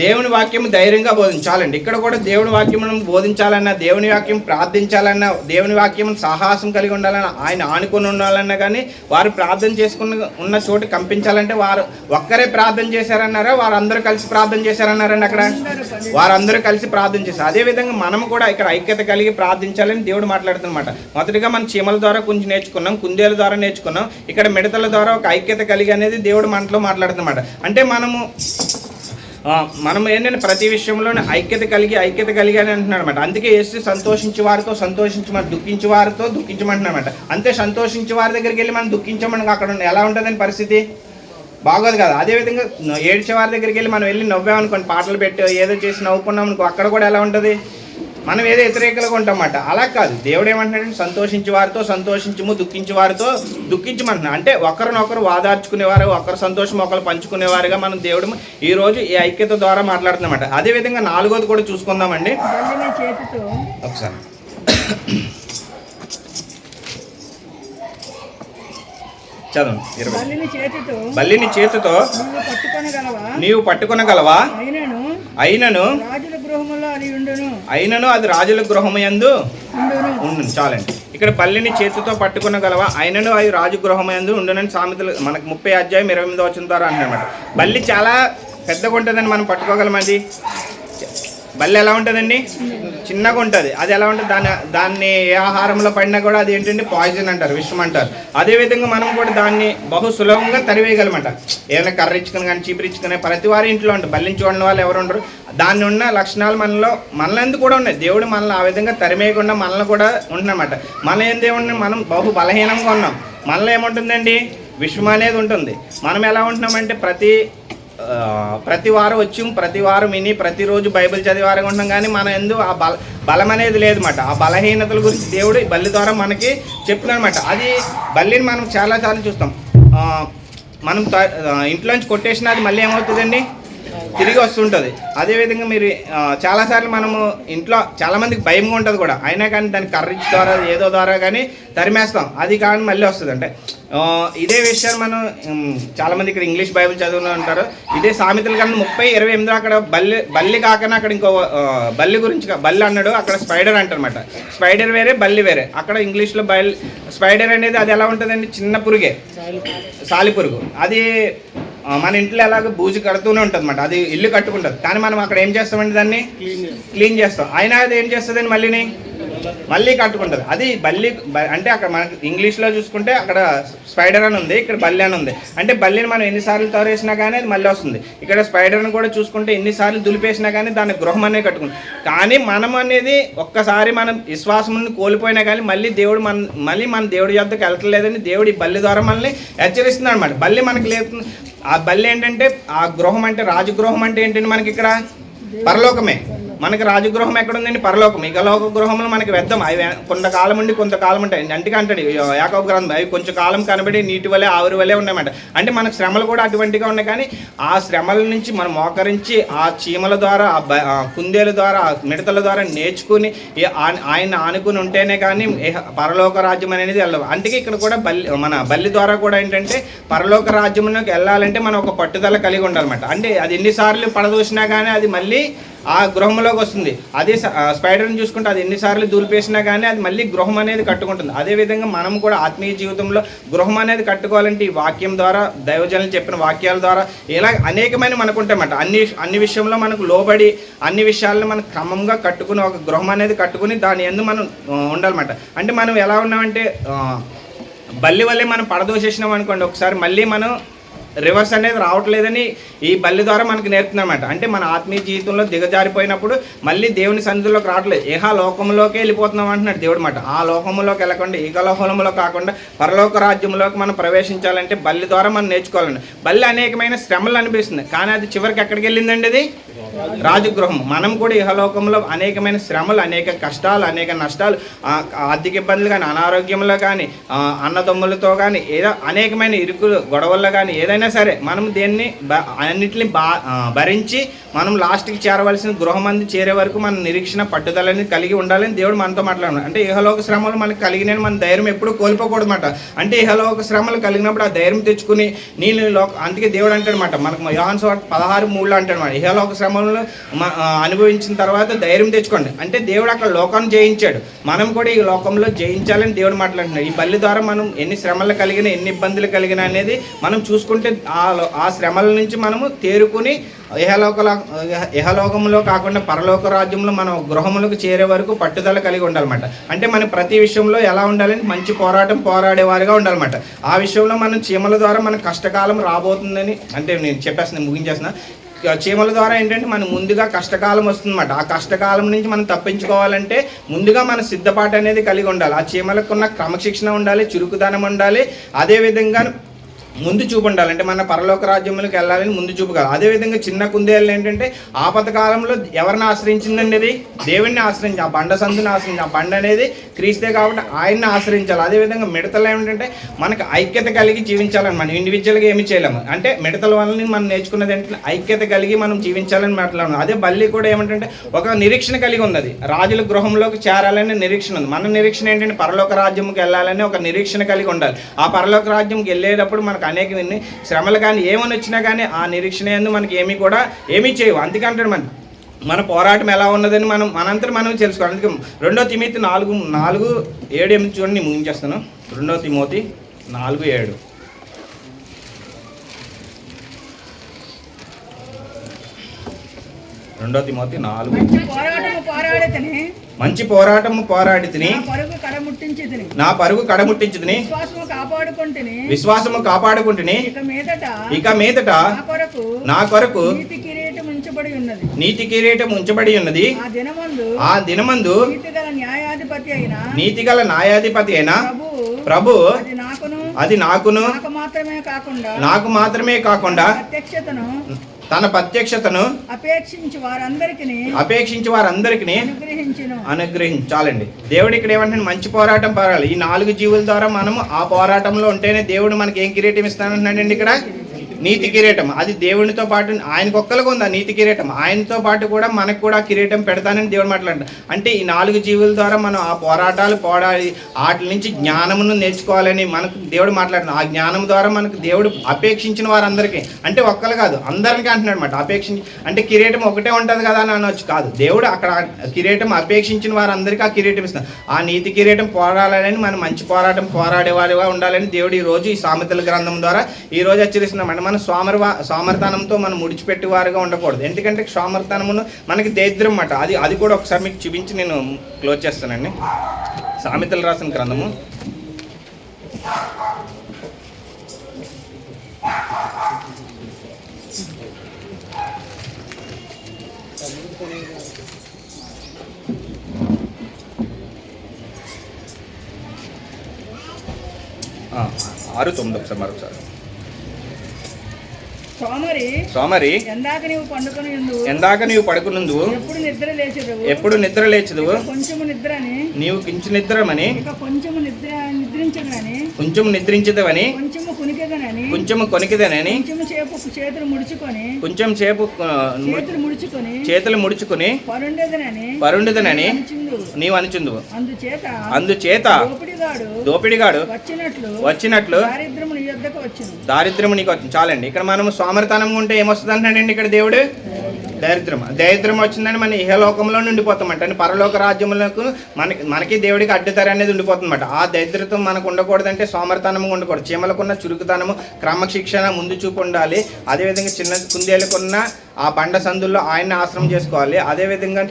దేవుని వాక్యం ధైర్యంగా బోధించాలండి. ఇక్కడ కూడా దేవుని వాక్యం బోధించాలన్నా, దేవుని వాక్యం ప్రార్థించాలన్నా, దేవుని వాక్యం సాహసం కలిగి ఉండాలన్నా, ఆయన ఆనుకొని ఉండాలన్నా కానీ వారు ప్రార్థన చేసుకుని ఉన్న చోటు కంపించాలంటే వారు ఒక్కరే ప్రార్థన చేశారన్నారా వారందరూ కలిసి ప్రార్థన చేశారన్నారండి? అక్కడ వారందరూ కలిసి ప్రార్థన చేశారు. అదేవిధంగా మనం కూడా ఇక్కడ ఐక్యత కలిగి ప్రార్థించాలని దేవుడు మాట్లాడుతున్నమాట. మొదటిగా మనం చీమల ద్వారా కొంచెం నేర్చుకున్నాం, కుందేల ద్వారా నేర్చుకున్నాం. ఇక్కడ మిడతల ద్వారా ఒక ఐక్యత కలిగి అనేది దేవుడు మనలో మాట్లాడుతున్నమాట. అంటే మనం ఏంటంటే ప్రతి విషయంలోనే ఐక్యత కలిగి అని అంటున్నాడు అనమాట. అందుకే యేసు సంతోషించే వారితో సంతోషించమని, దుఃఖించే వారితో దుఃఖించమంటున్నాడు అనమాట. అంతే సంతోషించే వారి దగ్గరికి వెళ్ళి మనం దుఃఖించమని అక్కడ ఎలా ఉంటుందని పరిస్థితి బాగోదు కదా. అదేవిధంగా ఏడ్చే వారి దగ్గరికి వెళ్ళి మనం వెళ్ళి నవ్వామనుకోండి, పాటలు పెట్టి ఏదో చేసి నవ్వుకున్నాం అనుకో, అక్కడ కూడా ఎలా ఉంటుంది? మనం ఏదో వ్యతిరేకలుగా ఉంటామన్నమాట. అలా కాదు. దేవుడు ఏమంటున్నాడు? సంతోషించే వారితో సంతోషించము, దుఃఖించే వారితో దుఃఖించమంటున్నాడు. అంటే ఒకరినొకరు వాదార్చుకునేవారు, ఒకరి సంతోషం ఒకరు పంచుకునేవారుగా మనం దేవుడు ఈరోజు ఈ ఐక్యత ద్వారా మాట్లాడుతున్నమాట. అదేవిధంగా 4వది కూడా చూసుకుందామండి ఒకసారి. చదవండి. బల్లిని చేతితో నీవు పట్టుకొనగలవా? అయినను అది రాజుల గృహమయందు ఉండును. చాలండి. ఇక్కడ బల్లిని చేతితో పట్టుకొనగలవా? అయినను అది రాజు గృహమయందు ఉండునని సామెతలు మనకు 30:28 ద్వారా అంటున్నమాట. బల్లి చాలా పెద్దగా ఉంటుందని మనం పట్టుకోగలమండి. బల్లి ఎలా ఉంటుందండి? చిన్నగా ఉంటుంది. అది ఎలా ఉంటుంది? దాన్ని ఏ ఆహారంలో పడినా కూడా అది ఏంటంటే పాయిజన్ అంటారు, విషం అంటారు. అదేవిధంగా మనం కూడా దాన్ని బహు సులభంగా తరివేయగలమంట. ఏదైనా కర్ర ఇచ్చుకుని కానీ చీపురిచ్చుకుని ప్రతి వారి ఇంట్లో ఉంటుంది. బల్లిని చూడని వాళ్ళు ఎవరు ఉండరు. దాన్ని ఉన్న లక్షణాలు మనలో కూడా ఉన్నాయి. దేవుడు మనల్ని ఆ విధంగా తరిమేయకుండా మనల్ని కూడా ఉంటున్నమాట. మన ఏందేముంది? మనం బహు బలహీనంగా ఉన్నాం. మనలో ఏముంటుందండి? విశ్వం అనేది ఉంటుంది. మనం ఎలా ఉంటున్నామంటే ప్రతి వారం వచ్చి ప్రతి వారం విని ప్రతిరోజు బైబిల్ చదివే వారంగా ఉంటున్నాం, కానీ మన ఎందు ఆ బలం అనేది లేదన్నమాట. ఆ బలహీనతల గురించి దేవుడు ఈ బల్లి ద్వారా మనకి చెప్తున్నాడన్నమాట. అది బల్లిని మనం చాలాసార్లు చూస్తాం. మనం ఇంట్లోంచి కొట్టేసిన అది మళ్ళీ ఏమవుతుందండి, తిరిగి వస్తుంటుంది. అదేవిధంగా మీరు చాలాసార్లు మనము ఇంట్లో చాలామందికి భయంగా ఉంటుంది కూడా, అయినా కానీ దాన్ని కర్రీచ్ ద్వారా ఏదో ద్వారా కానీ తరిమేస్తాం, అది కానీ మళ్ళీ వస్తుంది. అంటే ఇదే విషయాన్ని మనం చాలామంది ఇక్కడ ఇంగ్లీష్ బైబిల్ చదువుతూ ఉంటారు. ఇదే సామెతల కన్నా 30:28 అక్కడ బల్లి కాకనా అక్కడ ఇంకో బల్లి అన్నాడు, అక్కడ స్పైడర్ అంటారనమాట. స్పైడర్ వేరే, బల్లి వేరే. అక్కడ ఇంగ్లీష్లో స్పైడర్ అనేది అది ఎలా ఉంటుందండి, చిన్న పురుగే, సాలిపురుగు. అది మన ఇంట్లో ఎలాగో బూజు కడుతూనే ఉంటుంది అన్నమాట. అది ఇల్లు కట్టుకుంటుంది, కానీ మనం అక్కడ ఏం చేస్తామండి, దాన్ని క్లీన్ చేస్తాం. అయినా అది ఏం చేస్తుందండి, మళ్ళీ కట్టుకుంటుంది. అది బల్లి అంటే అక్కడ మనకి ఇంగ్లీష్లో చూసుకుంటే అక్కడ స్పైడర్ అని ఉంది, ఇక్కడ బల్లి అని ఉంది. అంటే బల్లిని మనం ఎన్నిసార్లు తోరేసినా కానీ అది మళ్ళీ వస్తుంది. ఇక్కడ స్పైడర్ని కూడా చూసుకుంటే ఎన్నిసార్లు దులిపేసినా కానీ దాని గృహం అనేది కట్టుకుంది. కానీ మనం అనేది ఒక్కసారి మనం విశ్వాసం కోల్పోయినా కానీ మళ్ళీ మన దేవుడి యొద్దకు వెళ్తలేదని దేవుడు ఈ బల్లి ద్వారా మనల్ని హెచ్చరిస్తున్నాడు అనమాట. బల్లి మనకి లేదు. ఆ బల్లి ఏంటంటే ఆ గృహం అంటే రాజగృహం అంటే ఏంటంటే మనకి ఇక్కడ పరలోకమే. మనకి రాజగృహం ఎక్కడుందండి, పరలోకం. ఇకలోక గృహంలో మనకి వెద్దాం, అవి కొంతకాలం ఉండి కొంతకాలం ఉంటాయి. అందుకే అంటాడు యాకోబు గ్రంథం, అవి కొంచెం కాలం కనబడి నీటి వలె ఆవిరి వలె ఉన్నాయన్నమాట. అంటే మనకు శ్రమలు కూడా అటువంటిగా ఉన్నాయి, కానీ ఆ శ్రమల నుంచి మనం మోకరించి ఆ చీమల ద్వారా ఆ కుందేల ద్వారా ఆ మిడతల ద్వారా నేర్చుకుని ఆయన ఆనుకుని ఉంటేనే కానీ పరలోక రాజ్యం అనేది వెళ్ళదు. అందుకే ఇక్కడ కూడా మన బల్లి ద్వారా కూడా ఏంటంటే పరలోక రాజ్యంలోకి వెళ్ళాలంటే మనం ఒక పట్టుదల కలిగి ఉండాలన్నమాట. అంటే అది ఎన్నిసార్లు పడదూసినా కానీ అది మళ్ళీ ఆ గృహంలోకి వస్తుంది. అదే స్పైడర్ని చూసుకుంటే అది ఎన్నిసార్లు దూలిపేసినా కానీ అది మళ్ళీ గృహం అనేది కట్టుకుంటుంది. అదేవిధంగా మనం కూడా ఆత్మీయ జీవితంలో గృహం అనేది కట్టుకోవాలంటే ఈ వాక్యం ద్వారా, దైవజనులు చెప్పిన వాక్యాల ద్వారా ఇలా అనేకమైన మనకు ఉంటాయన్నమాట. అన్ని విషయంలో మనకు లోబడి అన్ని విషయాలను మనం క్రమంగా కట్టుకుని ఒక గృహం అనేది కట్టుకుని దాని యందు మనం ఉండాలన్నమాట. అంటే మనం ఎలా ఉన్నామంటే బల్లి వల్లే మనం పడదోసేసినాం అనుకోండి, ఒకసారి మళ్ళీ మనం రివర్స్ అనేది రావట్లేదని ఈ బల్లి ద్వారా మనకు నేర్పుతుందన్నమాట. అంటే మన ఆత్మీయ జీవితంలో దిగజారిపోయినప్పుడు మళ్ళీ దేవుని సన్నిధిలోకి రావట్లేదు, లోకంలోకి వెళ్ళిపోతున్నాం అంటున్నాడు దేవుడు మాట. ఆ లోకంలోకి వెళ్ళకుండా ఈగలోకంలో కాకుండా పరలోక రాజ్యంలోకి మనం ప్రవేశించాలంటే బల్లి ద్వారా మనం నేర్చుకోవాలండి. బల్లి అనేకమైన శ్రమలు అనిపిస్తుంది, కానీ అది చివరికి ఎక్కడికి వెళ్ళిందండి, అది రాజగృహం. మనం కూడా ఇహలోకంలో అనేకమైన శ్రమలు, అనేక కష్టాలు, అనేక నష్టాలు, ఆర్థిక ఇబ్బందులు కానీ, అనారోగ్యంలో కానీ, అన్నదమ్ములతో కానీ, ఏదో అనేకమైన ఇరుకులు గొడవల్లో కానీ ఏదైనా సరే మనం అన్నిటిని భరించి మనం లాస్ట్కి చేరవలసిన గృహం అంది చేరే వరకు మన నిరీక్షణ పట్టుదలని కలిగి ఉండాలని దేవుడు మనతో మాట్లాడుతున్నాడు. అంటే ఇహలోక శ్రమలు మనకు కలిగిన మన ధైర్యం ఎప్పుడు కోల్పోకూడదు అనమాట. అంటే ఇహలోక శ్రమలు కలిగినప్పుడు ఆ ధైర్యం తెచ్చుకుని అందుకే దేవుడు అంటాడు అనమాట, మనకు యోహాను సువార్త 16:3 అంటాడు అనమాట, ఇహలోక శ్రమలను అనుభవించిన తర్వాత ధైర్యం తెచ్చుకోండి. అంటే దేవుడు అక్కడ లోకాన్ని జయించాడు, మనం కూడా ఈ లోకంలో జయించాలని దేవుడు మాట్లాడుతున్నాడు. ఈ బల్లి ద్వారా మనం ఎన్ని శ్రమలు కలిగిన, ఎన్ని ఇబ్బందులు కలిగిన అనేది మనం చూసుకుంటే ఆ శ్రమల నుంచి మనము తేరుకుని ఇహలోకంలో కాకుండా పరలోక రాజ్యంలో మనం గృహములకు చేరే వరకు పట్టుదల కలిగి ఉండాలన్నమాట. అంటే మనం ప్రతి విషయంలో ఎలా ఉండాలని మంచి పోరాటం పోరాడేవారుగా ఉండాలన్నమాట. ఆ విషయంలో మనం చీమల ద్వారా మన కష్టకాలం రాబోతుందని అంటే నేను చెప్పేస్తున్నా, ముగించేస్తున్నా. చీమల ద్వారా ఏంటంటే మనం ముందుగా కష్టకాలం వస్తుందన్నమాట. ఆ కష్టకాలం నుంచి మనం తప్పించుకోవాలంటే ముందుగా మన సిద్ధపాటు అనేది కలిగి ఉండాలి. ఆ చీమలకు ఉన్న క్రమశిక్షణ ఉండాలి, చురుకుదనం ఉండాలి, అదేవిధంగా ముందు చూపు ఉండాలి. అంటే మన పరలోక రాజ్యంలోకి వెళ్ళాలని ముందు చూపు కాదు. అదేవిధంగా చిన్న కుందేళ్ళు ఏంటంటే ఆపత్కాలంలో ఎవరిని ఆశ్రయించిందండి, అది దేవుడిని ఆశ్రయించి, ఆ బండ సందుని ఆశ్రయించి, ఆ బండ అనేది క్రీస్తే కాబట్టి ఆయన్ని ఆశ్రయించాలి. అదేవిధంగా మిడతలు ఏమిటంటే మనకు ఐక్యత కలిగి జీవించాలని, మనం ఇండివిజువల్గా ఏమి చేయలేము. అంటే మిడతల వల్ల మనం నేర్చుకున్నది ఏంటంటే ఐక్యత కలిగి మనం జీవించాలని మాట్లాడము. అదే బల్లి కూడా ఏమిటంటే ఒక నిరీక్షణ కలిగి ఉన్నది, రాజుల గృహంలోకి చేరాలనే నిరీక్షణ ఉంది. మన నిరీక్షణ ఏంటంటే పరలోక రాజ్యంకి వెళ్ళాలని ఒక నిరీక్షణ కలిగి ఉండాలి. ఆ పరలోక రాజ్యంకి వెళ్ళేటప్పుడు మనకు అనేక శ్రమలు కానీ ఏమని వచ్చినా కానీ ఆ నిరీక్షణ ఎందు మనకి ఏమీ చేయవు. అందుకంటే మన పోరాటం ఎలా ఉన్నదని మనంతా మనం తెలుసుకోవాలి. అందుకే 2 తిమోతి 4:7 చూడండి, ముగించేస్తాను. 2 తిమోతి 4:7. మంచి పోరాటము పోరాడి తిని నా పరుగు కడముట్టించి విశ్వాసము కాపాడుకుంటుని ఇక మీదట నా కొరకు నీతి కిరీటం ఉంచబడి ఉన్నది. ఆ దినమందు నీతిగల న్యాయాధిపతి అయిన ప్రభు నాకు మాత్రమే కాకుండా తన ప్రత్యక్షతను అపేక్షించి వారందరికీ అనుగ్రహించాలండి. దేవుడు ఇక్కడ ఏమంటే మంచి పోరాటం పోరాడాలి. ఈ 4 జీవుల ద్వారా మనము ఆ పోరాటంలో ఉంటేనే దేవుడు మనకి ఏం కిరీటం ఇస్తానంటున్నాడండి ఇక్కడ? నీతి కిరీటం. అది దేవునితో పాటు ఆయనకు ఒక్కరికి ఉంది ఆ నీతి కిరీటం. ఆయనతో పాటు కూడా మనకు కూడా కిరీటం పెడతానని దేవుడు మాట్లాడారు. అంటే ఈ 4 జీవుల ద్వారా మనం ఆ పోరాటాలు పోరాడి వాటి నుంచి జ్ఞానమును నేర్చుకోవాలని మనకు దేవుడు మాట్లాడుతున్నాడు. ఆ జ్ఞానం ద్వారా మనకు దేవుడు అపేక్షించిన వారందరికీ, అంటే ఒక్కరు కాదు అందరికీ అంటున్నాడు అనమాట. అపేక్షించి అంటే కిరీటం ఒకటే ఉంటుంది కదా అని అనొచ్చు, కాదు. దేవుడు అక్కడ కిరీటం అపేక్షించిన వారందరికీ ఆ కిరీటం ఇస్తాడు. ఆ నీతి కిరీటం పోరాడాలని మనం మంచి పోరాటం పోరాడేవారిగా ఉండాలని దేవుడు ఈ రోజు ఈ సామెతల గ్రంథం ద్వారా ఈ రోజు హెచ్చరిస్తున్నామంటే మనం సోమర్తనంతో మనం ముడిచిపెట్టి వారుగా ఉండకూడదు. ఎందుకంటే సోమర్తనమును మనకి దరిద్రం అన్నమాట. అది కూడా ఒకసారి మీకు చూపించి నేను క్లోజ్ చేస్తానండి. సామెతలు రాసిన గ్రంథము 6:9 ఒకసారి మరొకసారి. సోమరి ఎందాక నీవు పడుకునుందు ఎప్పుడు నిద్ర లేచదువు నీవు కించు నిద్రమని కొంచెము నిద్రించదవని కొంచెము కొనికిదనని కొంచెం సేపు చేతులు ముడుచుకొని పరుండదనని నీవు అనుచుందువు. అందుచేత దోపిడిగాడు వచ్చినట్లు దారిద్రము నీకు వచ్చింది. చాలండి. ఇక్కడ మనం సోమరితనంగా ఉంటే ఏమొస్తుంది అంటున్నాడండి ఇక్కడ దేవుడు? దరిద్రం వచ్చిందని మన ఇహలోకంలో ఉండిపోతామంట. అంటే పరలోక రాజ్యములకు మనకి దేవుడికి అడ్డుతారు అనేది ఉండిపోతుందన్నమాట. ఆ దరిద్రతం మనకు ఉండకూడదంటే సోమరితనంగా ఉండకూడదు. చీమలకున్న చురుకుతనము, క్రమశిక్షణ, ముందు చూపు ఉండాలి. అదేవిధంగా చిన్న కుందేళ్ళకున్న ఆ బండ సందుల్లో ఆయన్ని ఆశ్రమం చేసుకోవాలి. అదేవిధంగా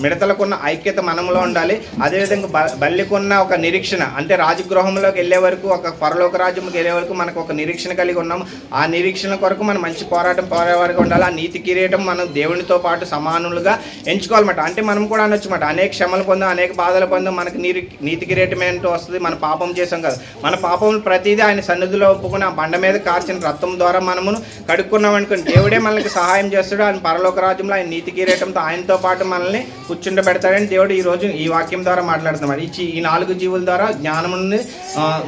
మిడతలకున్న ఐక్యత మనములో ఉండాలి. అదేవిధంగా బల్లికున్న ఒక నిరీక్షణ, అంటే రాజగృహంలోకి వెళ్ళే వరకు, ఒక పరలోక రాజ్యంకి వెళ్ళే వరకు మనకు ఒక నిరీక్షణ కలిగి ఉన్నాము. ఆ నిరీక్షణ కొరకు మనం మంచి పోరాటం పోరేవారుగా ఉండాలి. ఆ నీతి కిరీటం మనం దేవునితో పాటు సమానులుగా ఎంచుకోవాలన్నమాట. అంటే మనం కూడా అనొచ్చమాట, అనేక శ్రమలు పొందాం, అనేక బాధలు పొందాం, మనకి నీతి కిరీటం ఏంటో వస్తుంది. మన పాపం చేసాం కదా, మన పాపం ప్రతిదీ ఆయన సన్నిధిలో ఒప్పుకుని ఆ బండ మీద కార్చిన రక్తం ద్వారా మనము కడుక్కున్నాం అనుకుని దేవుడే మనకి సహాయం చేస్తాడు. ఆయన పరలోక రాజ్యంలో ఆయన నీతి కిరీటంతో ఆయనతో పాటు మనల్ని కూర్చుండబెడతాడని దేవుడు ఈ రోజు ఈ వాక్యం ద్వారా మాట్లాడుతున్నాడు. ఈ 4 జీవుల ద్వారా జ్ఞానముని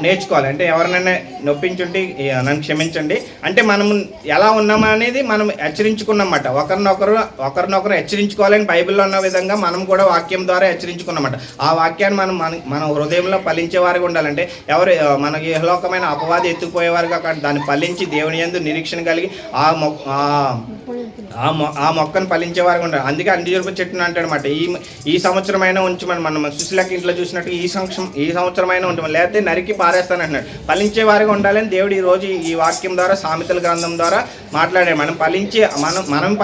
నేర్చుకోవాలి. అంటే ఎవరినైనా నొప్పించుంటే నన్ను క్షమించండి, అంటే మనము ఎలా ఉన్నామనేది మనం హెచ్చరించుకున్నమాట. ఒకరినొకరు హెచ్చరించుకోవాలని బైబిల్లో ఉన్న విధంగా మనం కూడా వాక్యం ద్వారా హెచ్చరించుకున్నమాట. ఆ వాక్యాన్ని మన హృదయంలో ఫలించేవారుగా ఉండాలంటే ఎవరు మనకి ఇహలోకమైన అపవాది ఎత్తుకుపోయేవారుగా దాన్ని ఫలించి దేవుని యందు నిరీక్షణ కలిగి ఆ మొక్కను ఫలించేవారుగా ఉండాలి. అందుకే అంజూరపు చెట్టును అంటాడు అనమాట. ఈ సంవత్సరమైనా ఉంచమని మనం సుశీలకి ఇంట్లో చూసినట్టు ఈ సంవత్సరమైనా ఉంచమని, లేకపోతే నరికి పారేస్తాను అంటున్నాడు. ఫలించేవారుగా ఉండాలని దేవుడు ఈ రోజు ఈ వాక్యం ద్వారా సామెతల గ్రంథం ద్వారా మాట్లాడాడు. మనం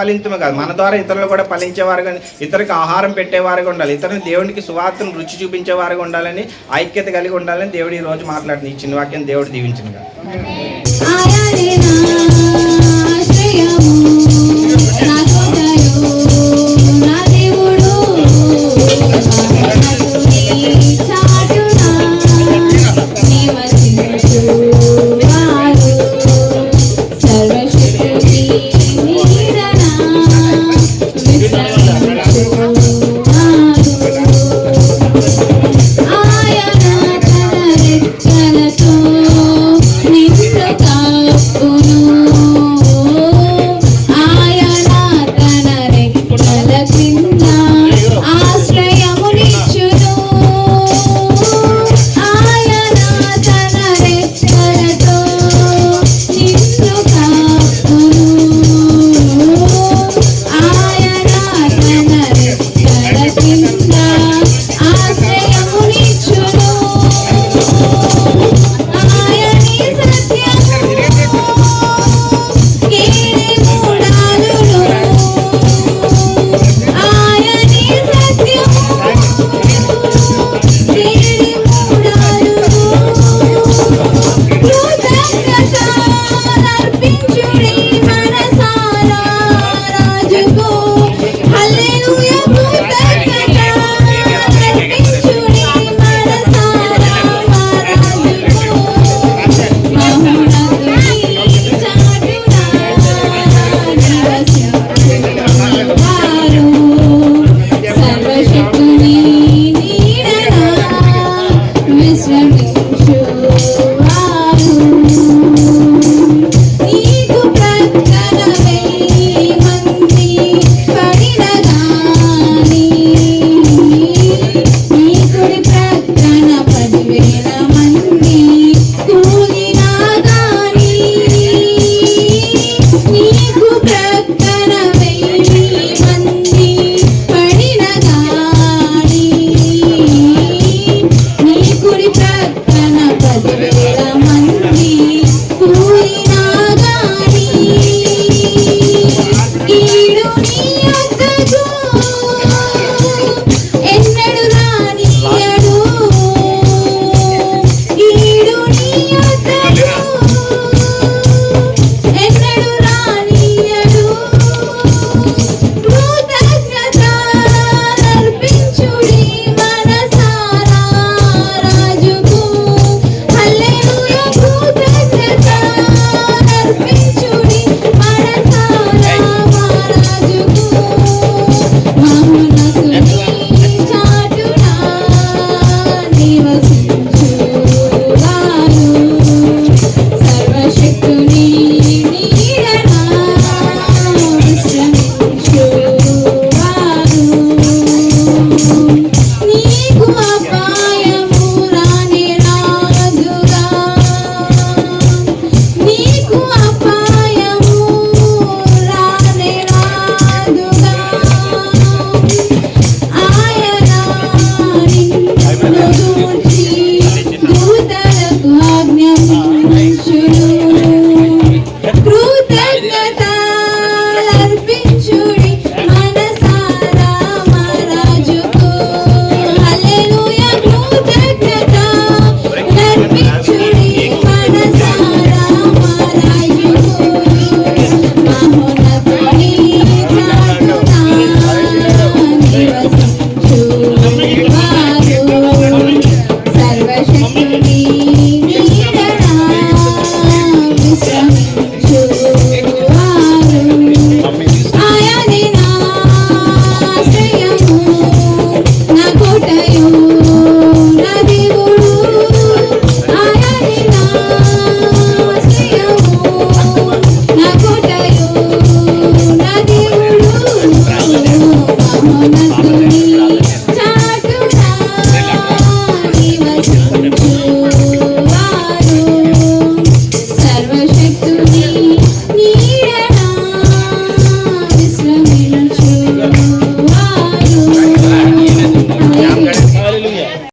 ఫలించమే కాదు, మన ద్వారా ఇతరులు కూడా ఫలించేవారుగా, ఇతరులకు ఆహారం పెట్టేవారుగా ఉండాలి, ఇతరులు దేవునికి సువార్తను రుచి చూపించేవారుగా ఉండాలని, ఐక్యత కలిగి ఉండాలని దేవుడు ఈ రోజు మాట్లాడుతుంది. ఈ చిన్న వాక్యం దేవుడు దీవించింది.